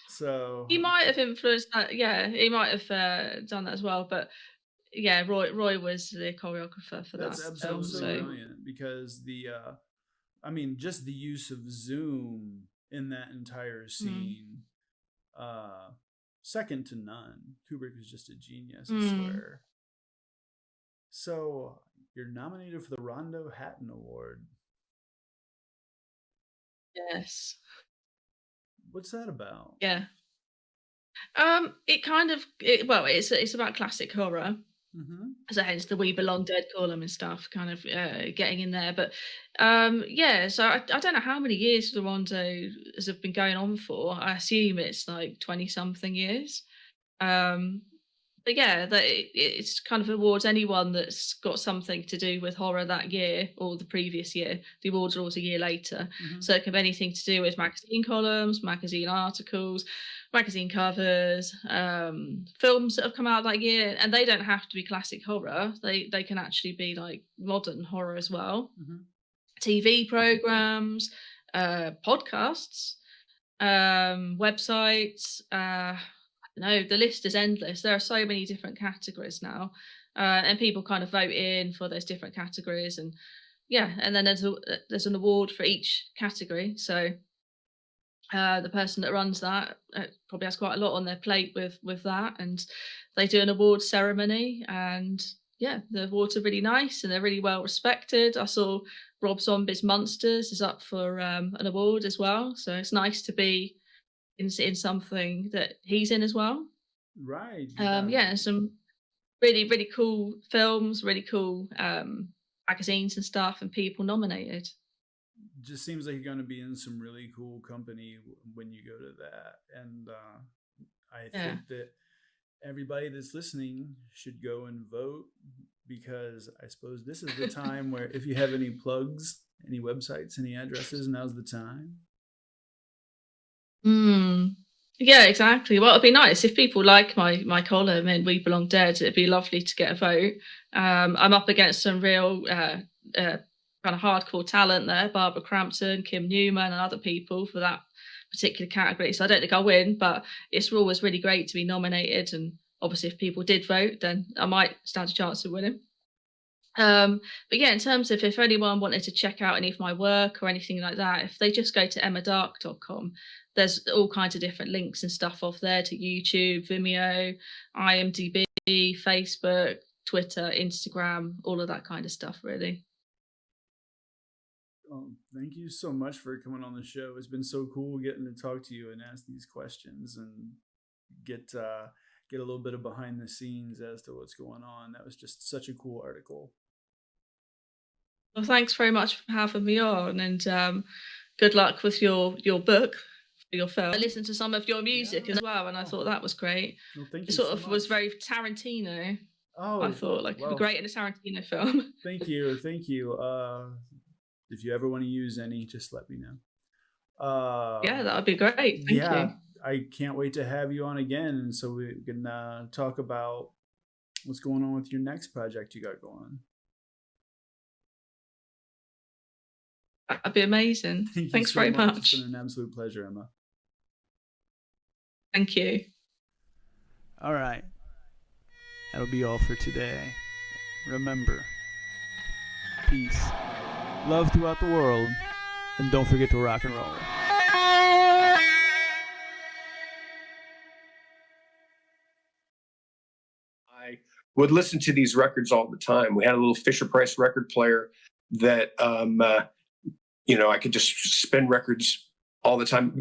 So he might have influenced that. Yeah, he might have done that as well. But yeah, Roy was the choreographer for that. That's absolutely brilliant, because just the use of zoom in that entire scene, second to none. Kubrick is just a genius, I swear. So you're nominated for the Rondo Hatton Award. Yes. What's that about? Yeah. It kind of it's about classic horror. So hence the We Belong Dead column and stuff, kind of getting in there. But so I don't know how many years the Rondo has been going on for. I assume it's like 20 something years. But yeah, it's kind of awards anyone that's got something to do with horror that year or the previous year. The awards are always a year later. So it can be anything to do with magazine columns, magazine articles, magazine covers, films that have come out that year. And they don't have to be classic horror. They can actually be like modern horror as well. TV programs, podcasts, websites, no, the list is endless. There are so many different categories now, and people kind of vote in for those different categories, and and then there's an award for each category. So the person that runs that probably has quite a lot on their plate with that, and they do an award ceremony, and the awards are really nice and they're really well respected. I saw Rob Zombie's Monsters is up for an award as well, so it's nice to be in something that he's in as well. Right. Some really, really cool films, really cool magazines and stuff, and people nominated. Just seems like you're going to be in some really cool company when you go to that. And I think that everybody that's listening should go and vote, because I suppose this is the time where if you have any plugs, any websites, any addresses, now's the time. Yeah, exactly. Well, it'd be nice if people like my column in We Belong Dead. It'd be lovely to get a vote. I'm up against some real kind of hardcore talent there: Barbara Crampton, Kim Newman, and other people for that particular category. So I don't think I'll win, but it's always really great to be nominated. And obviously, if people did vote, then I might stand a chance of winning. But yeah, in terms of if anyone wanted to check out any of my work or anything like that, if they just go to emmadark.com, there's all kinds of different links and stuff off there to YouTube, Vimeo, IMDb, Facebook, Twitter, Instagram, all of that kind of stuff, really. Thank you so much for coming on the show. It's been so cool getting to talk to you and ask these questions and get a little bit of behind the scenes as to what's going on. That was just such a cool article. Well, thanks very much for having me on, and good luck with your book, your film. I listened to some of your music as well, and I thought that was great. Well, thank you. It sort of was very Tarantino. I thought great in a Tarantino film. Thank you. If you ever want to use any, just let me know. Yeah, that would be great. Thank you. I can't wait to have you on again, and so we can talk about what's going on with your next project you got going. That'd be amazing. Thanks very much. It's been an absolute pleasure, Emma. Thank you. All right. That'll be all for today. Remember, peace, love throughout the world, and don't forget to rock and roll. I would listen to these records all the time. We had a little Fisher-Price record player that, I could just spin records all the time.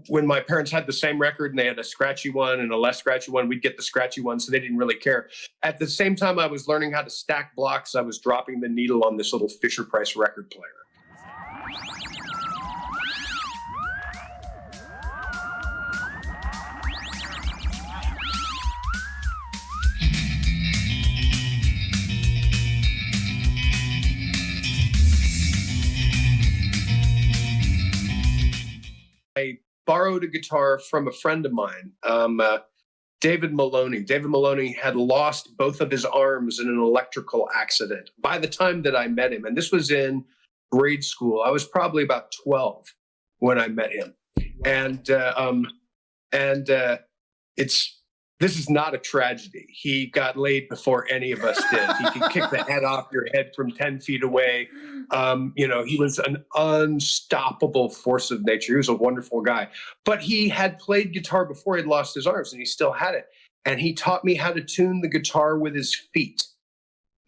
When my parents had the same record and they had a scratchy one and a less scratchy one, we'd get the scratchy one, so they didn't really care. At the same time I was learning how to stack blocks, I was dropping the needle on this little Fisher-Price record player. I borrowed a guitar from a friend of mine, David Maloney. David Maloney had lost both of his arms in an electrical accident by the time that I met him. And this was in grade school. I was probably about 12 when I met him. This is not a tragedy. He got laid before any of us did. He could kick the head off your head from 10 feet away. He was an unstoppable force of nature. He was a wonderful guy. But he had played guitar before he'd lost his arms, and he still had it. And he taught me how to tune the guitar with his feet.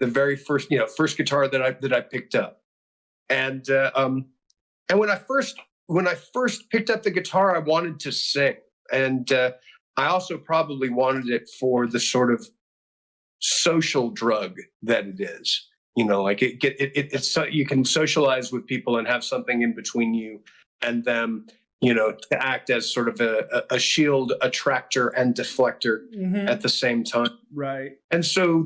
The very first guitar that I picked up. And when I first picked up the guitar, I wanted to sing. And I also probably wanted it for the sort of social drug that it is. It's you can socialize with people and have something in between you and them, to act as sort of a shield, attractor, and deflector at the same time. Right. And so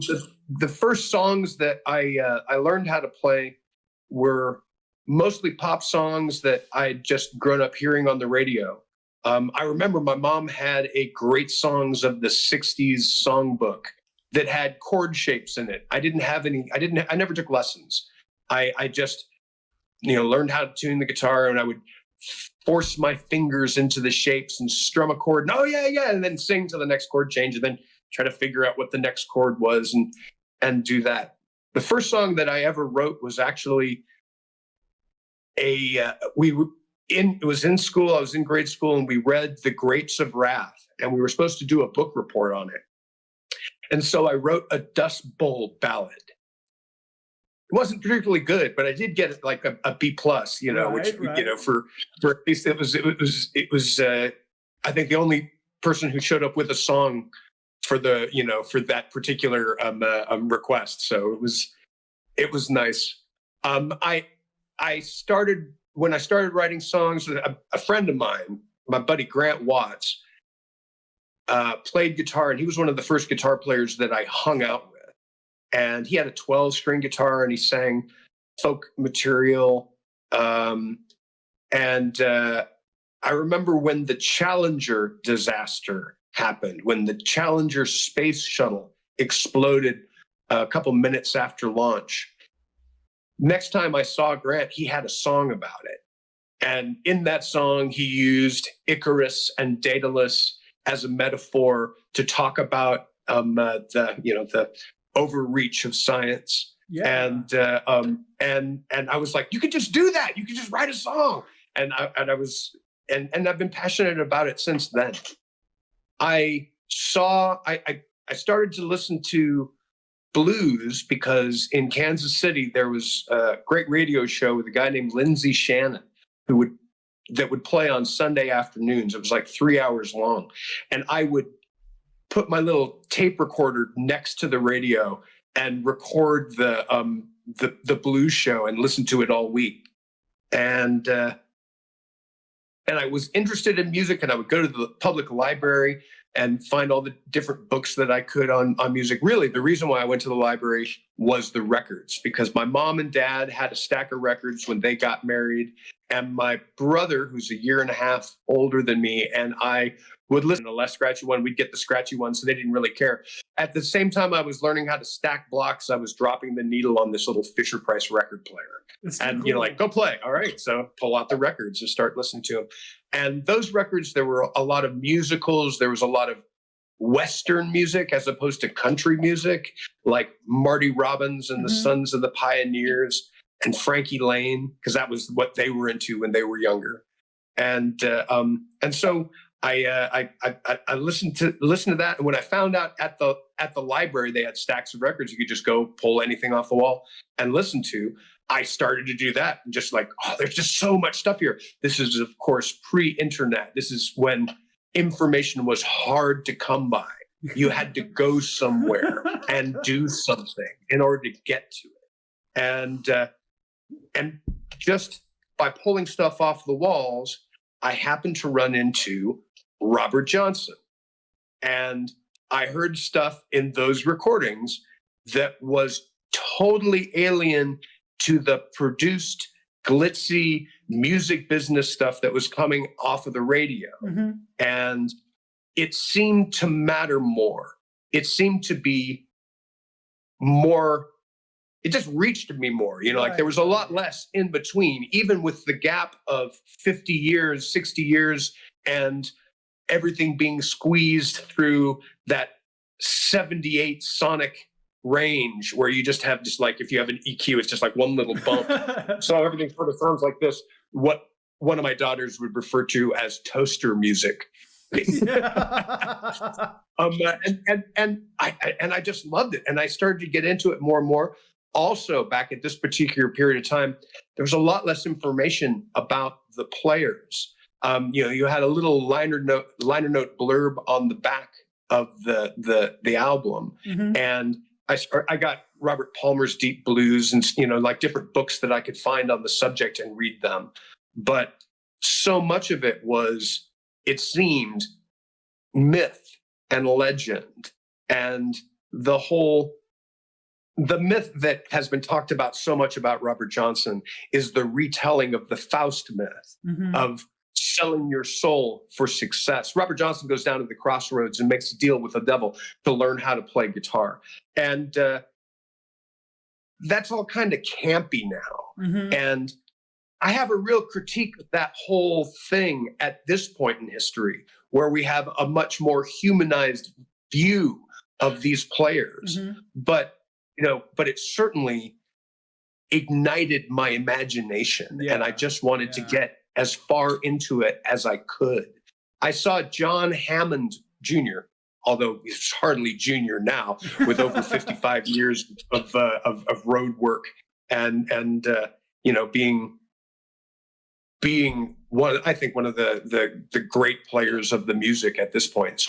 the first songs that I learned how to play were mostly pop songs that I had just grown up hearing on the radio. I remember my mom had a great songs of the 60s songbook that had chord shapes in it. I never took lessons. I just, learned how to tune the guitar, and I would force my fingers into the shapes and strum a chord. And, oh yeah. And then sing to the next chord change, and then try to figure out what the next chord was and do that. The first song that I ever wrote was actually it was in school. I was in grade school, and we read The Grapes of Wrath, and we were supposed to do a book report on it. And so I wrote a Dust Bowl ballad. It wasn't particularly good, but I did get like a B plus, which for at least it was I think the only person who showed up with a song for that particular request. So it was nice. When I started writing songs, a friend of mine, my buddy Grant Watts, played guitar, and he was one of the first guitar players that I hung out with. And he had a 12-string guitar, and he sang folk material. I remember when the Challenger disaster happened, when the Challenger space shuttle exploded a couple minutes after launch. Next time I saw Grant, he had a song about it. And in that song, he used Icarus and Daedalus as a metaphor to talk about the overreach of science. Yeah. And I was like, you could just do that. You could just write a song. And I've been passionate about it since then. I started to listen to blues because in Kansas City there was a great radio show with a guy named Lindsey Shannon that would play on Sunday afternoons. It was like 3 hours long, and I would put my little tape recorder next to the radio and record the blues show and listen to it all week. And I was interested in music, and I would go to the public library and find all the different books that I could on music. Really, the reason why I went to the library was the records, because my mom and dad had a stack of records when they got married. And my brother, who's a year and a half older than me, and I would listen to the less scratchy one. We'd get the scratchy one, so they didn't really care. At the same time I was learning how to stack blocks, I was dropping the needle on this little Fisher-Price record player. And, cool. Like, go play. All right. So pull out the records and start listening to them. And those records, there were a lot of musicals. There was a lot of Western music as opposed to country music, like Marty Robbins and the Sons of the Pioneers and Frankie Lane, because that was what they were into when they were younger. And so I listened to that. And when I found out at the library they had stacks of records you could just go pull anything off the wall and listen to, I started to do that. And just like, oh, there's just so much stuff here. This is, of course, pre-internet. This is when information was hard to come by. You had to go somewhere and do something in order to get to it. And just by pulling stuff off the walls, I happened to run into Robert Johnson. And I heard stuff in those recordings that was totally alien to the produced, glitzy music business stuff that was coming off of the radio. And it seemed to matter more. It seemed to be more, it just reached me more. Like there was a lot less in between, even with the gap of 50 years, 60 years, and everything being squeezed through that 78 sonic range where you just have like, if you have an EQ, it's just like one little bump. So everything sort of sounds like this, what one of my daughters would refer to as toaster music. And I just loved it. And I started to get into it more and more. Also, back at this particular period of time, there was a lot less information about the players. You had a little liner note blurb on the back of the album. And I got Robert Palmer's Deep Blues and, like different books that I could find on the subject and read them. But so much of it was, it seemed, myth and legend. And the myth that has been talked about so much about Robert Johnson is the retelling of the Faust myth of selling your soul for success. Robert Johnson goes down to the crossroads and makes a deal with the devil to learn how to play guitar. And that's all kind of campy now. And I have a real critique of that whole thing at this point in history, where we have a much more humanized view of these players. But it certainly ignited my imagination. And I just wanted to get as far into it as I could. I saw John Hammond Jr., although he's hardly junior now, with over 55 years of road work and being one of the great players of the music at this point.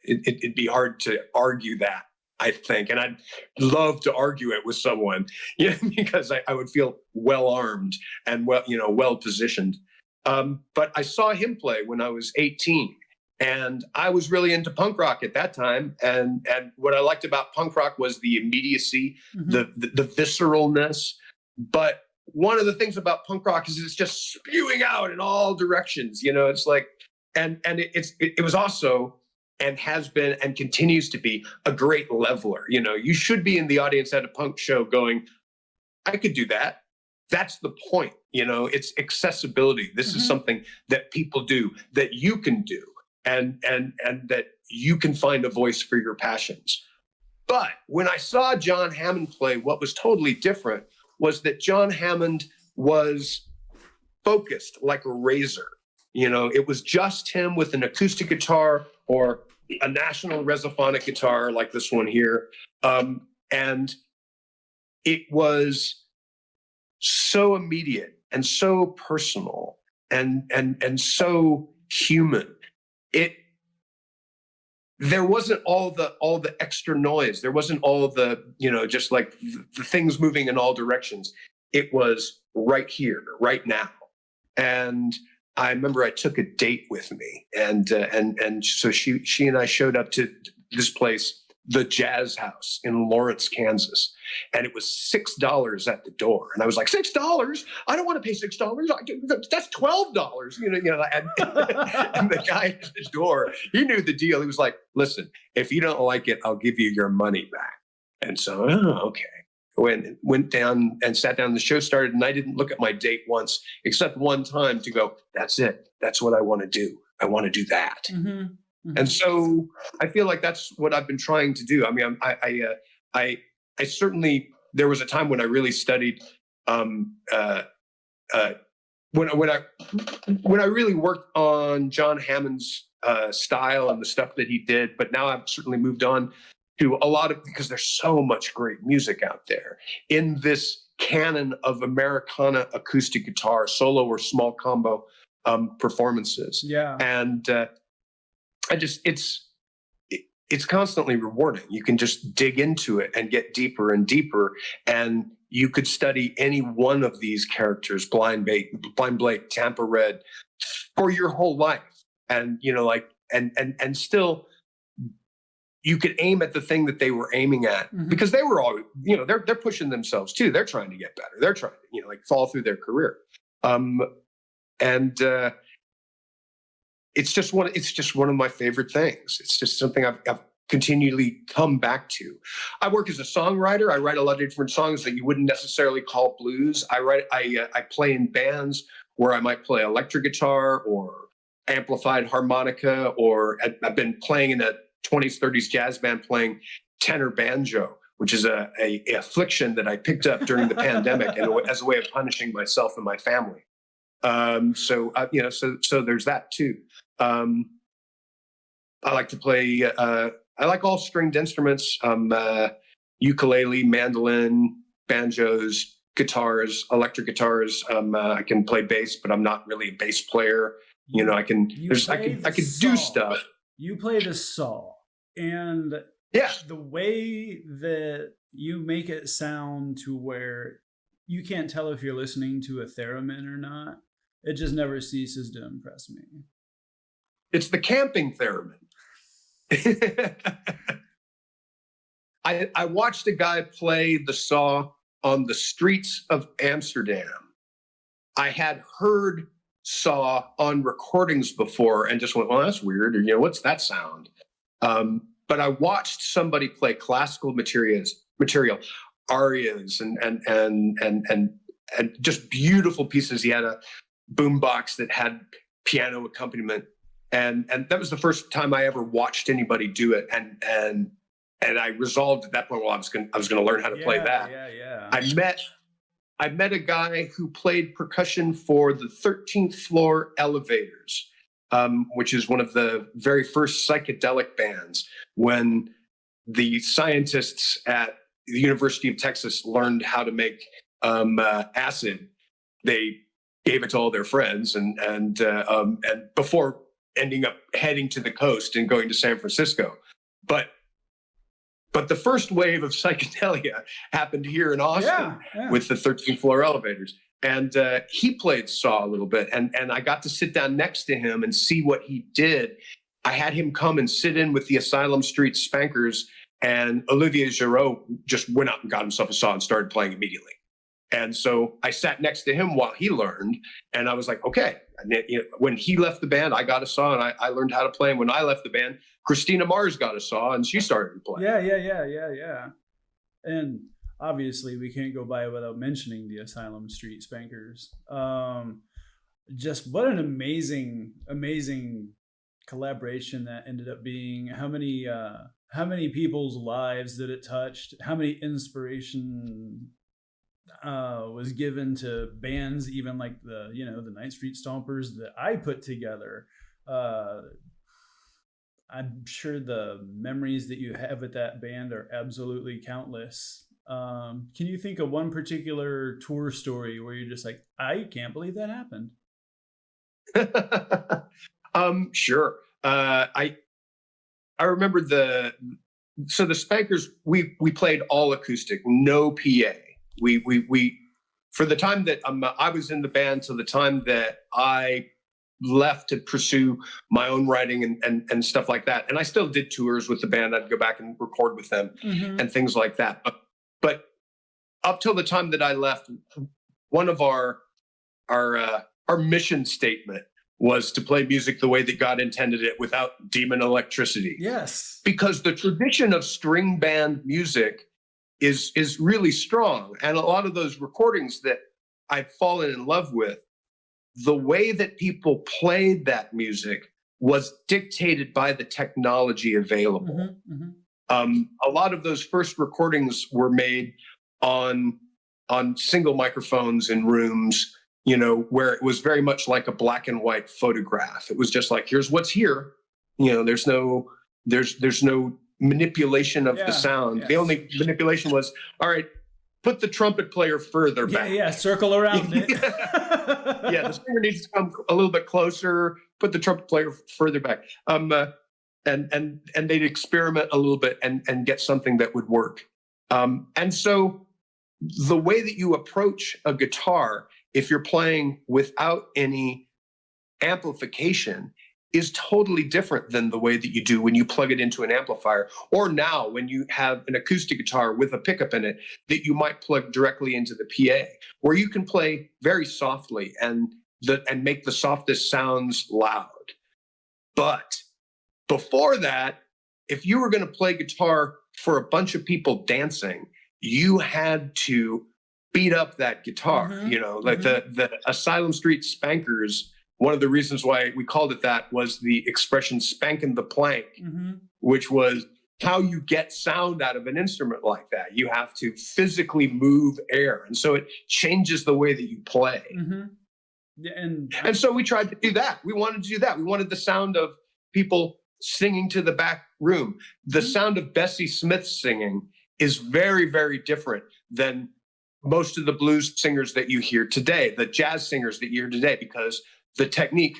It'd be hard to argue that, I think. And I'd love to argue it with someone, because I would feel well armed and well positioned. But I saw him play when I was 18, and I was really into punk rock at that time. And what I liked about punk rock was the immediacy, the visceralness. But one of the things about punk rock is it's just spewing out in all directions. It's like, and it was also, and has been and continues to be, a great leveler. You should be in the audience at a punk show going, I could do that. That's the point. It's accessibility. This is something that people do, that you can do, and that you can find a voice for your passions. But when I saw John Hammond play, what was totally different was that John Hammond was focused like a razor. It was just him with an acoustic guitar or a National Resophonic guitar like this one here. And it was so immediate and so personal and so human. There wasn't all the extra noise. There wasn't all of the, just like the things moving in all directions. It was right here, right now. And I remember I took a date with me, and so she and I showed up to this place, the Jazz House in Lawrence, Kansas, and it was $6 at the door. And I was like, $6? I don't want to pay $6. That's $12. And the guy at the door, he knew the deal. He was like, listen, if you don't like it, I'll give you your money back. And so, okay. Went down and sat down. The show started, and I didn't look at my date once, except one time to go, that's it. That's what I want to do. I want to do that. Mm-hmm. Mm-hmm. And so I feel like that's what I've been trying to do. I mean, I certainly, there was a time when I really studied, when I really worked on John Hammond's style and the stuff that he did. But now I've certainly moved on to a lot of, because there's so much great music out there in this canon of Americana acoustic guitar, solo or small combo performances. Yeah. And it's constantly rewarding. You can just dig into it and get deeper and deeper. And you could study any one of these characters, Blind Blake, Tampa Red, for your whole life. And, and still, you could aim at the thing that they were aiming at, mm-hmm. because they were all, they're pushing themselves too. They're trying to get better. They're trying to, fall through their career. It's just one of my favorite things. It's just something I've continually come back to. I work as a songwriter. I write a lot of different songs that you wouldn't necessarily call blues. I play in bands where I might play electric guitar or amplified harmonica, or I've been playing in a 20s, 30s jazz band playing tenor banjo, which is a affliction that I picked up during the pandemic and as a way of punishing myself and my family. So there's that too. I like to play, I like all stringed instruments, ukulele, mandolin, banjos, guitars, electric guitars. I can play bass, but I'm not really a bass player. I can do stuff. You play the saw, and yeah, the way that you make it sound to where you can't tell if you're listening to a theremin or not, it just never ceases to impress me. It's the camping theremin. I watched a guy play the saw on the streets of Amsterdam. I had heard saw on recordings before and just went, well, that's weird. Or, what's that sound? But I watched somebody play classical material, arias and just beautiful pieces. He had a boombox that had piano accompaniment. And that was the first time I ever watched anybody do it. And I resolved at that point, well, I was going to learn how to play that. Yeah. I met a guy who played percussion for the 13th Floor Elevators, which is one of the very first psychedelic bands. When the scientists at the University of Texas learned how to make acid, they gave it to all their friends, and before ending up heading to the coast and going to San Francisco. But the first wave of psychedelia happened here in Austin with the 13th Floor Elevators. And he played saw a little bit. And I got to sit down next to him and see what he did. I had him come and sit in with the Asylum Street Spankers. And Olivier Giraud just went out and got himself a saw and started playing immediately. And so I sat next to him while he learned. And I was like, okay. And then, when he left the band, I got a saw and I learned how to play. And when I left the band, Christina Mars got a saw and she started to play. Yeah. And obviously we can't go by without mentioning the Asylum Street Spankers. Just what an amazing collaboration that ended up being. How many how many people's lives that it touched, how many inspiration was given to bands, even like the Ninth Street Stompers that I put together. I'm sure the memories that you have with that band are absolutely countless. Can you think of one particular tour story where you're just like, I can't believe that happened? Sure. I remember the Spankers, we played all acoustic, no PA. We for the time that I was in the band to the time that I left to pursue my own writing and stuff like that. And I still did tours with the band. I'd go back and record with them and things like that. But up till the time that I left, one of our mission statement was to play music the way that God intended it, without demon electricity. Yes. Because the tradition of string band music is really strong. And a lot of those recordings that I've fallen in love with, the way that people played that music was dictated by the technology available. A lot of those first recordings were made on single microphones in rooms, where it was very much like a black and white photograph. It was just like, here's what's here. There's no manipulation of the sound. Yes. The only manipulation was, all right, put the trumpet player further back. Yeah, circle around it. Yeah, the singer needs to come a little bit closer, put the trumpet player further back. And they'd experiment a little bit and get something that would work. And so the way that you approach a guitar, if you're playing without any amplification, is totally different than the way that you do when you plug it into an amplifier, or now when you have an acoustic guitar with a pickup in it that you might plug directly into the PA, where you can play very softly and make the softest sounds loud. But before that, if you were going to play guitar for a bunch of people dancing, you had to beat up that guitar. The Asylum Street Spankers, one of the reasons why we called it that was the expression spanking the plank, which was how you get sound out of an instrument like that. You have to physically move air. And so it changes the way that you play. And so we tried to do that. We wanted to do that. We wanted the sound of people singing to the back room. The sound of Bessie Smith singing is very, very different than most of the blues singers that you hear today, the jazz singers that you hear today, because the technique,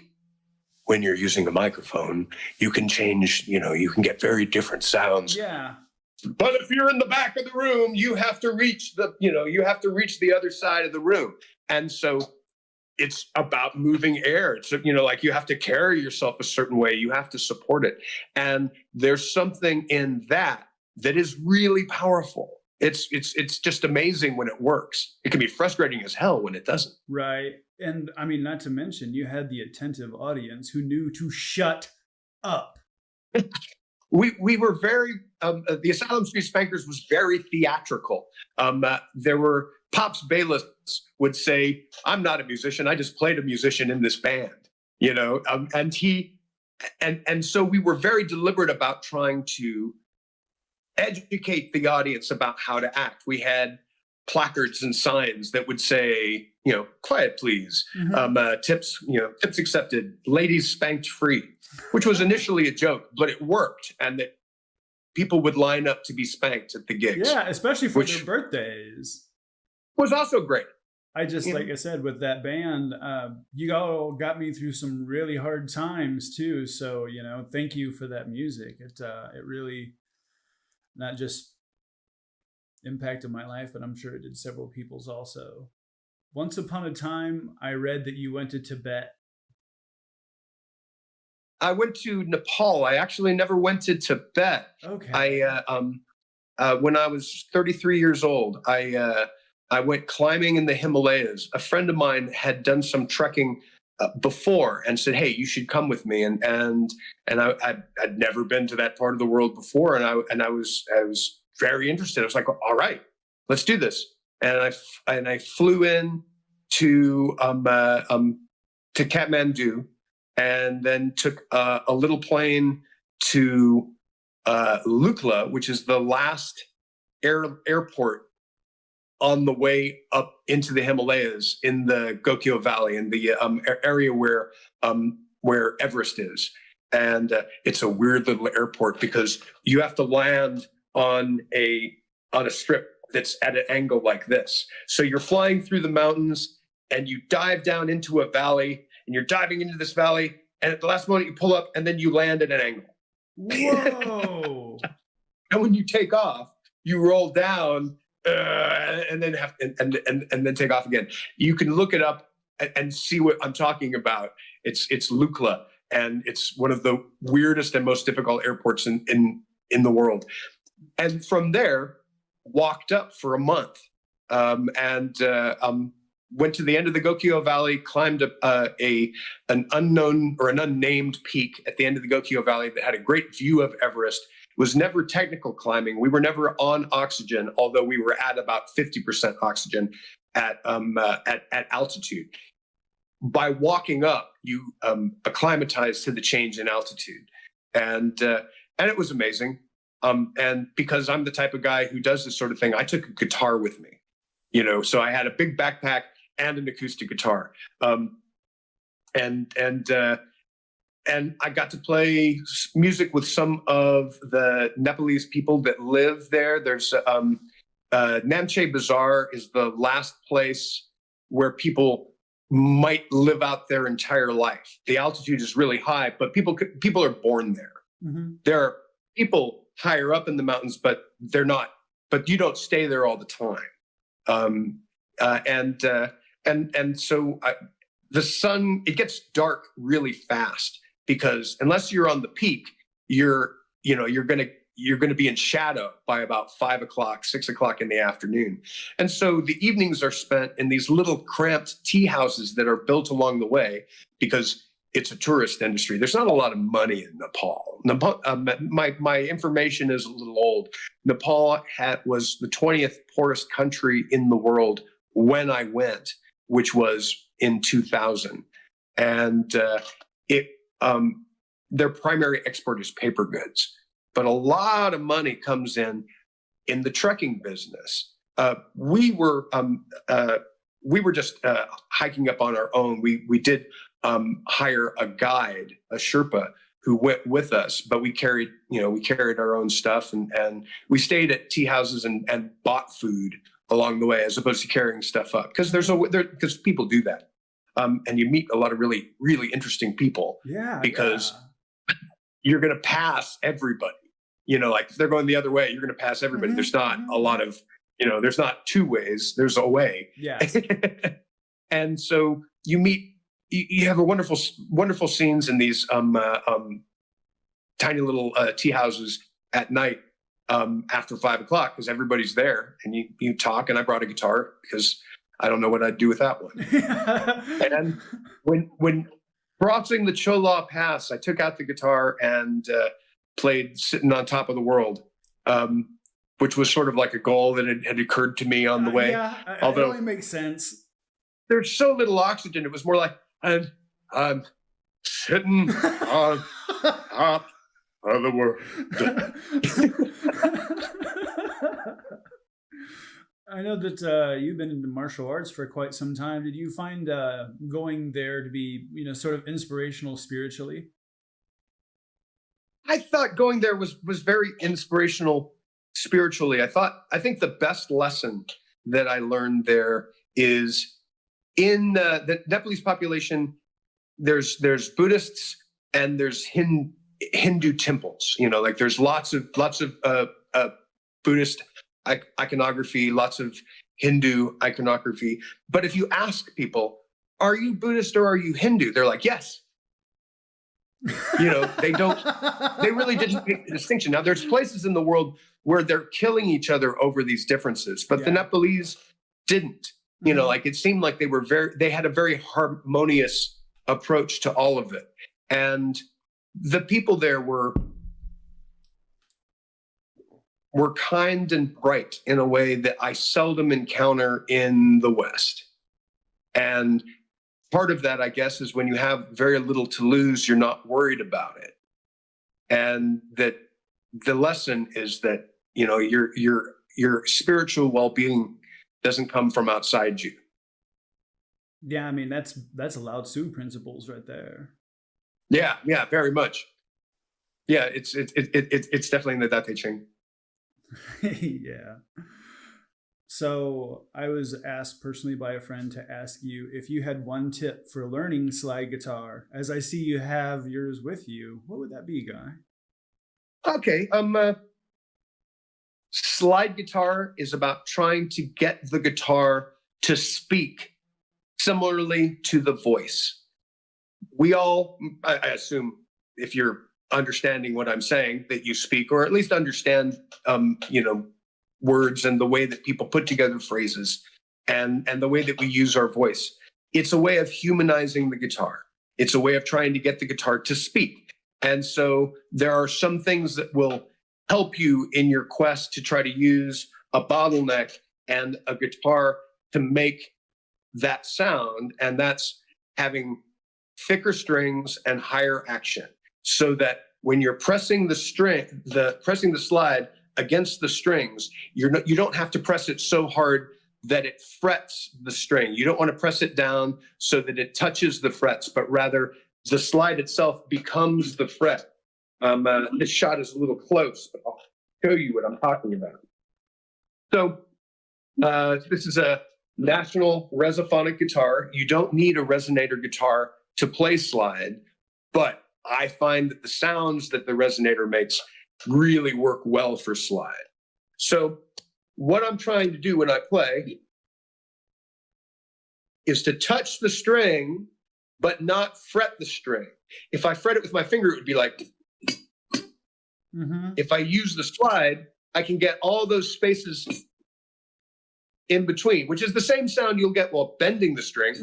when you're using a microphone, you can change, you can get very different sounds. Yeah. But if you're in the back of the room, you have to reach the other side of the room. And so it's about moving air. It's, like you have to carry yourself a certain way. You have to support it. And there's something in that is really powerful. It's just amazing when it works. It can be frustrating as hell when it doesn't. Right. And I mean, not to mention, you had the attentive audience who knew to shut up. We were very, the Asylum Street Spankers was very theatrical. There were Pops Bayless would say, I'm not a musician. I just played a musician in this band, and so we were very deliberate about trying to educate the audience about how to act. We had placards and signs that would say, quiet please, tips accepted, ladies spanked free, which was initially a joke, but it worked, and that people would line up to be spanked at the gigs. Yeah, especially for their birthdays. Was also great. I just, like I said, with that band, you all got me through some really hard times too. So, thank you for that music. It really not just impacted my life, but I'm sure it did several people's also. Once upon a time, I read that you went to Tibet. I went to Nepal. I actually never went to Tibet. Okay. When I was 33 years old, I went climbing in the Himalayas. A friend of mine had done some trekking before and said, "Hey, you should come with me." And I'd never been to that part of the world before, and I was very interested. I was like, "All right, let's do this." And I flew in to Kathmandu, and then took a little plane to Lukla, which is the last airport on the way up into the Himalayas in the Gokyo Valley, in the area where Everest is. And it's a weird little airport because you have to land on a strip that's at an angle like this. So you're flying through the mountains and you dive down into a valley, and you're diving into this valley, and at the last moment you pull up and then you land at an angle. Whoa. And when you take off, you roll down and then and then take off again. You can look it up and see what I'm talking about. It's Lukla, and it's one of the weirdest and most difficult airports in the world. And from there, walked up for a month, and went to the end of the Gokyo Valley, climbed an unknown or an unnamed peak at the end of the Gokyo Valley that had a great view of Everest. It was never technical climbing. We were never on oxygen, although we were at about 50% oxygen at altitude. By walking up, you acclimatize to the change in altitude, and it was amazing. And because I'm the type of guy who does this sort of thing, I took a guitar with me, so I had a big backpack and an acoustic guitar. And I got to play music with some of the Nepalese people that live there. There's Namche Bazaar is the last place where people might live out their entire life. The altitude is really high, but people are born there. Mm-hmm. There are people higher up in the mountains, but they're not. But you don't stay there all the time. And so the sun, it gets dark really fast, because unless you're on the peak, you're gonna be in shadow by about 5 o'clock, 6 o'clock in the afternoon. And so the evenings are spent in these little cramped tea houses that are built along the way, because it's a tourist industry. There's not a lot of money in Nepal. My information is a little old. Nepal was the 20th poorest country in the world when I went, which was in 2000. And their primary export is paper goods. But a lot of money comes in the trekking business. We were just hiking up on our own. We did hire a guide, a Sherpa, who went with us, but we carried our own stuff, and we stayed at tea houses and bought food along the way, as opposed to carrying stuff up, because because people do that, and you meet a lot of really, really interesting people. Yeah, because you're going to pass everybody. Like if they're going the other way, you're going to pass everybody. Mm-hmm. There's not a lot of, there's not two ways. There's a way. Yeah. And so you have a wonderful scenes in these tiny little tea houses at night after 5 o'clock, because everybody's there, and you talk. And I brought a guitar because I don't know what I'd do without one. And when crossing the Chola Pass, I took out the guitar and played "Sitting on Top of the World," which was sort of like a goal that had occurred to me on the way. Although it really makes sense. There's so little oxygen. It was more like I'm sitting on top of the world. I know that you've been into martial arts for quite some time. Did you find going there to be, sort of inspirational spiritually? I thought going there was very inspirational spiritually. I think the best lesson that I learned there is in the Nepalese population, there's Buddhists and there's Hindu temples. Like there's lots of Buddhist iconography, lots of Hindu iconography. But if you ask people, are you Buddhist or are you Hindu? They're like, yes. They really didn't make the distinction. Now there's places in the world where they're killing each other over these differences, but the Nepalese didn't. Like it seemed like they had a very harmonious approach to all of it. And the people there were kind and bright in a way that I seldom encounter in the West. And part of that, I guess, is when you have very little to lose, you're not worried about it. And that the lesson is that, you know, your spiritual well-being doesn't come from outside you. Yeah, I mean that's Lao Tzu principles right there. Yeah, very much. Yeah, it's definitely in the Date Ching. Yeah. So I was asked personally by a friend to ask you if you had one tip for learning slide guitar. As I see you have yours with you, what would that be, Guy? Okay. Slide guitar is about trying to get the guitar to speak similarly to the voice. We all, I assume, if you're understanding what I'm saying, that you speak, or at least understand, you know, words and the way that people put together phrases and the way that we use our voice. It's a way of humanizing the guitar. It's a way of trying to get the guitar to speak. And so there are some things that will help you in your quest to try to use a bottleneck and a guitar to make that sound. And that's having thicker strings and higher action, so that when you're pressing pressing the slide against the strings, you don't have to press it so hard that it frets the string. You don't want to press it down so that it touches the frets, but rather the slide itself becomes the fret. This shot is a little close, but I'll show you what I'm talking about. So this is a National Resophonic guitar. You don't need a resonator guitar to play slide, but I find that the sounds that the resonator makes really work well for slide. So what I'm trying to do when I play is to touch the string, but not fret the string. If I fret it with my finger, it would be like, If I use the slide, I can get all those spaces in between, which is the same sound you'll get while bending the string.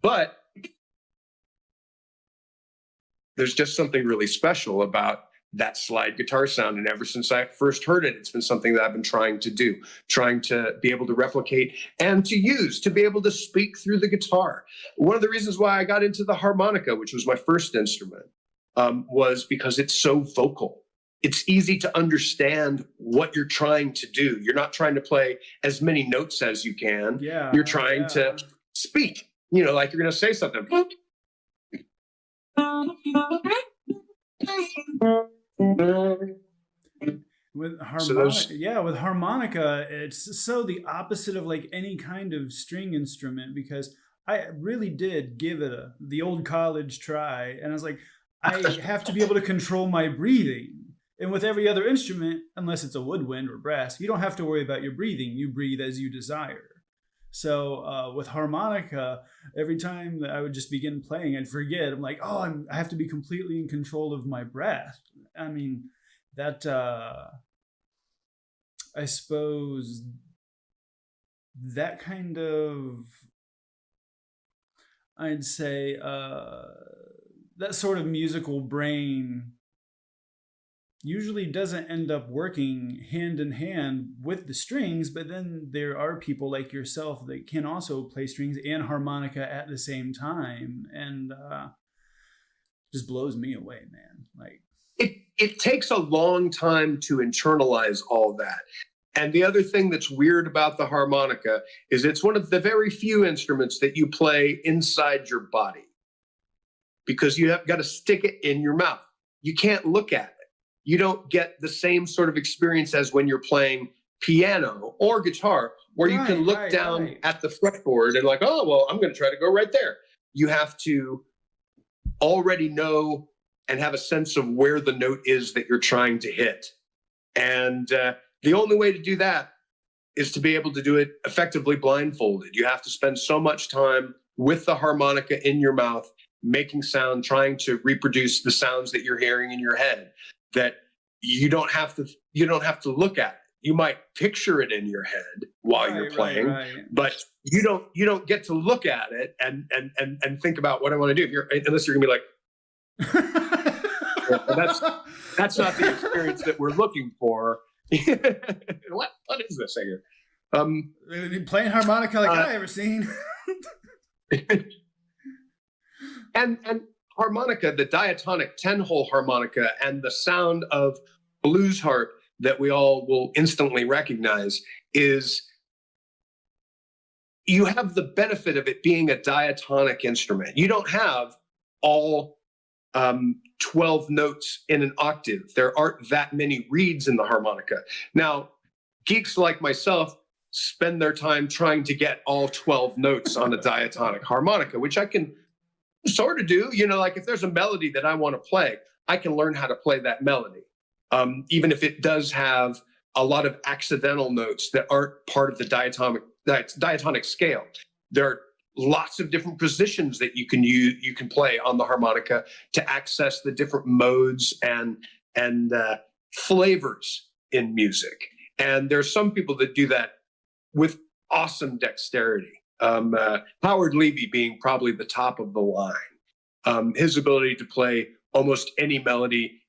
But there's just something really special about that slide guitar sound. And ever since I first heard it, it's been something that I've been trying to do, trying to be able to replicate and to use, to be able to speak through the guitar. One of the reasons why I got into the harmonica, which was my first instrument, was because it's so vocal. It's easy to understand what you're trying to do. You're not trying to play as many notes as you can. Yeah. You're trying to speak, you know, like you're going to say something. With harmonica, with harmonica, it's so the opposite of like any kind of string instrument, because I really did give it the old college try, and I was like, I have to be able to control my breathing. And with every other instrument, unless it's a woodwind or brass, you don't have to worry about your breathing. You breathe as you desire. So with harmonica, every time that I would just begin playing, I'd forget. I'm like, oh, I have to be completely in control of my breath. I mean, that I suppose that kind of, I'd say, that sort of musical brain usually doesn't end up working hand in hand with the strings, but then there are people like yourself that can also play strings and harmonica at the same time, and just blows me away, man. Like it takes a long time to internalize all that. And the other thing that's weird about the harmonica is it's one of the very few instruments that you play inside your body, because you have got to stick it in your mouth. You can't look at it. You don't get the same sort of experience as when you're playing piano or guitar, where you can look down at the fretboard and like, oh, well, I'm going to try to go right there. You have to already know and have a sense of where the note is that you're trying to hit. And the only way to do that is to be able to do it effectively blindfolded. You have to spend so much time with the harmonica in your mouth, making sound, trying to reproduce the sounds that you're hearing in your head, that you don't have to look at it. You might picture it in your head while you're playing, but you don't get to look at it and think about what I want to do. Unless you're gonna be like, that's not the experience that we're looking for. What is this here? Playing harmonica like I ever seen. And harmonica, the diatonic 10-hole harmonica, and the sound of blues harp that we all will instantly recognize is you have the benefit of it being a diatonic instrument. You don't have all 12 notes in an octave. There aren't that many reeds in the harmonica. Now, geeks like myself spend their time trying to get all 12 notes on a diatonic harmonica, which I can sort of do. You know, like if there's a melody that I want to play, I can learn how to play that melody. Even if it does have a lot of accidental notes that aren't part of the diatonic scale. There are lots of different positions that you can use, you can play on the harmonica to access the different modes and flavors in music. And there's some people that do that with awesome dexterity. Howard Levy being probably the top of the line. His ability to play almost any melody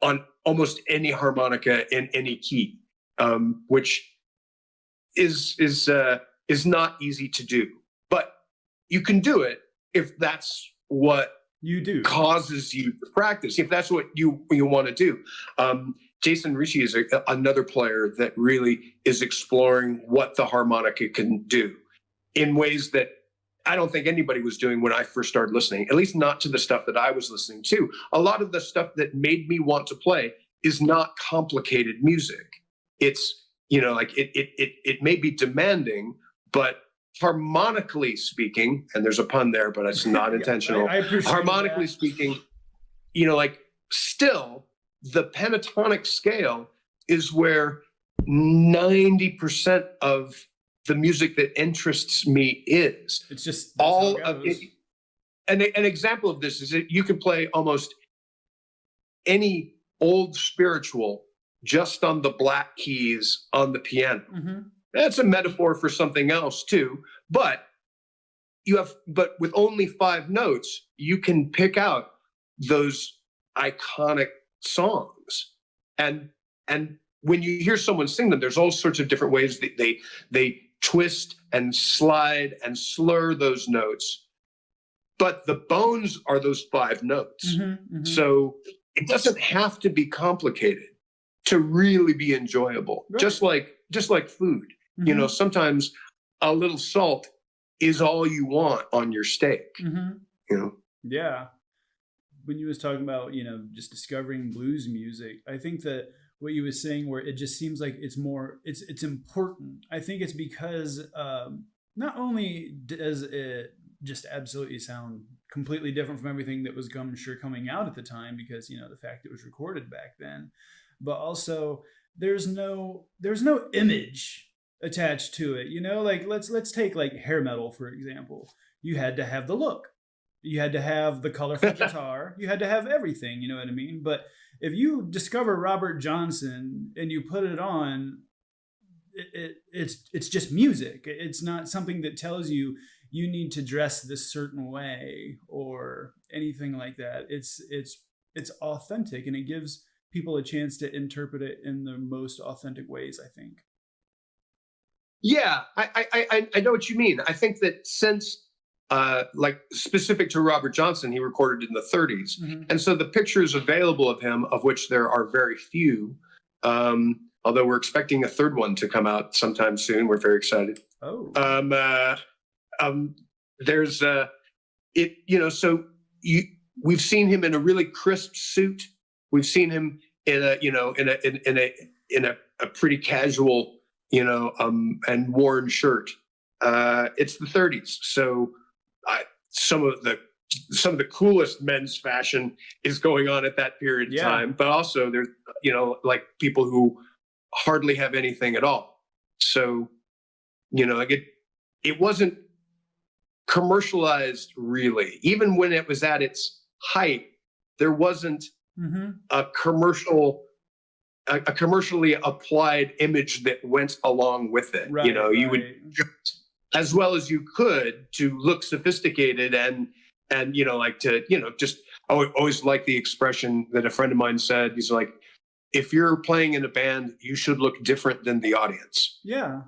on almost any harmonica in any key, which is not easy to do. But you can do it if that's what you do causes you to practice, if that's what you want to do. Jason Ricci is another player that really is exploring what the harmonica can do in ways that I don't think anybody was doing when I first started listening, at least not to the stuff that I was listening to. A lot of the stuff that made me want to play is not complicated music. It's, you know, like it may be demanding, but harmonically speaking, and there's a pun there, but it's not intentional. I harmonically that. Speaking, you know, like still the pentatonic scale is where 90% of the music that interests me is. It's just all of it. An example of this is that you can play almost any old spiritual just on the black keys on the piano. Mm-hmm. That's a metaphor for something else too. But with only 5 notes, you can pick out those iconic songs. And when you hear someone sing them, there's all sorts of different ways that they twist and slide and slur those notes. But the bones are those 5 notes. Mm-hmm, mm-hmm. So it doesn't have to be complicated to really be enjoyable. Right. Just like food. Mm-hmm. You know, sometimes a little salt is all you want on your steak. Mm-hmm. You know? Yeah. When you was talking about, you know, just discovering blues music, I think that what you was saying where it just seems like it's important. I think it's because not only does it just absolutely sound completely different from everything that was coming out at the time, because, you know, the fact it was recorded back then, but also there's no image attached to it. You know, like let's take like hair metal, for example. You had to have the look. You had to have the colorful guitar. You had to have everything, you know what I mean? But if you discover Robert Johnson and you put it on, it's just music. It's not something that tells you you need to dress this certain way or anything like that. It's authentic, and it gives people a chance to interpret it in the most authentic ways, I think. Yeah, I know what you mean. I think that since like specific to Robert Johnson, he recorded in the 30s. Mm-hmm. And so the pictures available of him, of which there are very few, although we're expecting a third one to come out sometime soon. We're very excited. Oh. There's it, you know, so we've seen him in a really crisp suit. We've seen him in a pretty casual, you know, and worn shirt. It's the 30s, so some of the coolest men's fashion is going on at that period of time. But also there's, you know, like people who hardly have anything at all. So, you know, like it wasn't commercialized really. Even when it was at its height, there wasn't mm-hmm. a commercially applied image that went along with it. Right, you know, you right. would just, as well as you could, to look sophisticated and you know, like to, you know, just I always like the expression that a friend of mine said. He's like, if you're playing in a band, you should look different than the audience. Yeah.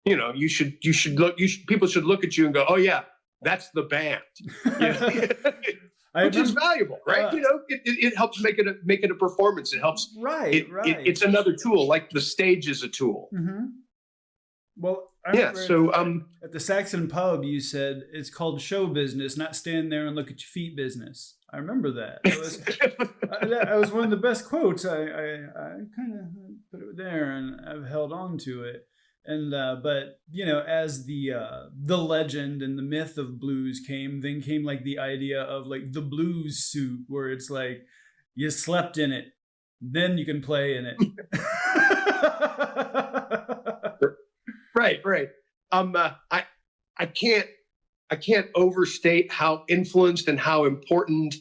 You know, people should look at you and go, oh yeah, that's the band. You know? which is valuable, right? It helps make it a performance. It helps. Right. It's another tool, like the stage is a tool. Mm-hmm. Well, so at the Saxon pub, you said it's called show business, not stand there and look at your feet business. I remember that. That was one of the best quotes. I kind of put it there, and I've held on to it. And but as the legend and the myth of blues came, then came like the idea of like the blues suit, where it's like you slept in it, then you can play in it. Right. I can't overstate how influenced and how important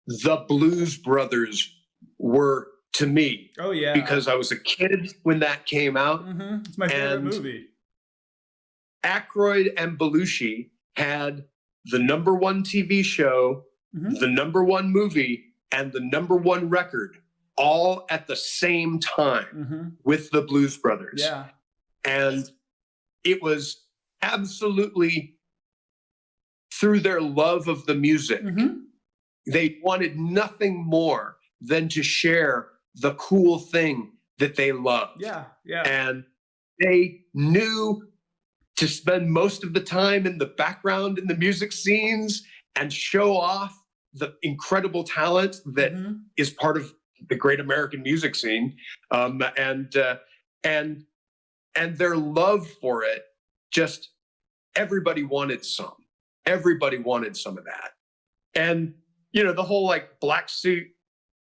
the Blues Brothers were to me. Oh yeah, because I was a kid when that came out. Mm-hmm. It's my favorite movie. Aykroyd and Belushi had the #1 TV show, the #1 movie, and the #1 record all at the same time with the Blues Brothers. Yeah, and it was absolutely through their love of the music. They wanted nothing more than to share the cool thing that they loved. Yeah. And they knew to spend most of the time in the background in the music scenes and show off the incredible talent that is part of the great American music scene. And their love for it, just everybody wanted some. Everybody wanted some of that. And, the whole like black suit,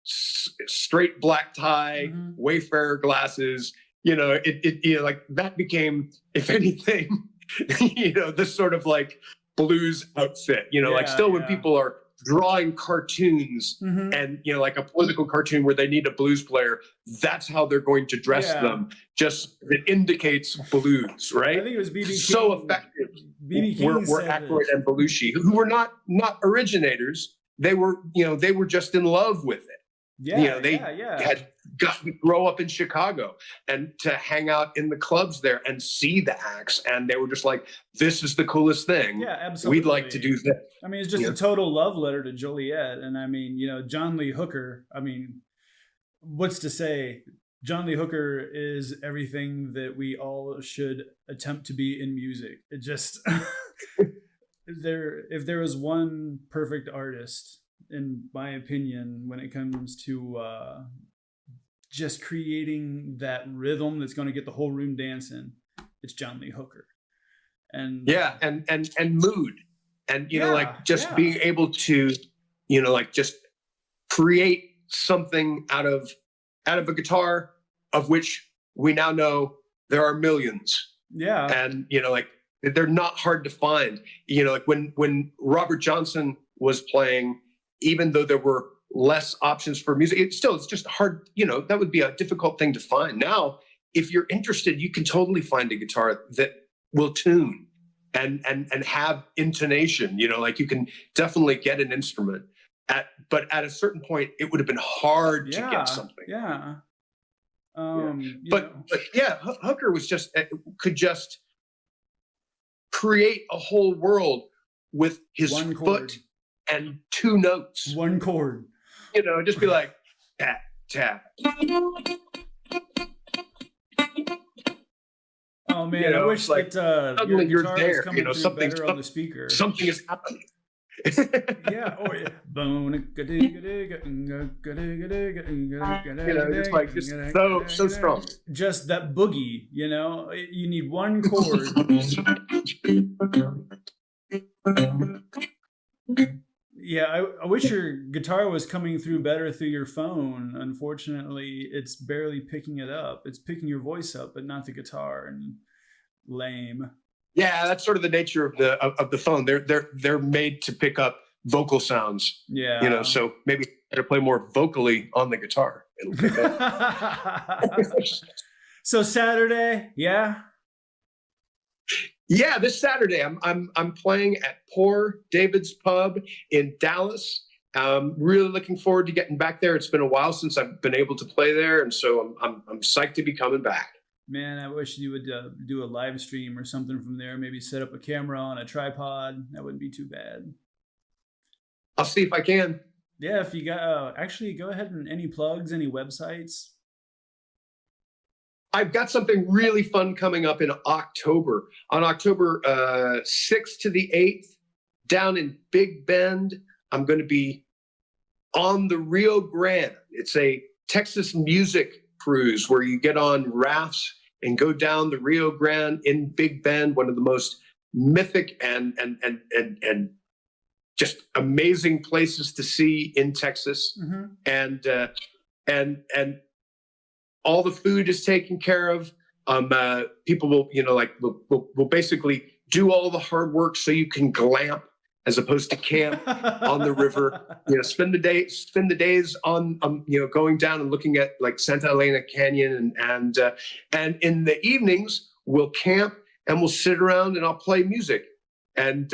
straight black tie, Wayfarer glasses, like that became, if anything, this sort of like blues outfit, like still when people are drawing cartoons and, like a political cartoon where they need a blues player, that's how they're going to dress them. Just it indicates blues, right? I think it was B.B. King. So effective. B.B. King were Aykroyd and Belushi, who were not originators. They were, they were just in love with it. They had got to grow up in Chicago and to hang out in the clubs there and see the acts. And they were just like, this is the coolest thing. Yeah, absolutely. We'd like to do this. I mean, it's just a total love letter to Joliet. And I mean, John Lee Hooker, I mean, what's to say? John Lee Hooker is everything that we all should attempt to be in music. It just, if there was one perfect artist, in my opinion, when it comes to just creating that rhythm that's going to get the whole room dancing, it's John Lee Hooker. And and mood, and being able to, just create something out of a guitar, of which we now know there are millions. Yeah, and they're not hard to find. Like when Robert Johnson was playing, even though there were less options for music, it's just hard. That would be a difficult thing to find. Now, if you're interested, you can totally find a guitar that will tune and have intonation. Like you can definitely get an instrument but at a certain point, it would have been hard to get something. Yeah. Hooker was could just create a whole world with his foot and 2 notes. 1 chord. Just be like, tap, tap. Oh man, I wish like, that suddenly your you're guitar there. was coming through better on the speaker. Something is happening. Yeah. Oh yeah. It's like just so strong. Just that boogie, you need 1 chord. Yeah, I wish your guitar was coming through better through your phone. Unfortunately, it's barely picking it up. It's picking your voice up, but not the guitar. And lame. Yeah, that's sort of the nature of the phone. They're made to pick up vocal sounds. Yeah. So maybe better play more vocally on the guitar. It'll pick up. So Saturday, yeah. Yeah, this Saturday I'm playing at Poor David's Pub in Dallas. Really looking forward to getting back there. It's been a while since I've been able to play there, and so I'm psyched to be coming back. Man, I wish you would do a live stream or something from there. Maybe set up a camera on a tripod. That wouldn't be too bad. I'll see if I can. Yeah, if you got actually go ahead and any plugs, any websites. I've got something really fun coming up in October. On October 6th to the 8th, down in Big Bend, I'm going to be on the Rio Grande. It's a Texas music cruise where you get on rafts and go down the Rio Grande in Big Bend, one of the most mythic and just amazing places to see in Texas. Mm-hmm. And all the food is taken care of. People will, will basically do all the hard work so you can glamp as opposed to camp on the river. Spend the days on, going down and looking at like Santa Elena Canyon, and in the evenings we'll camp and we'll sit around and I'll play music, and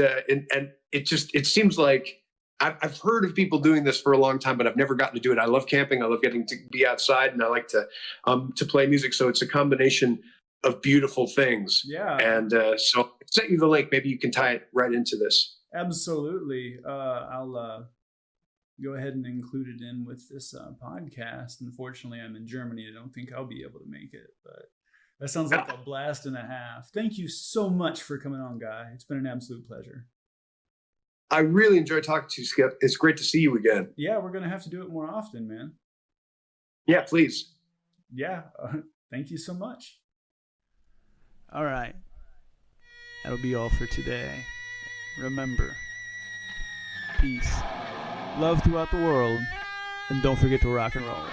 it seems like I've heard of people doing this for a long time, but I've never gotten to do it. I love camping. I love getting to be outside, and I like to play music. So it's a combination of beautiful things. Yeah. And so I sent you the link. Maybe you can tie it right into this. Absolutely. I'll go ahead and include it in with this podcast. Unfortunately, I'm in Germany. I don't think I'll be able to make it, but that sounds like a blast and a half. Thank you so much for coming on, Guy. It's been an absolute pleasure. I really enjoyed talking to you, Skip. It's great to see you again. Yeah, we're going to have to do it more often, man. Yeah, please. Yeah, thank you so much. All right. That'll be all for today. Remember, peace, love throughout the world, and don't forget to rock and roll.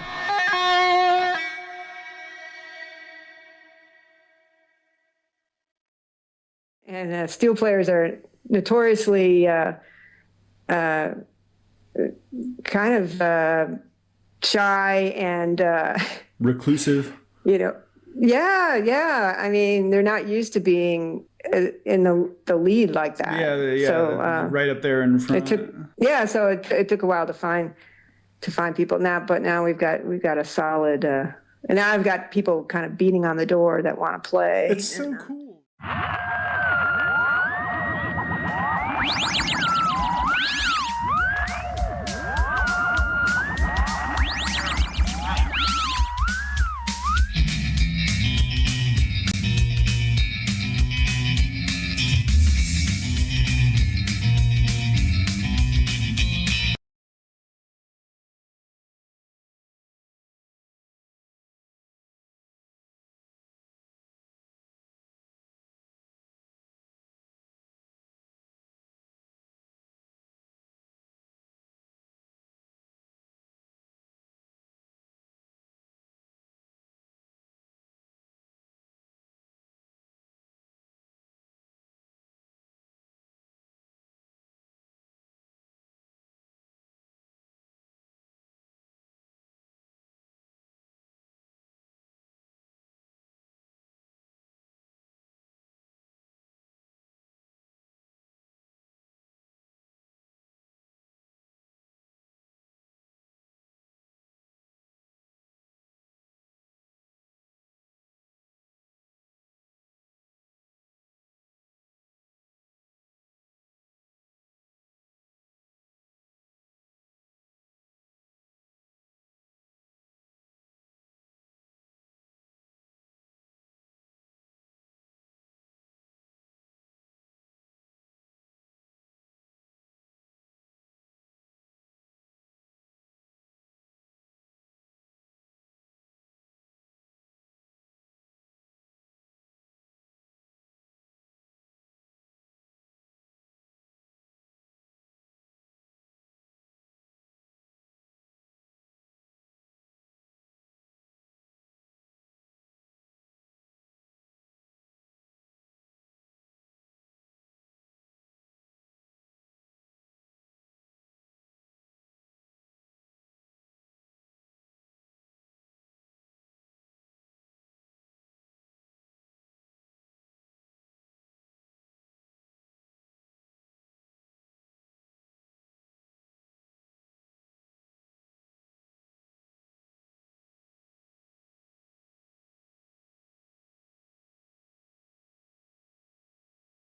And steel players are notoriously kind of shy and reclusive. Yeah. I mean, they're not used to being in the lead like that. Yeah. So right up there in front. It took a while to find people now, but now we've got a solid. And now I've got people kind of beating on the door that want to play. It's so cool.